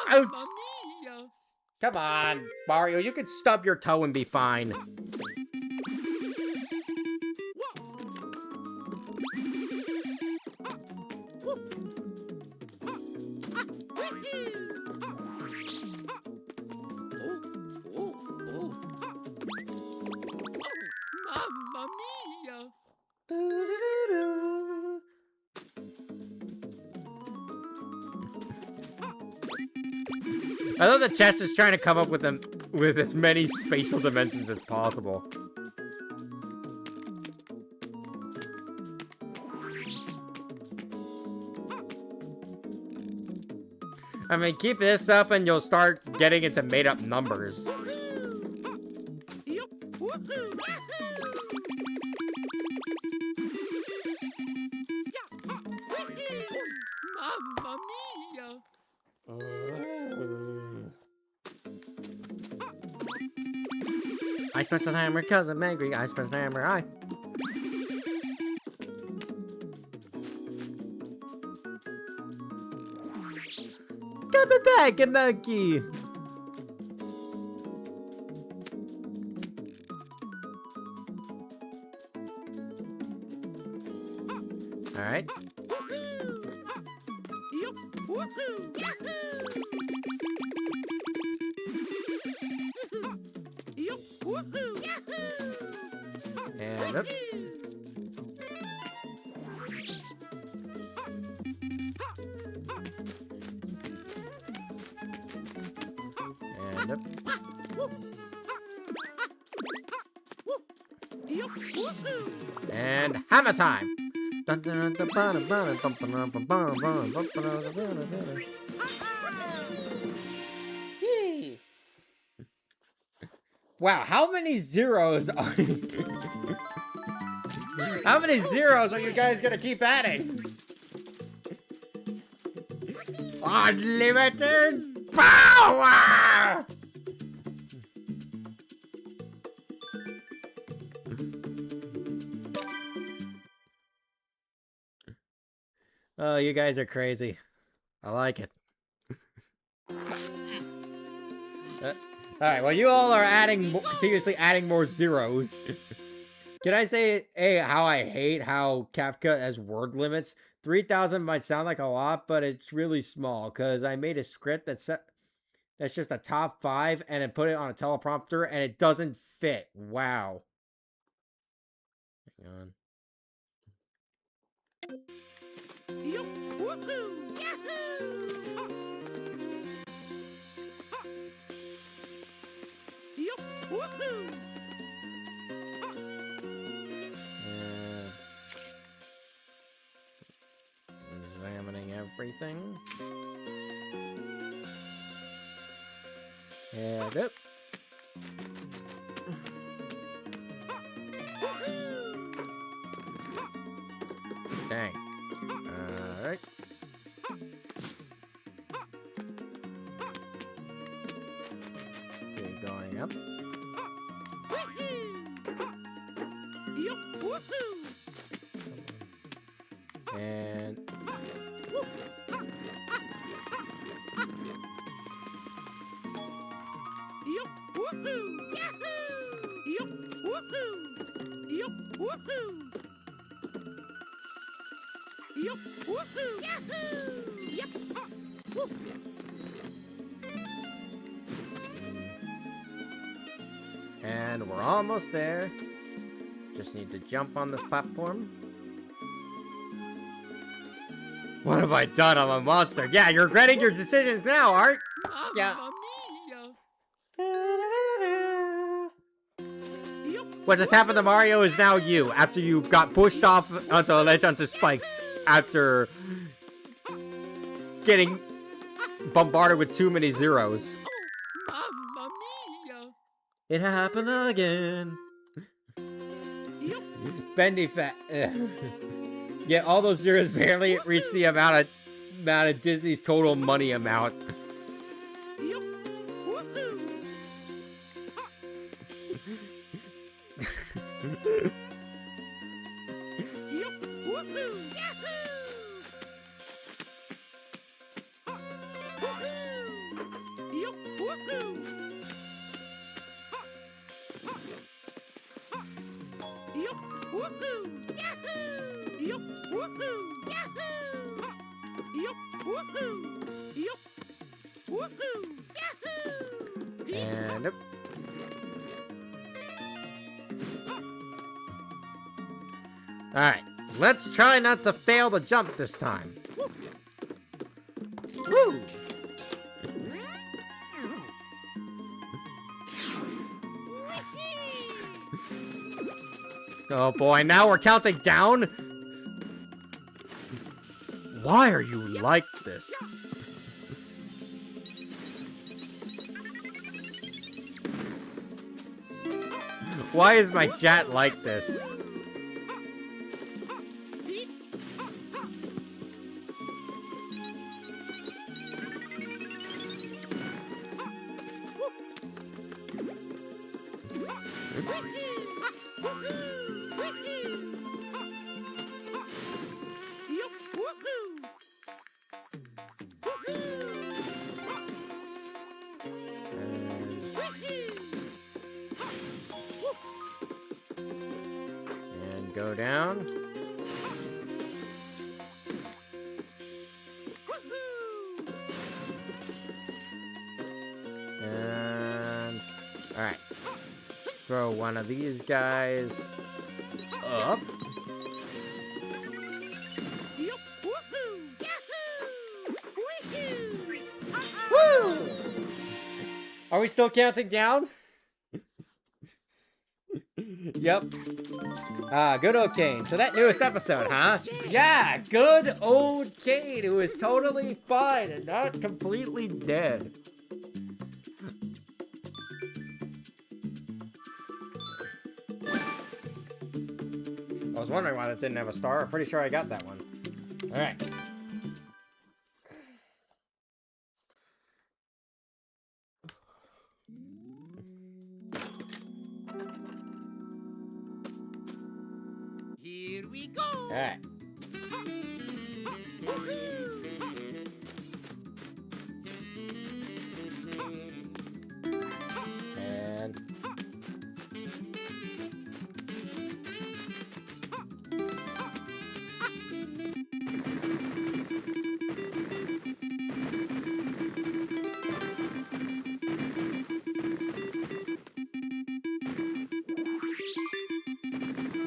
Ouch! Come on, Mario, you can stub your toe and be fine. Mamma mia! I love the chest is trying to come up with them with as many spatial dimensions as possible. I mean, keep this up and you'll start getting into made-up numbers. Yup! Woohoo! Mamma mia! I smashed the hammer cause I'm angry. I smashed the hammer. Come back, monkey. All right. Yup! Woohoo! Yup! Woohoo! And up. And up. Yup! Woohoo! And hammer time. Yay. Wow, how many zeros are how many zeros are you guys gonna keep adding? Unlimited power! Oh, you guys are crazy. I like it. Alright, well, you all are adding, continuously adding more zeros. Can I say, hey, how I hate how CapCut has word limits? 3,000 might sound like a lot, but it's really small, because I made a script that's just a top 5, and then put it on a teleprompter, and it doesn't fit. Wow. Hang on. Yup! Woohoo! Yahoo! Yup! Woohoo! Examining everything. Head up. Dang. Alright. Okay, going up. Yup! Woohoo! And Yup! Woohoo! Yahoo! Yup! Woohoo! Yup! Woohoo! Yup! Woohoo! Yahoo! Yep! Woo! And we're almost there. Just need to jump on this platform. What have I done? I'm a monster. Yeah, you're regretting your decisions now, Art. Yeah. Mamma mia! Yup! What just happened to Mario is now you, after you got pushed off onto a ledge onto spikes after getting bombarded with too many zeros. Mamma mia! It happened again. Yup! Bendy fat. Yeah, all those zeros barely reach the amount of Disney's total money amount. Yup! Woohoo! Yup! Woohoo! Yahoo! Woohoo! Yup! Woohoo! Yup, woohoo! Yahoo! Yup, woohoo! Yahoo! Yup, woohoo! Yup, woohoo! Yahoo! And nope. Alright, let's try not to fail the jump this time. Woo! Oh boy, now we're counting down? Why are you like this? Why is my chat like this? And go down. And alright. Throw one of these guys up. Woo! Are we still counting down? Yep. Ah, good old Kane. So that newest episode, huh? Yeah, good old Kane, who is totally fine and not completely dead. I was wondering why that didn't have a star. I'm pretty sure I got that one. Alright. Here we go. Alright. And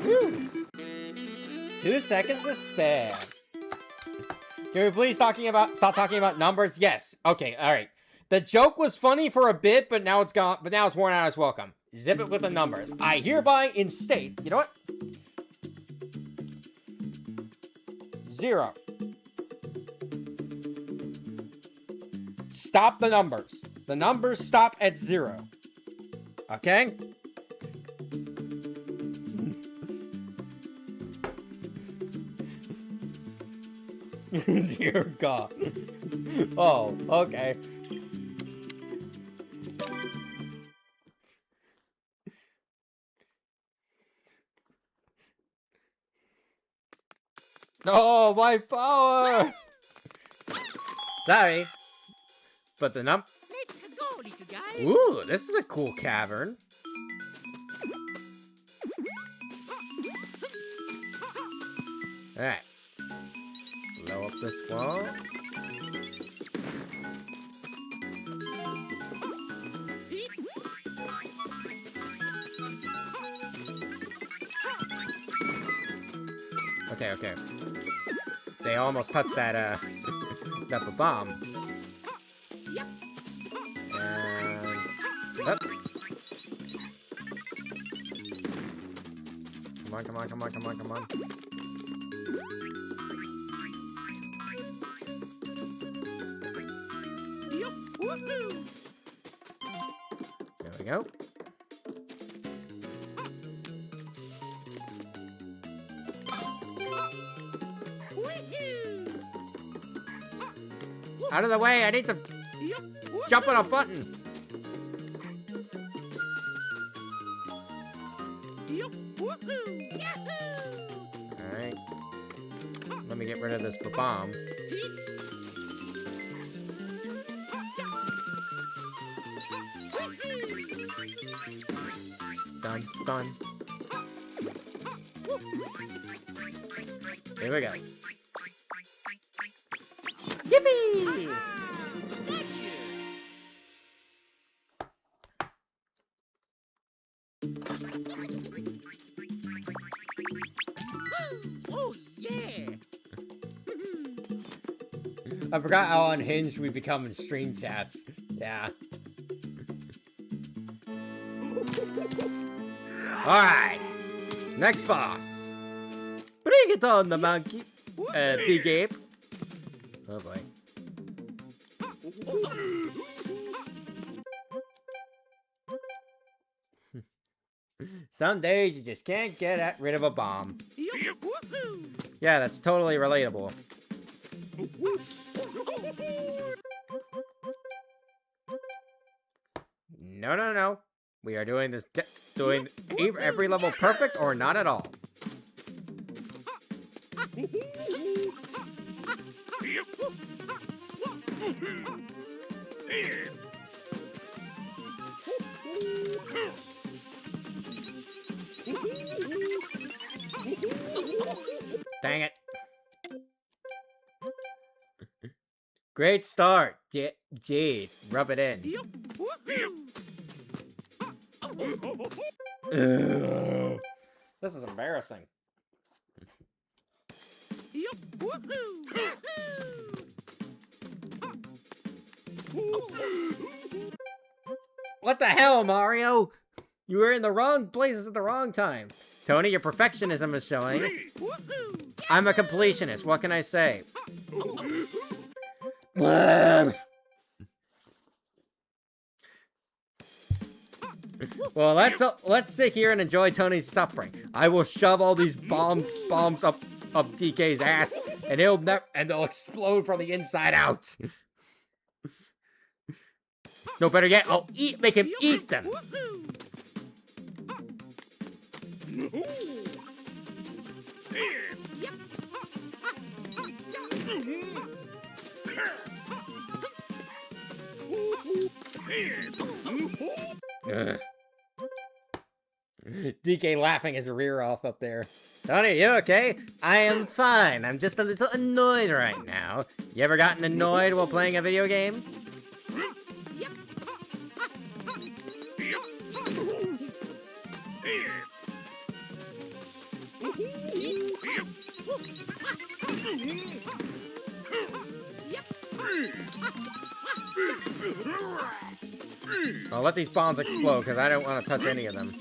woo! 2 seconds to spare. Can we please stop talking about numbers? Yes. Okay, alright. The joke was funny for a bit, but now it's gone. But now it's worn out its welcome. Zip it with the numbers. I hereby instate. You know what? 0. Stop the numbers. The numbers stop at 0. Okay? Dear God. Oh, okay. Oh, my power! Sorry. But the Let's go, little guy. Ooh, this is a cool cavern. Alright. Blow up this wall. Okay, okay. They almost touched that, that bomb. And... Up. Come on, come on, come on, come on, come on. There we go. Out of the way, I need to jump on a button. Alright. Let me get rid of this bomb. Dun fun, fun. Here we go. Yippee! Oh, yeah. I forgot how unhinged we become in stream chats. Yeah. Alright. Next boss. Bring it on, the monkey. Big ape. Oh boy. Some days you just can't get rid of a bomb. Yeah, that's totally relatable. No, no, no. We are doing this, doing every level perfect or not at all. Dang it. Great start. Jade, rub it in. Ugh. This is embarrassing. What the hell, Mario? You were in the wrong places at the wrong time. Tony, your perfectionism is showing. I'm a completionist. What can I say? Well, let's sit here and enjoy Tony's suffering. I will shove all these bombs up DK's ass, and they'll explode from the inside out. No, better yet, I'll make him eat them. Ugh. DK laughing his rear off up there. Tony, you okay? I am fine. I'm just a little annoyed right now. You ever gotten annoyed while playing a video game? I'll let these bombs explode because I don't want to touch any of them.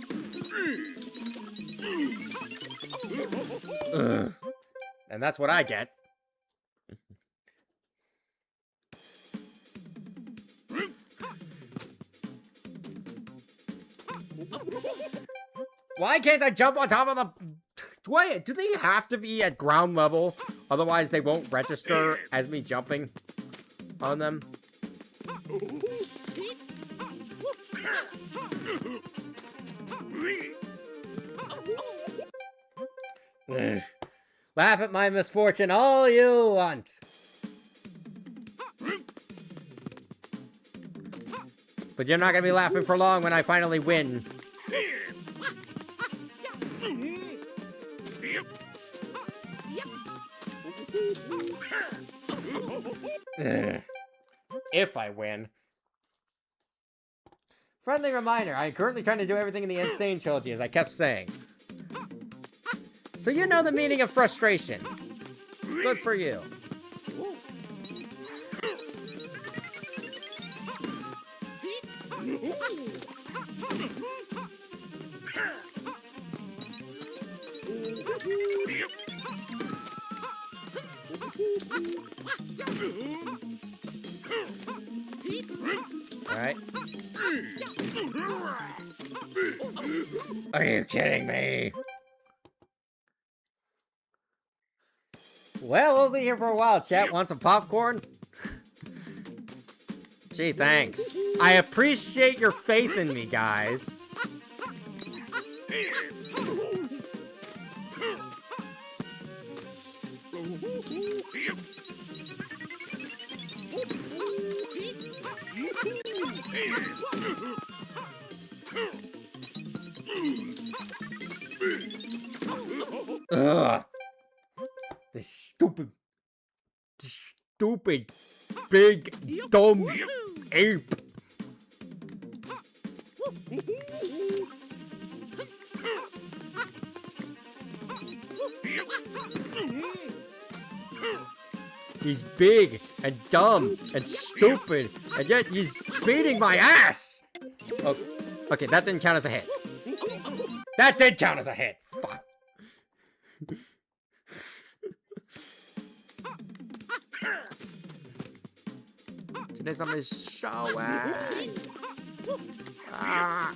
Ugh. And that's what I get. Why can't I jump on top of the... Do they have to be at ground level? Otherwise they won't register as me jumping on them? Ugh. Laugh at my misfortune all you want. But you're not gonna be laughing for long when I finally win. Ugh. If I win. Friendly reminder, I am currently trying to do everything in the Insane Trilogy, as I kept saying. So you know the meaning of frustration. Good for you. Alright. Are you kidding me? Well, we'll be here for a while, chat. Want some popcorn? Gee, thanks. I appreciate your faith in me, guys. Ugh. This stupid, big, dumb ape. He's big and dumb and stupid, and yet he's beating my ass! Oh, okay, that didn't count as a hit. That did count as a hit! Fuck. There's something showing. Ah.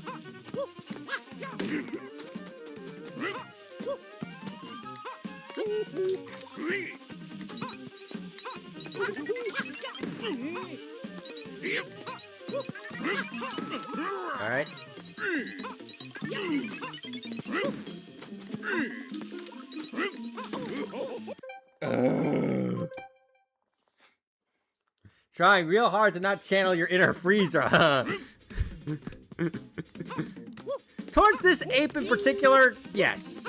All right. Trying real hard to not channel your inner freezer, huh? Towards this ape in particular, yes.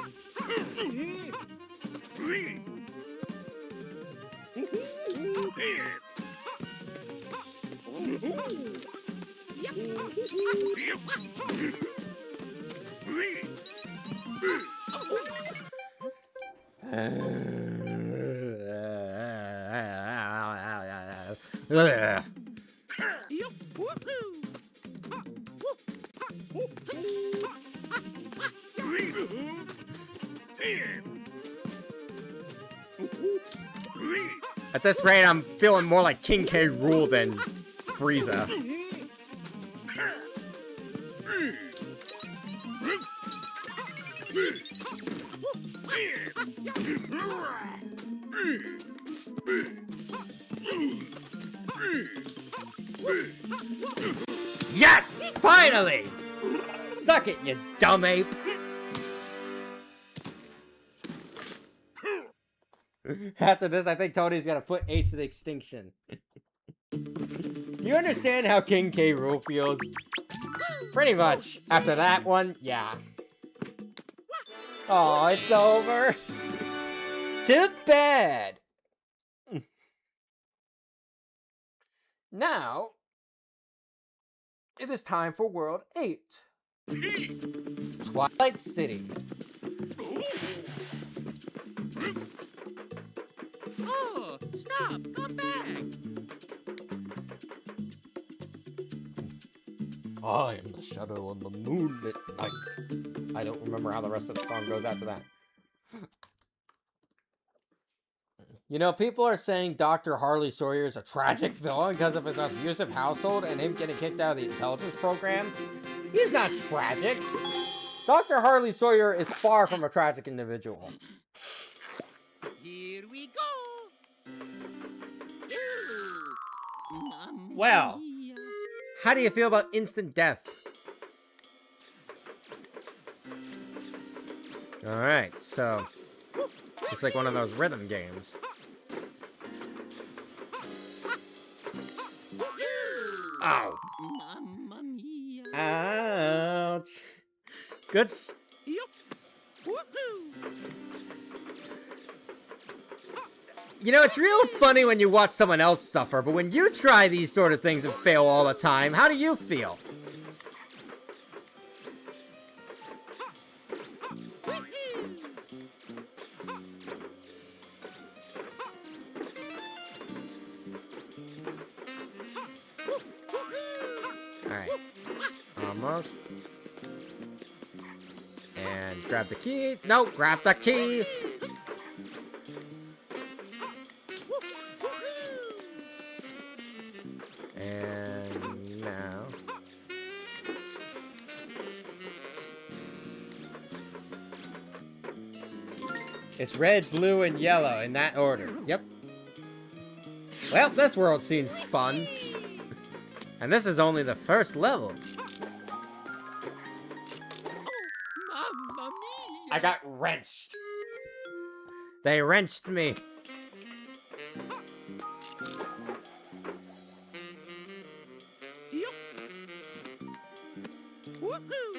At this rate, I'm feeling more like King K. Rool than Frieza. Yes! Finally! Suck it, you dumb ape! After this, I think Tony's gonna put Ace to extinction. Do you understand how King K. Rool feels? Pretty much. After that one, yeah. Oh, it's over. Too bad. Now, it is time for World 8. Twilight City. Oh, stop! Come back! I am the shadow on the moonlit night. I don't remember how the rest of the song goes after that. You know, people are saying Dr. Harley Sawyer is a tragic villain because of his abusive household and him getting kicked out of the intelligence program. He's not tragic. Dr. Harley Sawyer is far from a tragic individual. Here we go! Mamma Well, mia. how do you feel about instant death? Alright, so looks like one of those rhythm games. Ow! Mamma mia. Ouch! Good. Yup. Woohoo! You know, it's real funny when you watch someone else suffer, but when you try these sort of things and fail all the time, how do you feel? Alright. Almost. And grab the key. No, grab the key! And now... It's red, blue, and yellow in that order. Yep. Well, this world seems fun. And this is only the first level. Mamma mia. I got wrenched. They wrenched me. Yup. Woohoo!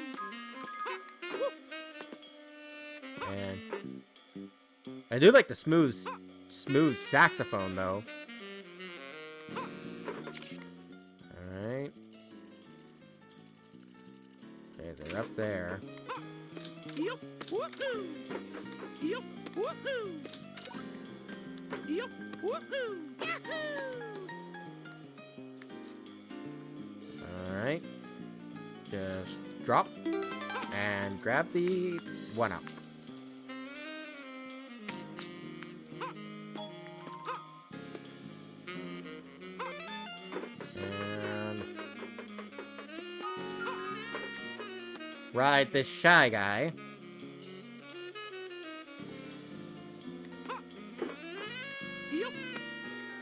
And I do like the smooth saxophone, though. Alright. Okay, they're up there. Yup, woohoo! Yup, woohoo! Yup, woohoo! Yahoo! Alright. Just drop and grab the one up. And ride this shy guy. Yup,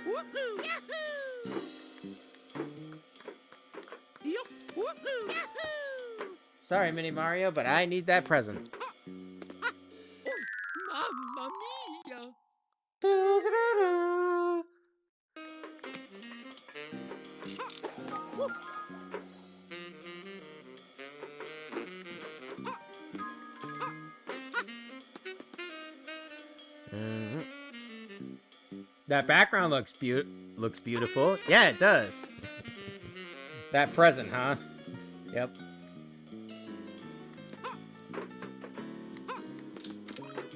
woohoo! Yahoo! Yup, woohoo! Yahoo! Sorry, Mini Mario, but I need that present. Mamma mia! Mhm. That background looks beautiful. Yeah, it does. That present, huh? Yep.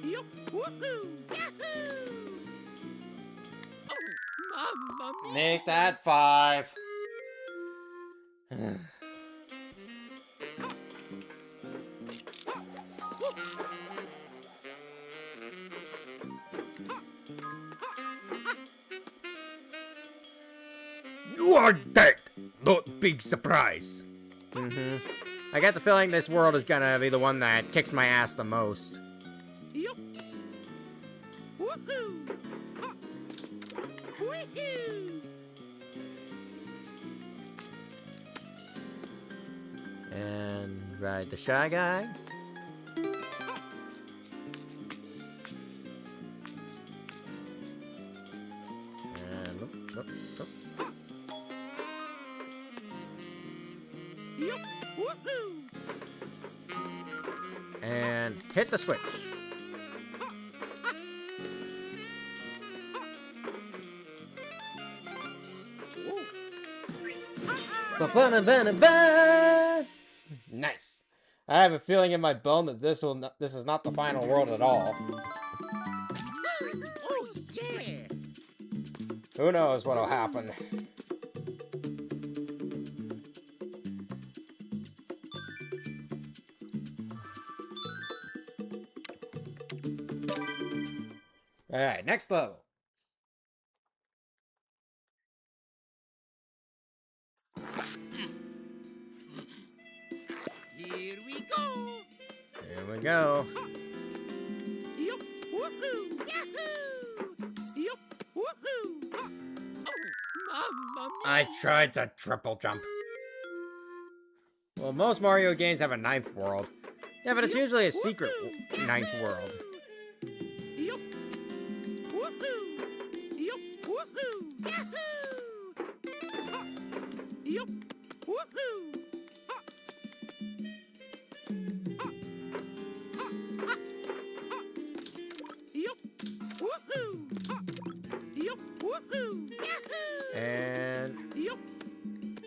Yup, woohoo! Yahoo! Oh, mamma mia! Make that 5. You are dead! Not big surprise. I get the feeling this world is gonna be the one that kicks my ass the most. Yup. Woohoo! Woohoo! And ride the shy guy. And look. Yup. Woohoo! And hit the switch. Nice. I have a feeling in my bone that this is not the final world at all. Oh yeah! Who knows what'll happen? Alright, next level. Here we go! Here we go. Yup. Woohoo! Yahoo! Yup. Woohoo! Oh, mamma mia! I tried to triple jump. Well, most Mario games have a 9th world. Yeah, but it's Yup. usually a secret Woohoo! 9th world. Yup. Woohoo! Yup. Woohoo! Yahoo! Yup. Woohoo! Yup. Woohoo! Yup. Woohoo! Yahoo! And Yup.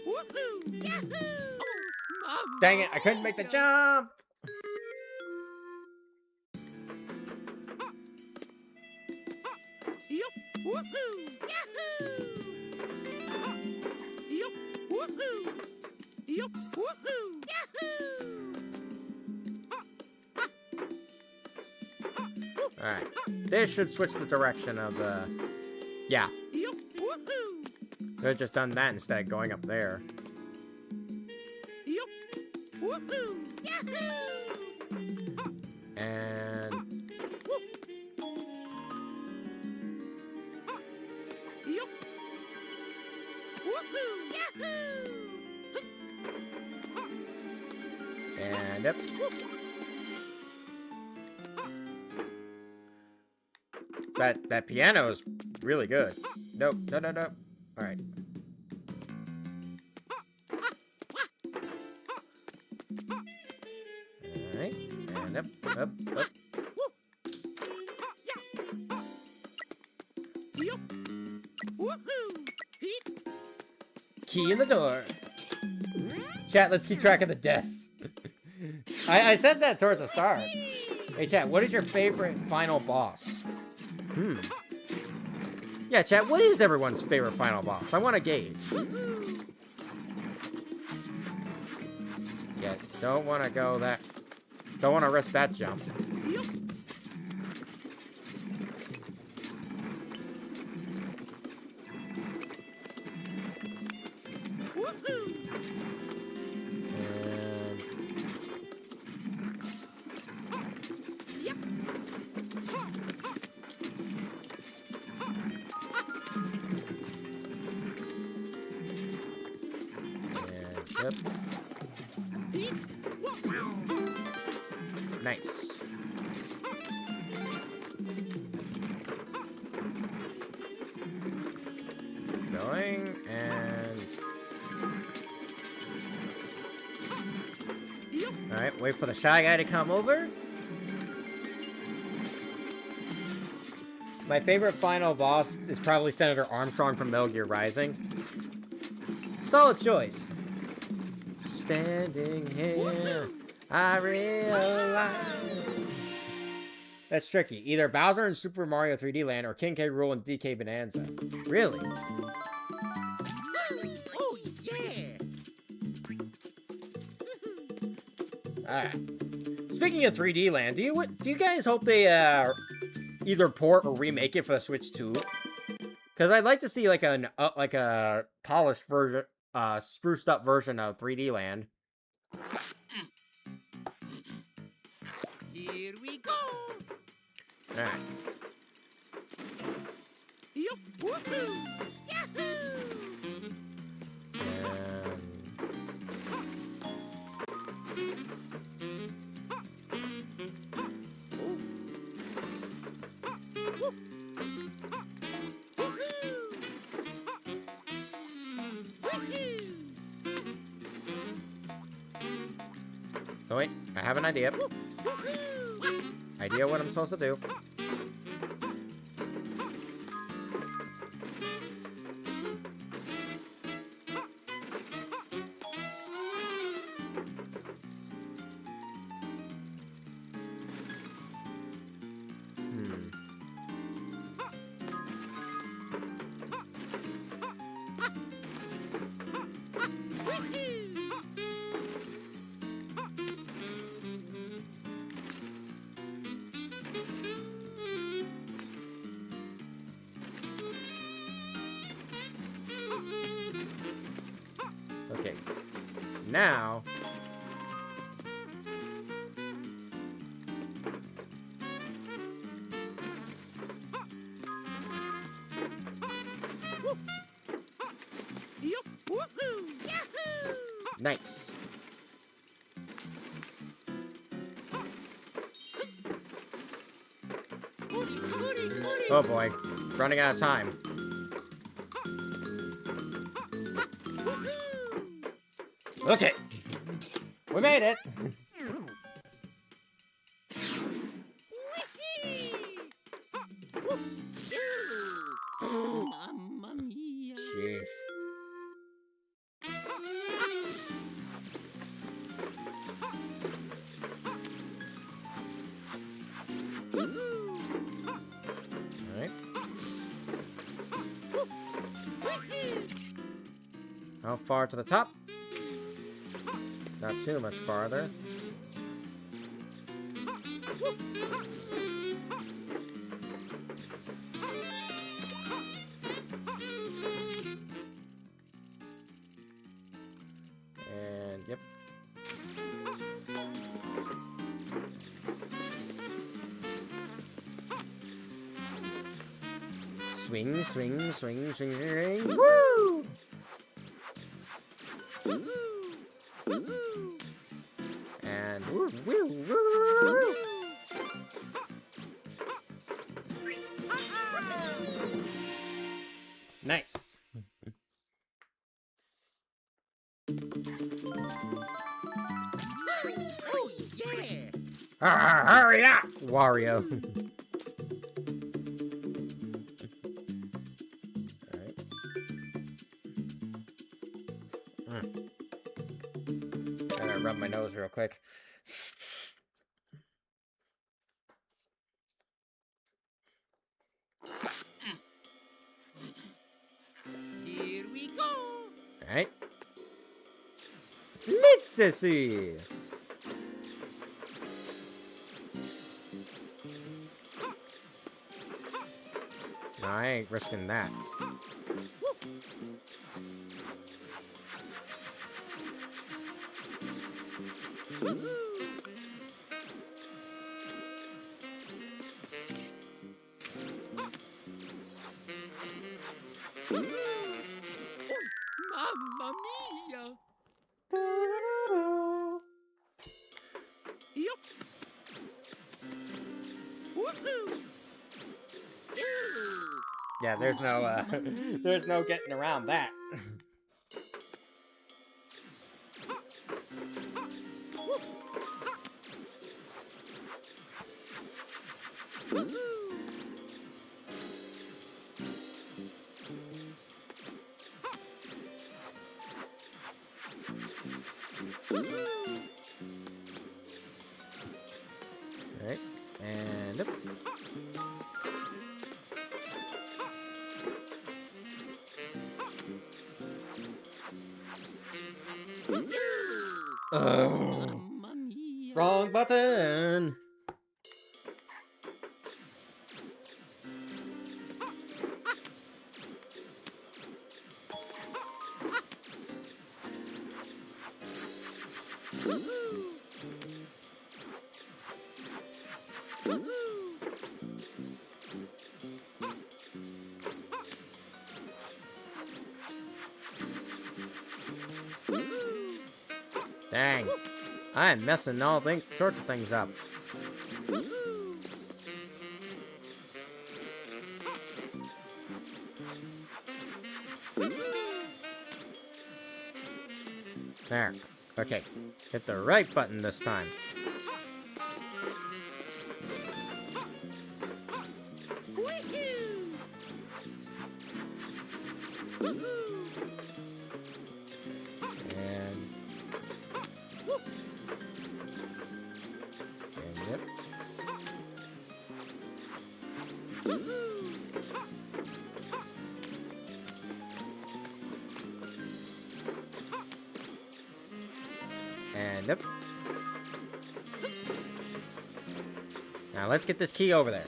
Woohoo! Yahoo! Oh, dang it, I couldn't make the jump. Yup. Woohoo! Yahoo! Yup. Woohoo! Yup. Woohoo! Yahoo! Alright. This should switch the direction of the... Yeah. Yup. Woohoo! Could have just done that instead of going up there. Yup. Woohoo! Yahoo! And... Yup. Woohoo! Yahoo! And yep. That piano is really good. Nope. No. Alright. Alright. And up. Woohoo! Heat. Key in the door. Chat, let's keep track of the deaths. I said that towards the start. Hey, chat, what is your favorite final boss? Yeah, chat, what is everyone's favorite final boss? I want to gauge. Yeah, don't want to go that... Don't want to risk that jump. Yep. Nice. Going and... Alright, wait for the Shy Guy to come over. My favorite final boss is probably Senator Armstrong from Metal Gear Rising. Solid choice. Standing here, I realize... That's tricky. Either Bowser in Super Mario 3D Land or King K. Rool in DK Bonanza. Really? Oh, yeah! Alright. Speaking of 3D Land, do you guys hope they either port or remake it for the Switch 2? Because I'd like to see like a polished version, spruced up version of 3D Land. Here we go! Alright. Yup! Woohoo! Yahoo! And... Oh wait, I have an idea. Idea what I'm supposed to do. Okay. Now... Yup! Woohoo! Yahoo! Nice. Oh boy. Running out of time. Okay. We made it. Mamma mia. Jeez. Alright. How far to the top? Not too much farther. And yep. Swing, swing, swing, swing, swing. Woo! And woo, woo, woo, woo. Nice. Oh, yeah! Hurry up, Wario. Alright. nose real quick. Here we go. Alright. Let's see. No, I ain't risking that. Mamma mia. Yup. Woohoo. Yeah, there's no there's no getting around that. Alright, and up. Oh, Mamma mia. wrong button. Dang, I'm messing all sorts of things up. There. Okay. Hit the right button this time. And yep. And yep. Now let's get this key over there.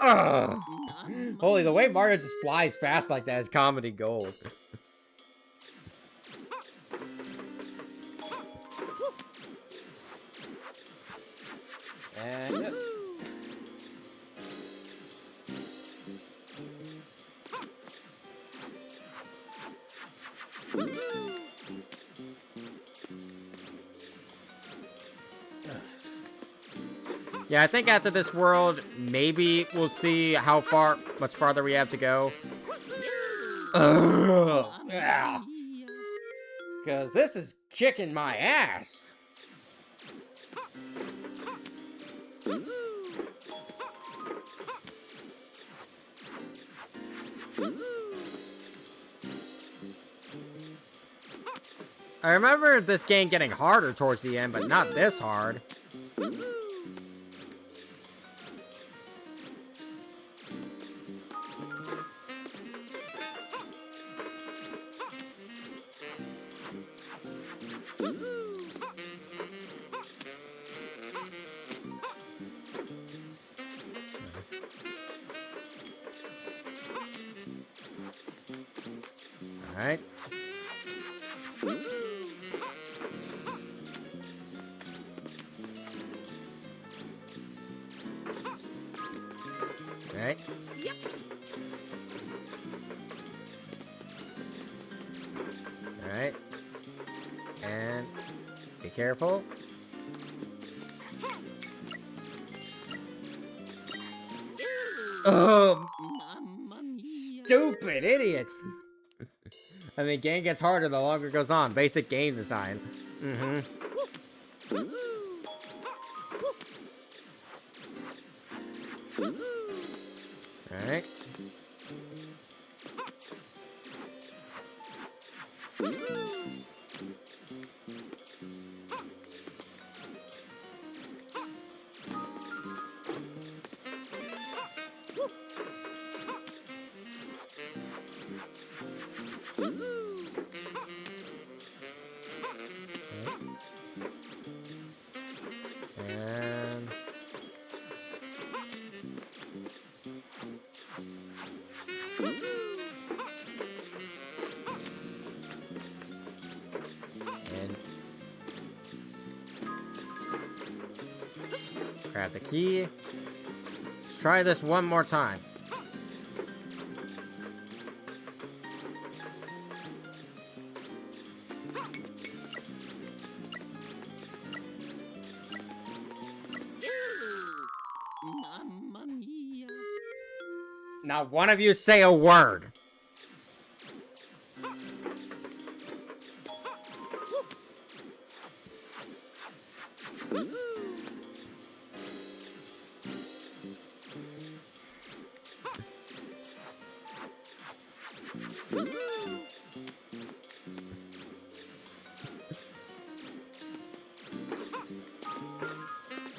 Ugh. Holy, the way Mario just flies fast like that is comedy gold. And yep. Yeah, I think after this world, maybe we'll see how much farther we have to go. Yeah. Because this is kicking my ass. I remember this game getting harder towards the end, but not this hard. Alright. Alright. Alright. And be careful. Oh, Mamma mia. stupid idiot. I mean, game gets harder the longer it goes on. Basic game design. Mm-hmm. Alright. And grab the key. Let's try this one more time. Mamma mia. Not one of you say a word.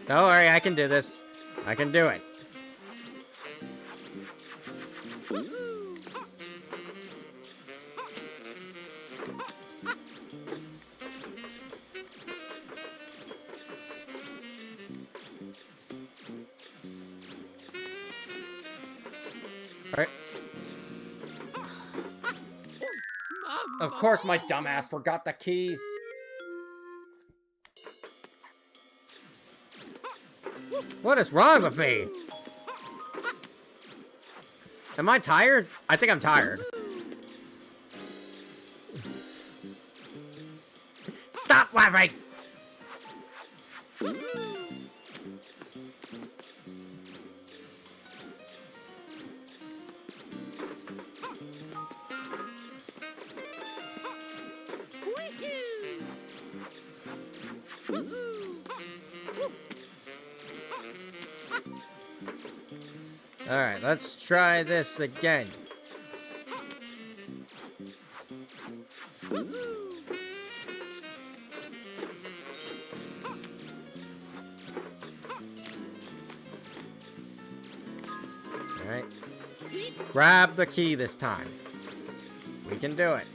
Don't worry, I can do this. I can do it. Alright. Of course my dumbass forgot the key. What is wrong with me? Am I tired? I think I'm tired. Stop laughing! Alright, let's try this again. Alright. Grab the key this time. We can do it.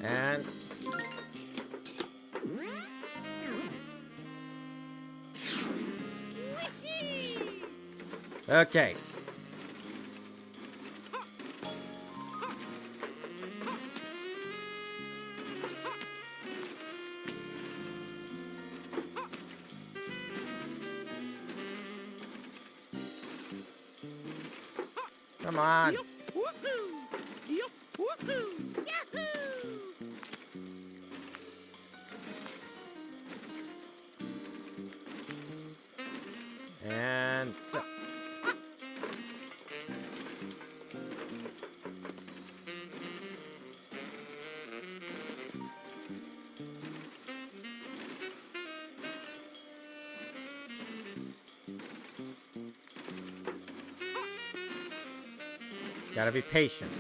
And okay. Come on. And gotta be patient.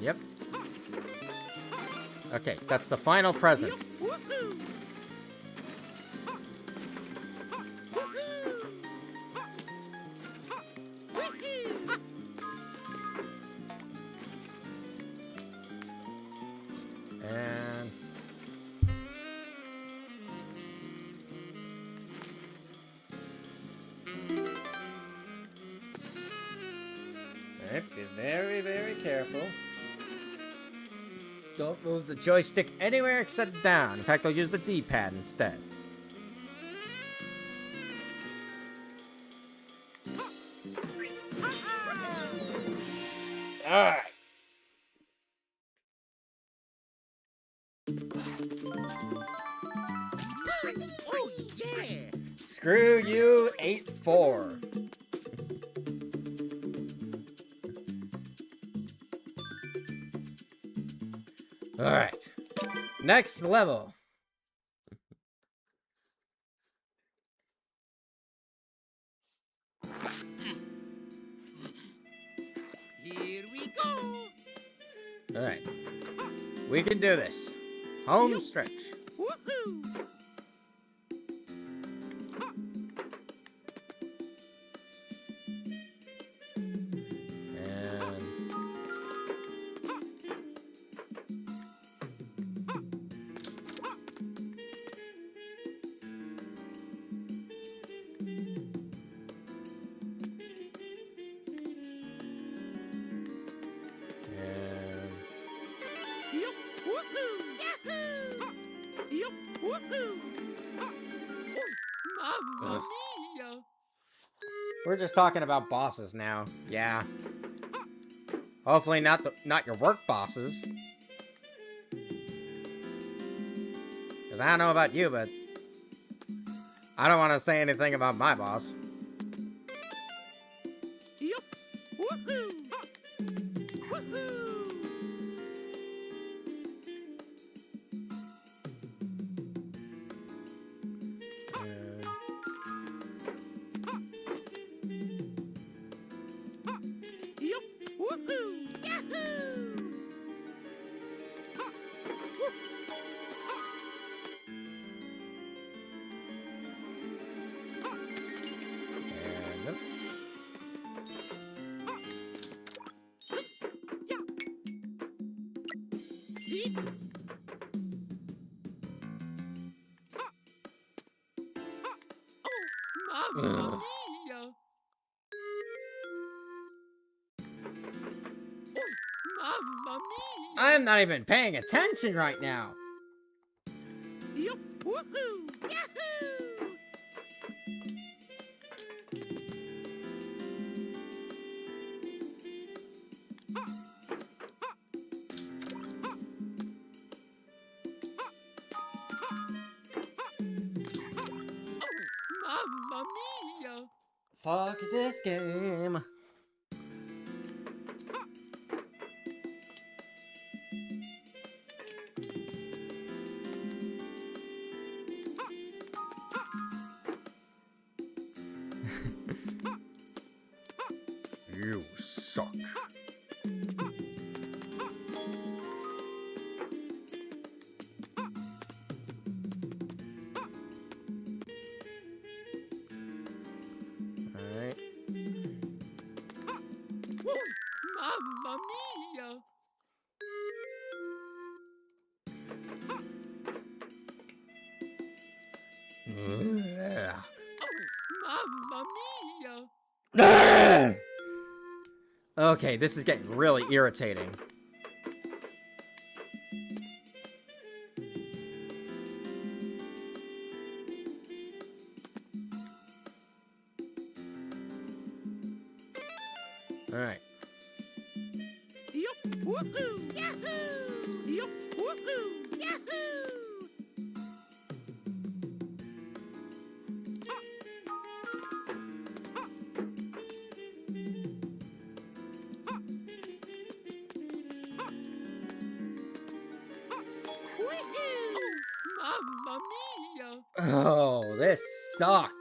Yep. Okay, that's the final present. And alright, be very, very careful. Don't move the joystick anywhere except down. In fact, I'll use the D-pad instead. Alright. Oh, yeah. Screw you, 8-4. Alright. Next level. Here we go. Alright. We can do this. Home stretch. Woohoo! And... and... Yup, woohoo! Yahoo! Yup, woohoo! Mamma Ugh. mia! We're just talking about bosses now. Yeah. Hopefully not your work bosses. Cause I don't know about you, but I don't want to say anything about my boss. Yup, woohoo! Woohoo! And... Yup, woohoo! Yahoo! and... nope. Eat. Oh, mamma Ugh. mia! Oh, mamma mia! I'm not even paying attention right now. Yup, woohoo! Yahoo! Mamma mia! Fuck this game. You suck. Alright. Mamma mia! Ugh. Mamma mia! Okay, this is getting really irritating. Alright. Yup, woohoo! Yahoo! Yup, woohoo! Yahoo! Woohoo! Mamma mia! Oh, this sucks.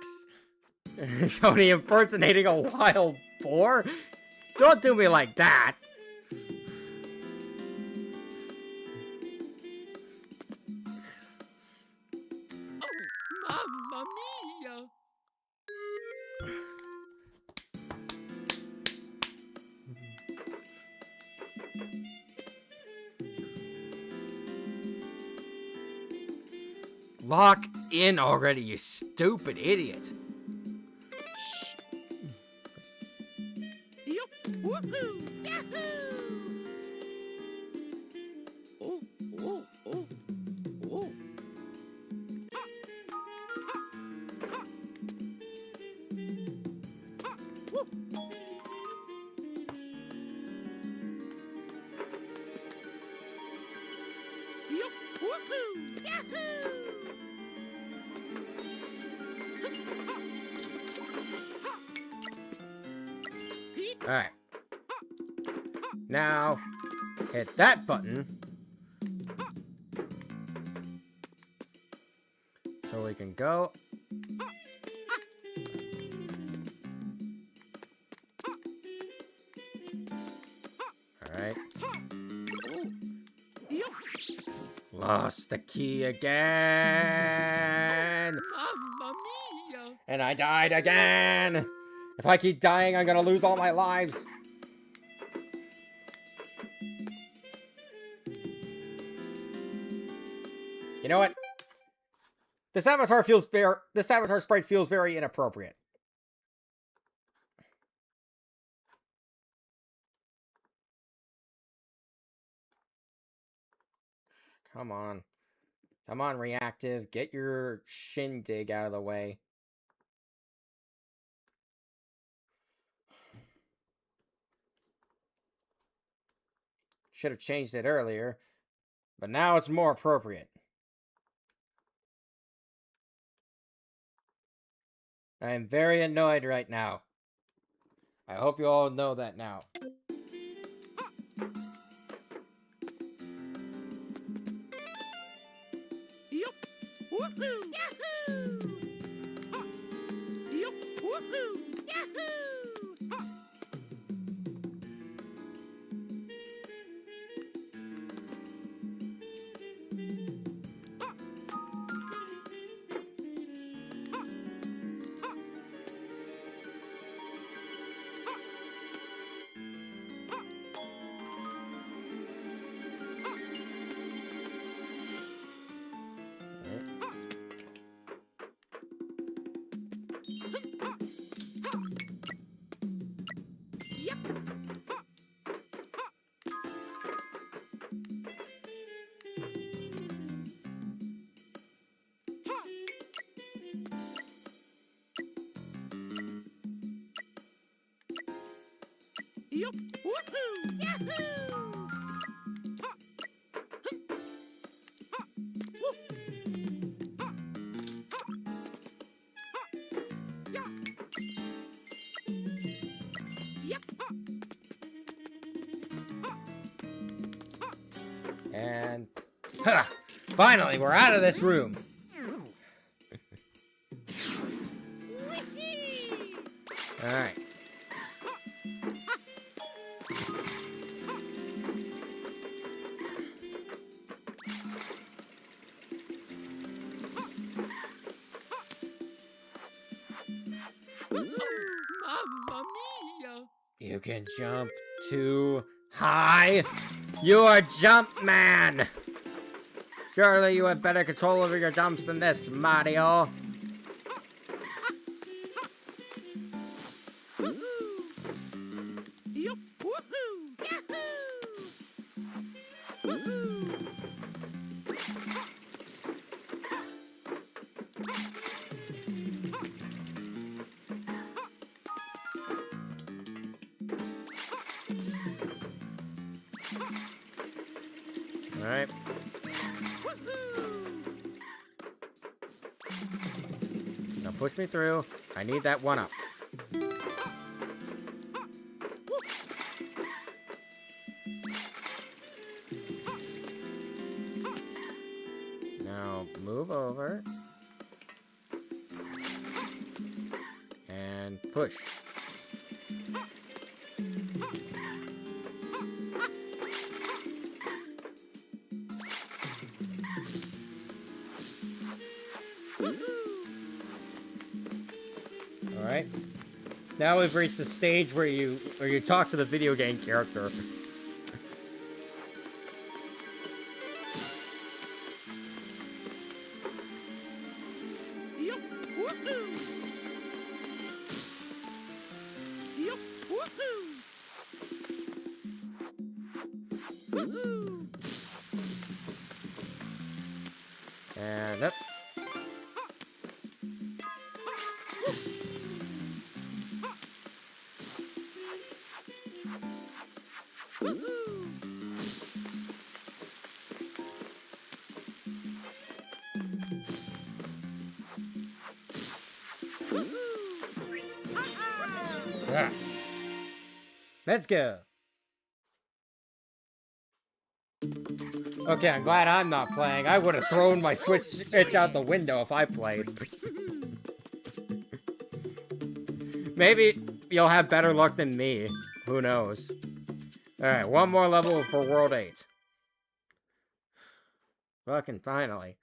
Tony impersonating a wild boar? Don't do me like that. Mamma mia! Lock in already, you stupid idiot. Yup, woohoo! Yahoo! Oh, oh, oh, oh. Yup, woohoo! Yahoo! Pete, Alright. Now, hit that button. So we can go. Alright. Lost the key again! Mamma mia! And I died again! If I keep dying, I'm gonna lose all my lives! You know what? This avatar sprite feels very inappropriate. Come on. Come on, reactive. Get your shindig out of the way. Should have changed it earlier, but now it's more appropriate. I am very annoyed right now. I hope you all know that now. Yup! Woohoo! Yahoo! Yup! Woohoo! Yahoo! Yep. Yup. Woohoo! Yahoo! And... Ha! Finally, we're out of this room! Alright. Mamma mia! You can jump too high? You're Jump Man! Surely you have better control over your jumps than this, Mario. Yup! Woohoo! Yahoo! Woohoo! Alright. Now push me through. I need that one up. Now move over. And push. Alright. Now we've reached the stage where you talk to the video game character. Yup! Woohoo! Yup! Woohoo! Woohoo! And up. Ah. Let's go. Okay, I'm glad I'm not playing. I would have thrown my Switch out the window if I played. Maybe you'll have better luck than me. Who knows? Alright, one more level for World 8. Fucking finally.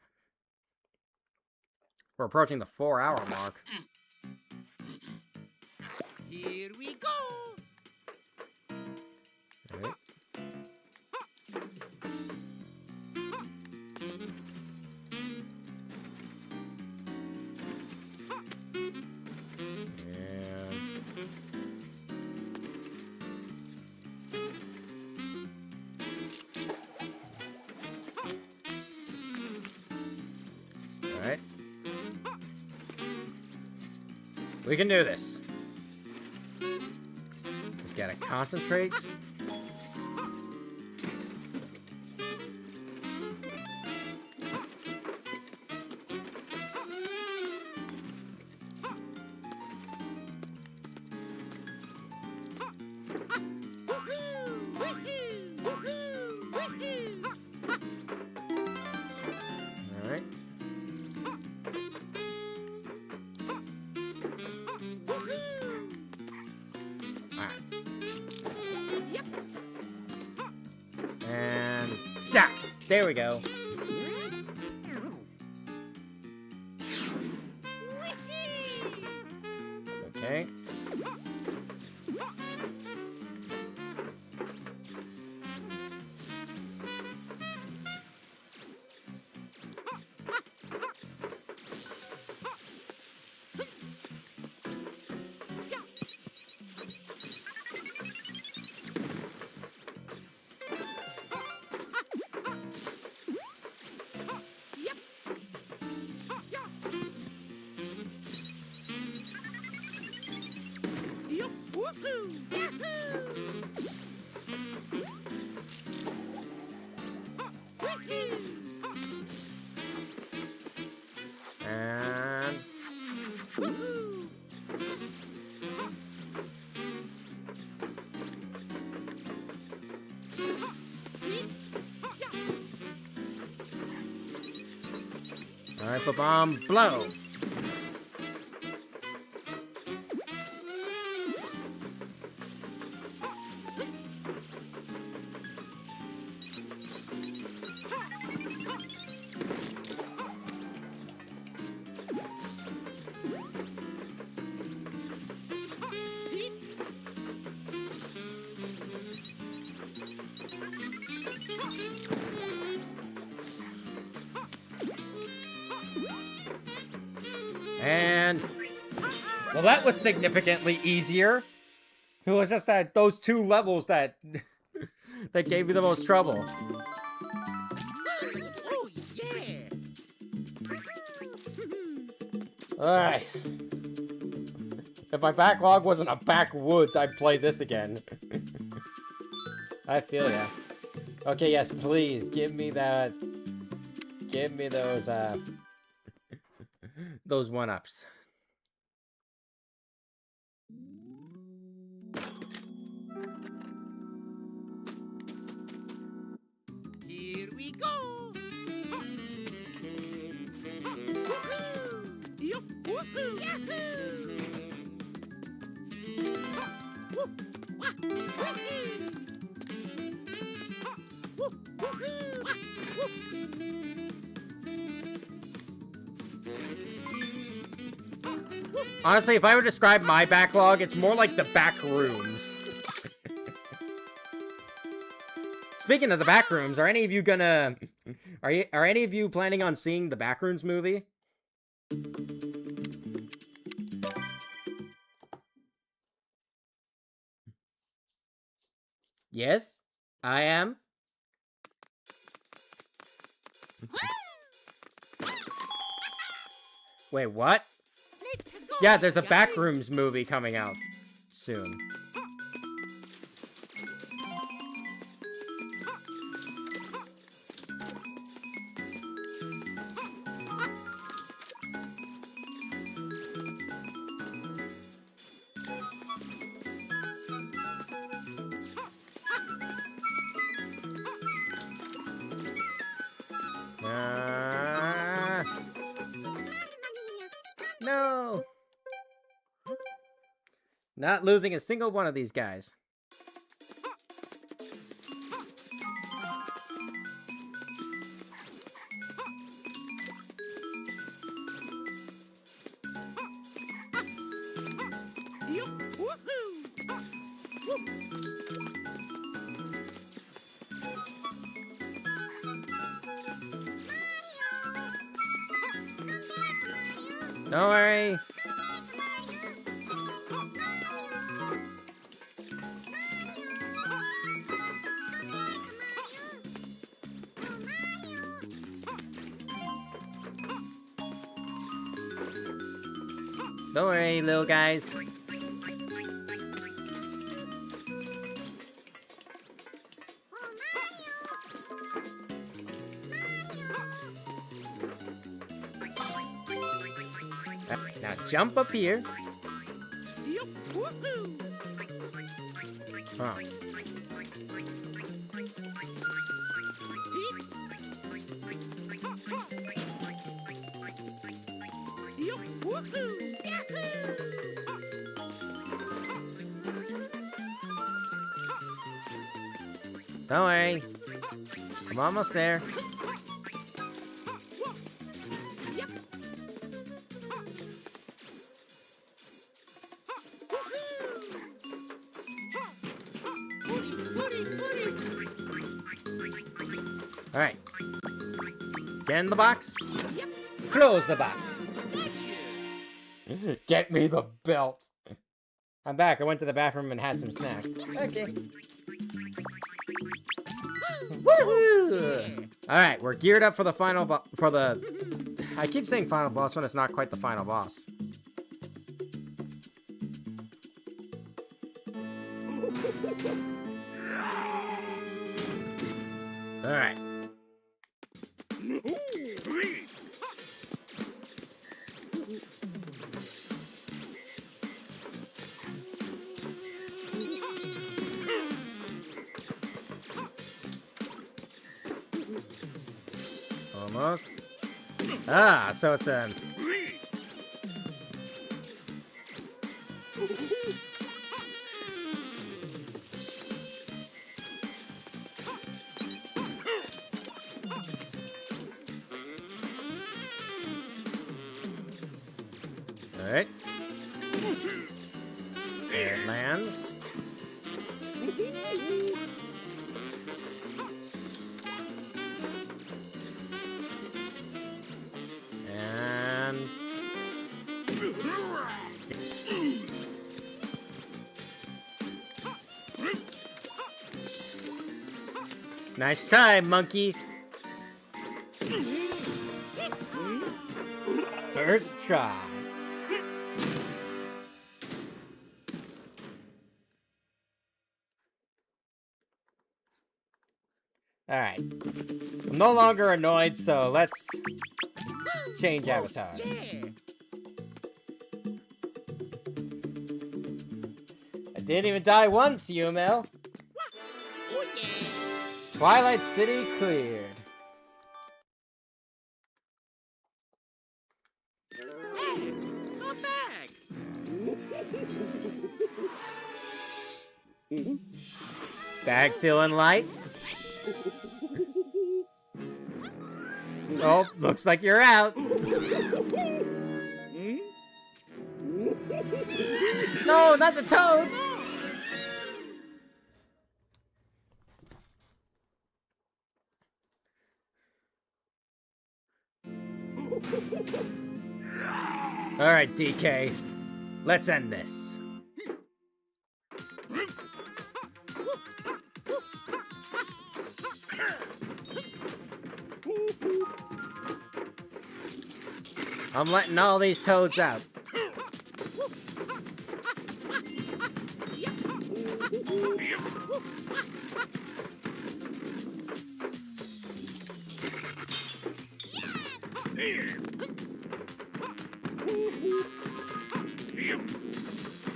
We're approaching the 4-hour mark. Here we go. Alright. Alright. We can do this. Just gotta concentrate. Alright. Alright. And yeah, there we go. Okay. And alright, ba-bomb, blow. And well, that was significantly easier. It was just that those two levels that that gave me the most trouble. Oh, yeah. Alright. If my backlog wasn't a backwoods, I'd play this again. I feel ya. Okay, yes, please, give me that. Give me those one-ups. Here we go. Yup, woohoo, yahoo. Woo, wah, woohoo. Woo, woohoo, wah, woo. Honestly, if I were to describe my backlog, it's more like the back rooms. Speaking of the back rooms, are any of you gonna... Are any of you planning on seeing the Backrooms movie? Yes, I am. Wait, what? Let's go, Yeah, there's a guys. Backrooms movie coming out soon. No! Not losing a single one of these guys. Don't worry. Don't worry, little guys. Now jump up here. Huh. Don't worry. I'm almost there. Alright. Get in the box. Close the box. Get me the belt. I'm back. I went to the bathroom and had some snacks. Okay. Woohoo! Alright, we're geared up for the final I keep saying final boss when it's not quite the final boss. Alright. Almost. Ah, so it's a... Alright. There it lands. And... Nice try, monkey. First try. Alright. I'm no longer annoyed, so let's change avatars. I didn't even die once, UML. Twilight City cleared. Hey, not back. Bag feeling light? Oh, looks like you're out. No, not the toads! Alright, DK. Let's end this. I'm letting all these toads out.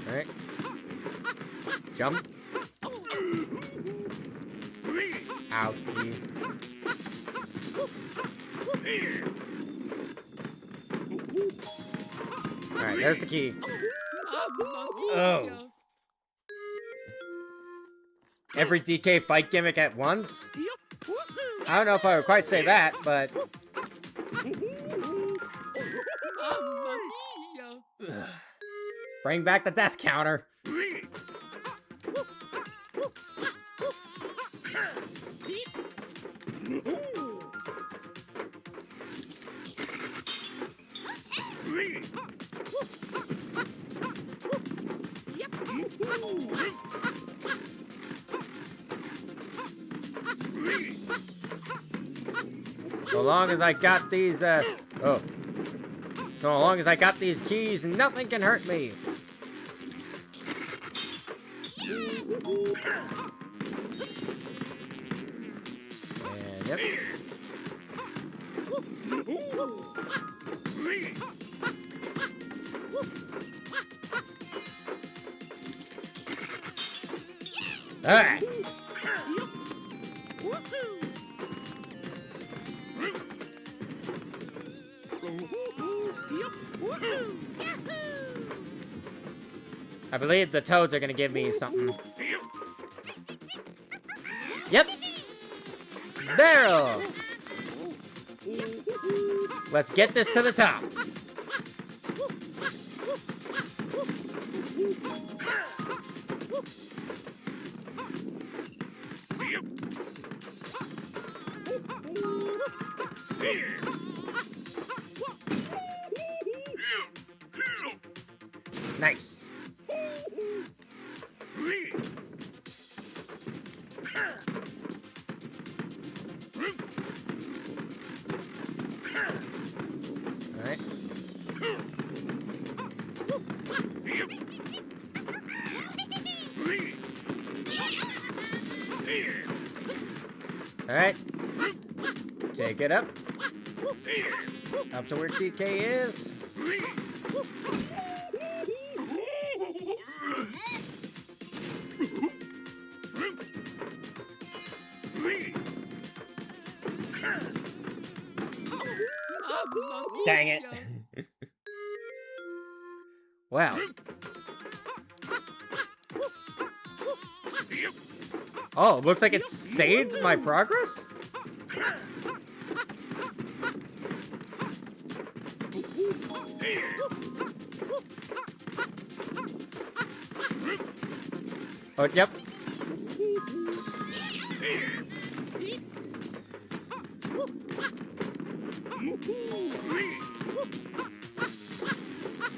Alright. Jump. Ouchie. Alright, there's the key. Mamma Oh. mia. Every DK fight gimmick at once? Yup. Woohoo. I don't know if I would quite say that, but... Mamma mia. Bring back the death counter. So long as I got these, So long as I got these keys, nothing can hurt me. And yep. Alright. I believe the toads are gonna give me something. Yep. Barrel. Let's get this to the top. Nice. Alright. Alright. Take it up. Up to where TK is. Dang it. Wow. Oh, looks like it saved my progress? Oh, yep.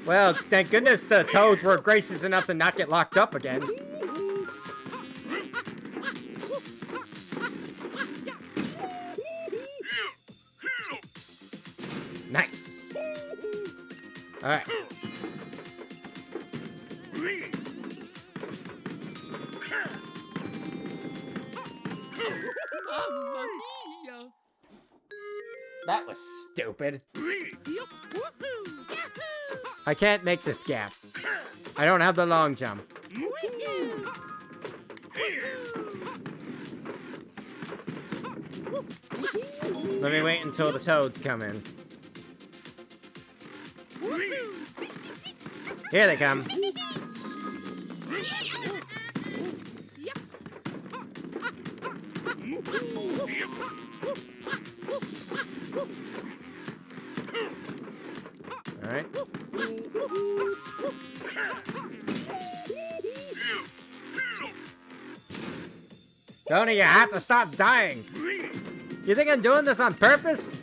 Well, thank goodness the toads were gracious enough to not get locked up again. Nice. All right. Mamma mia. That was stupid. Yup. Woohoo. I can't make this gap. I don't have the long jump. Woohoo. Let me wait until the toads come in. Here they come. All right. Tony, you have to stop dying. You think I'm doing this on purpose?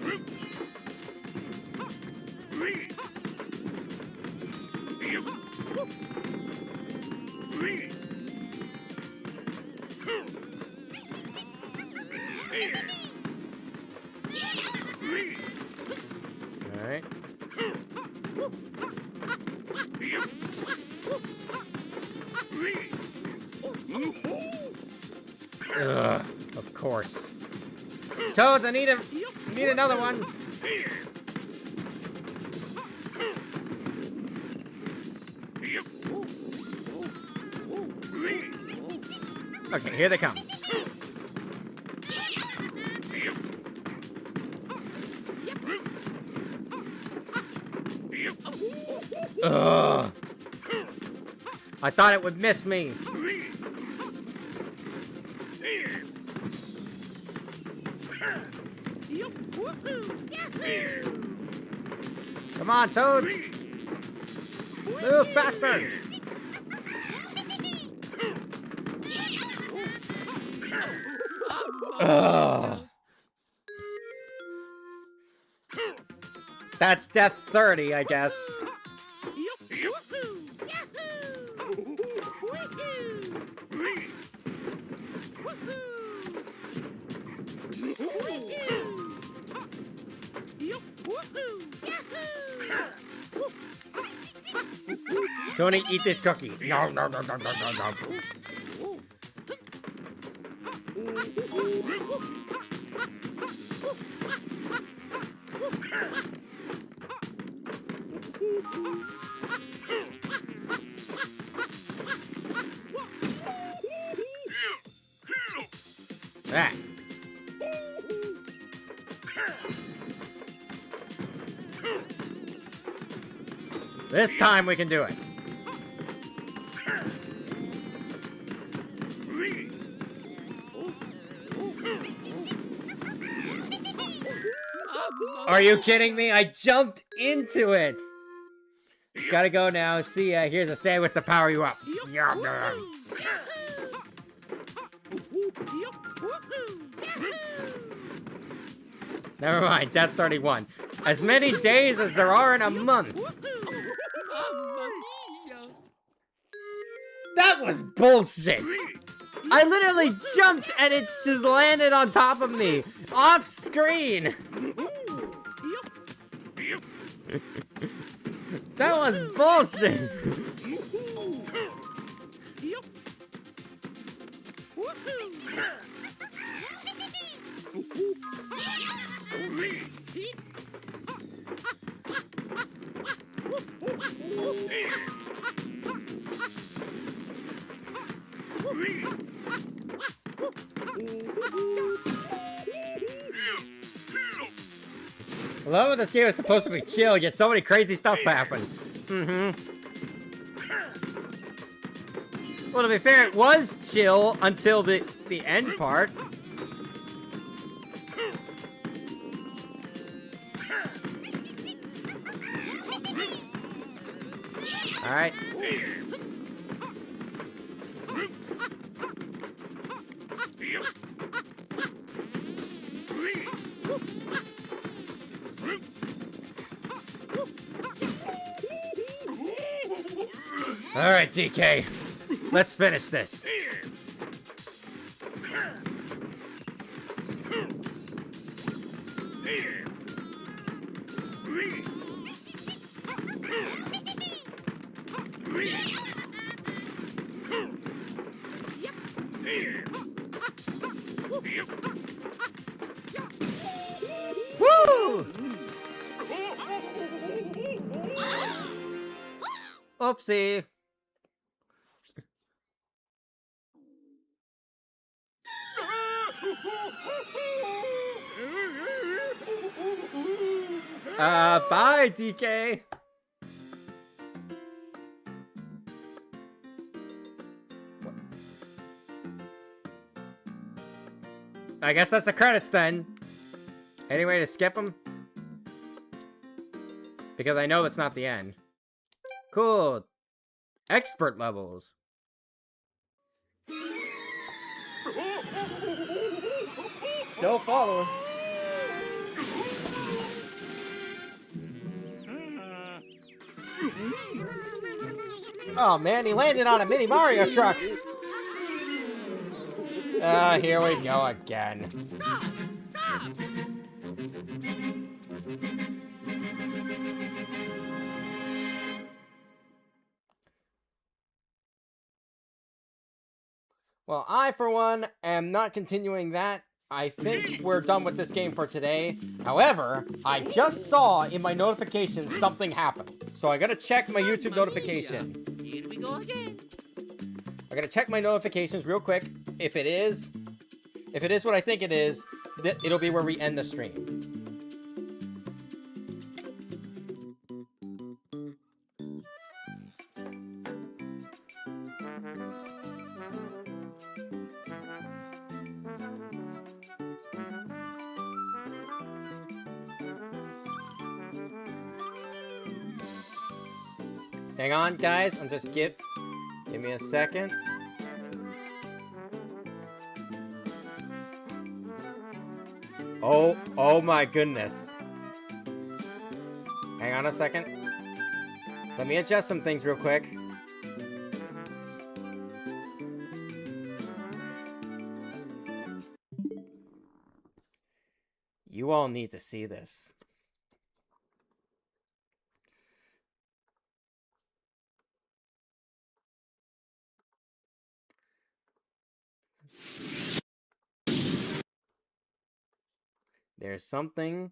All right. Ugh, of course. Toads, I need another one. Okay, here they come. Ugh. I thought it would miss me. Yup. Woohoo. Yahoo. Come on, Toads. Move faster. Ugh. That's death 30, I guess. Yup. Woohoo. Yahoo. Woohoo. Woohoo. Yup. Woohoo. Yahoo. Tony, eat this cookie. No, no, no, no, no, no, no. Ah. This time we can do it. Are you kidding me? I jumped into it. Gotta go now. See ya. Here's a sandwich to power you up. Yum, yum. Never mind. Death 31. As many days as there are in a month. That was bullshit. I literally jumped and it just landed on top of me. Off screen. That was bullshit. Hello, this game is supposed to be chill, yet so many crazy stuff happen. Well, to be fair, it was chill until the end part. Alright. Alright, DK. Let's finish this. Woo! Oopsie. Bye, DK. I guess that's the credits then. Any way to skip them? Because I know that's not the end. Cool. Expert levels. Still following. Oh man, he landed on a mini Mario truck. Here we go again. Stop! Stop! Well, I, for one, am not continuing that. I think we're done with this game for today. However, I just saw in my notifications something happened. So I gotta check my YouTube notification. Here we go again. I gotta check my notifications real quick. If it is what I think it is, it'll be where we end the stream. Hang on, guys. Give me a second. Oh my goodness. Hang on a second. Let me adjust some things real quick. You all need to see this. There's something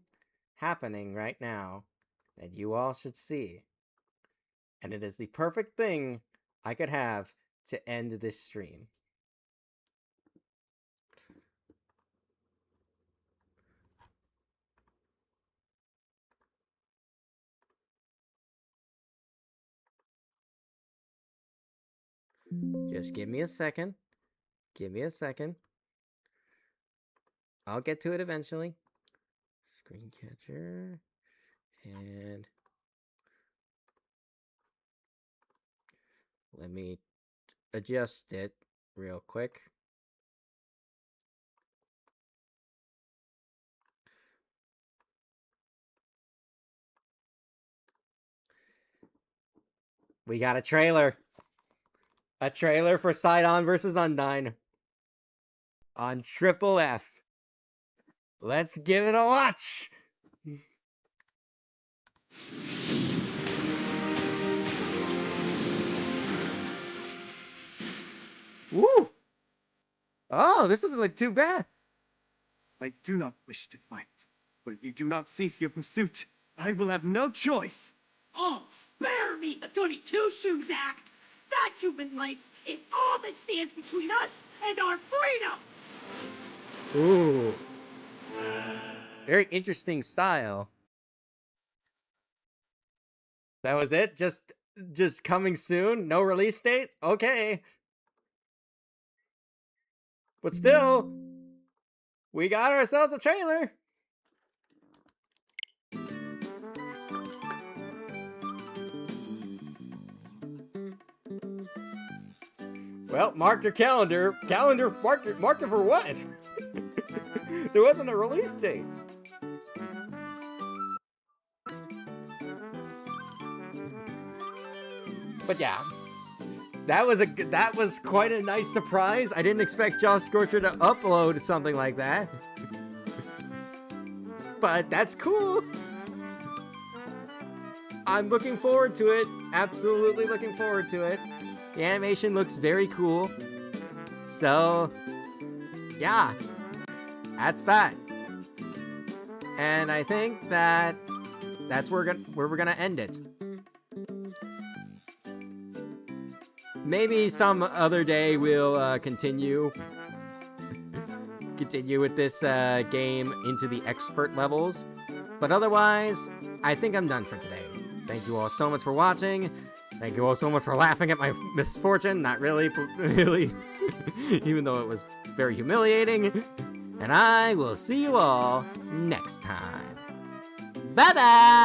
happening right now that you all should see. And it is the perfect thing I could have to end this stream. Just give me a second. Give me a second. I'll get to it eventually. Screen catcher. And let me adjust it real quick. We got a trailer. A trailer for Sidon versus Undyne. On Triple F. Let's give it a watch. Woo! Oh, this doesn't look too bad. I do not wish to fight, but if you do not cease your pursuit, I will have no choice. Oh, spare me the 22 Shoes Act! That human life is all that stands between us and our freedom! Ooh. Very interesting style. That was it? Just coming soon? No release date? Okay. But still, we got ourselves a trailer. Well, mark your calendar. Mark it for what? There wasn't a release date. But yeah, that was quite a nice surprise. I didn't expect Josh Scorcher to upload something like that. But that's cool. I'm looking forward to it. Absolutely looking forward to it. The animation looks very cool. So, yeah, that's that. And I think that's where we're gonna end it. Maybe some other day we'll continue with this game into the expert levels. But otherwise, I think I'm done for today. Thank you all so much for watching. Thank you all so much for laughing at my misfortune. Not really, really, even though it was very humiliating. And I will see you all next time. Bye-bye!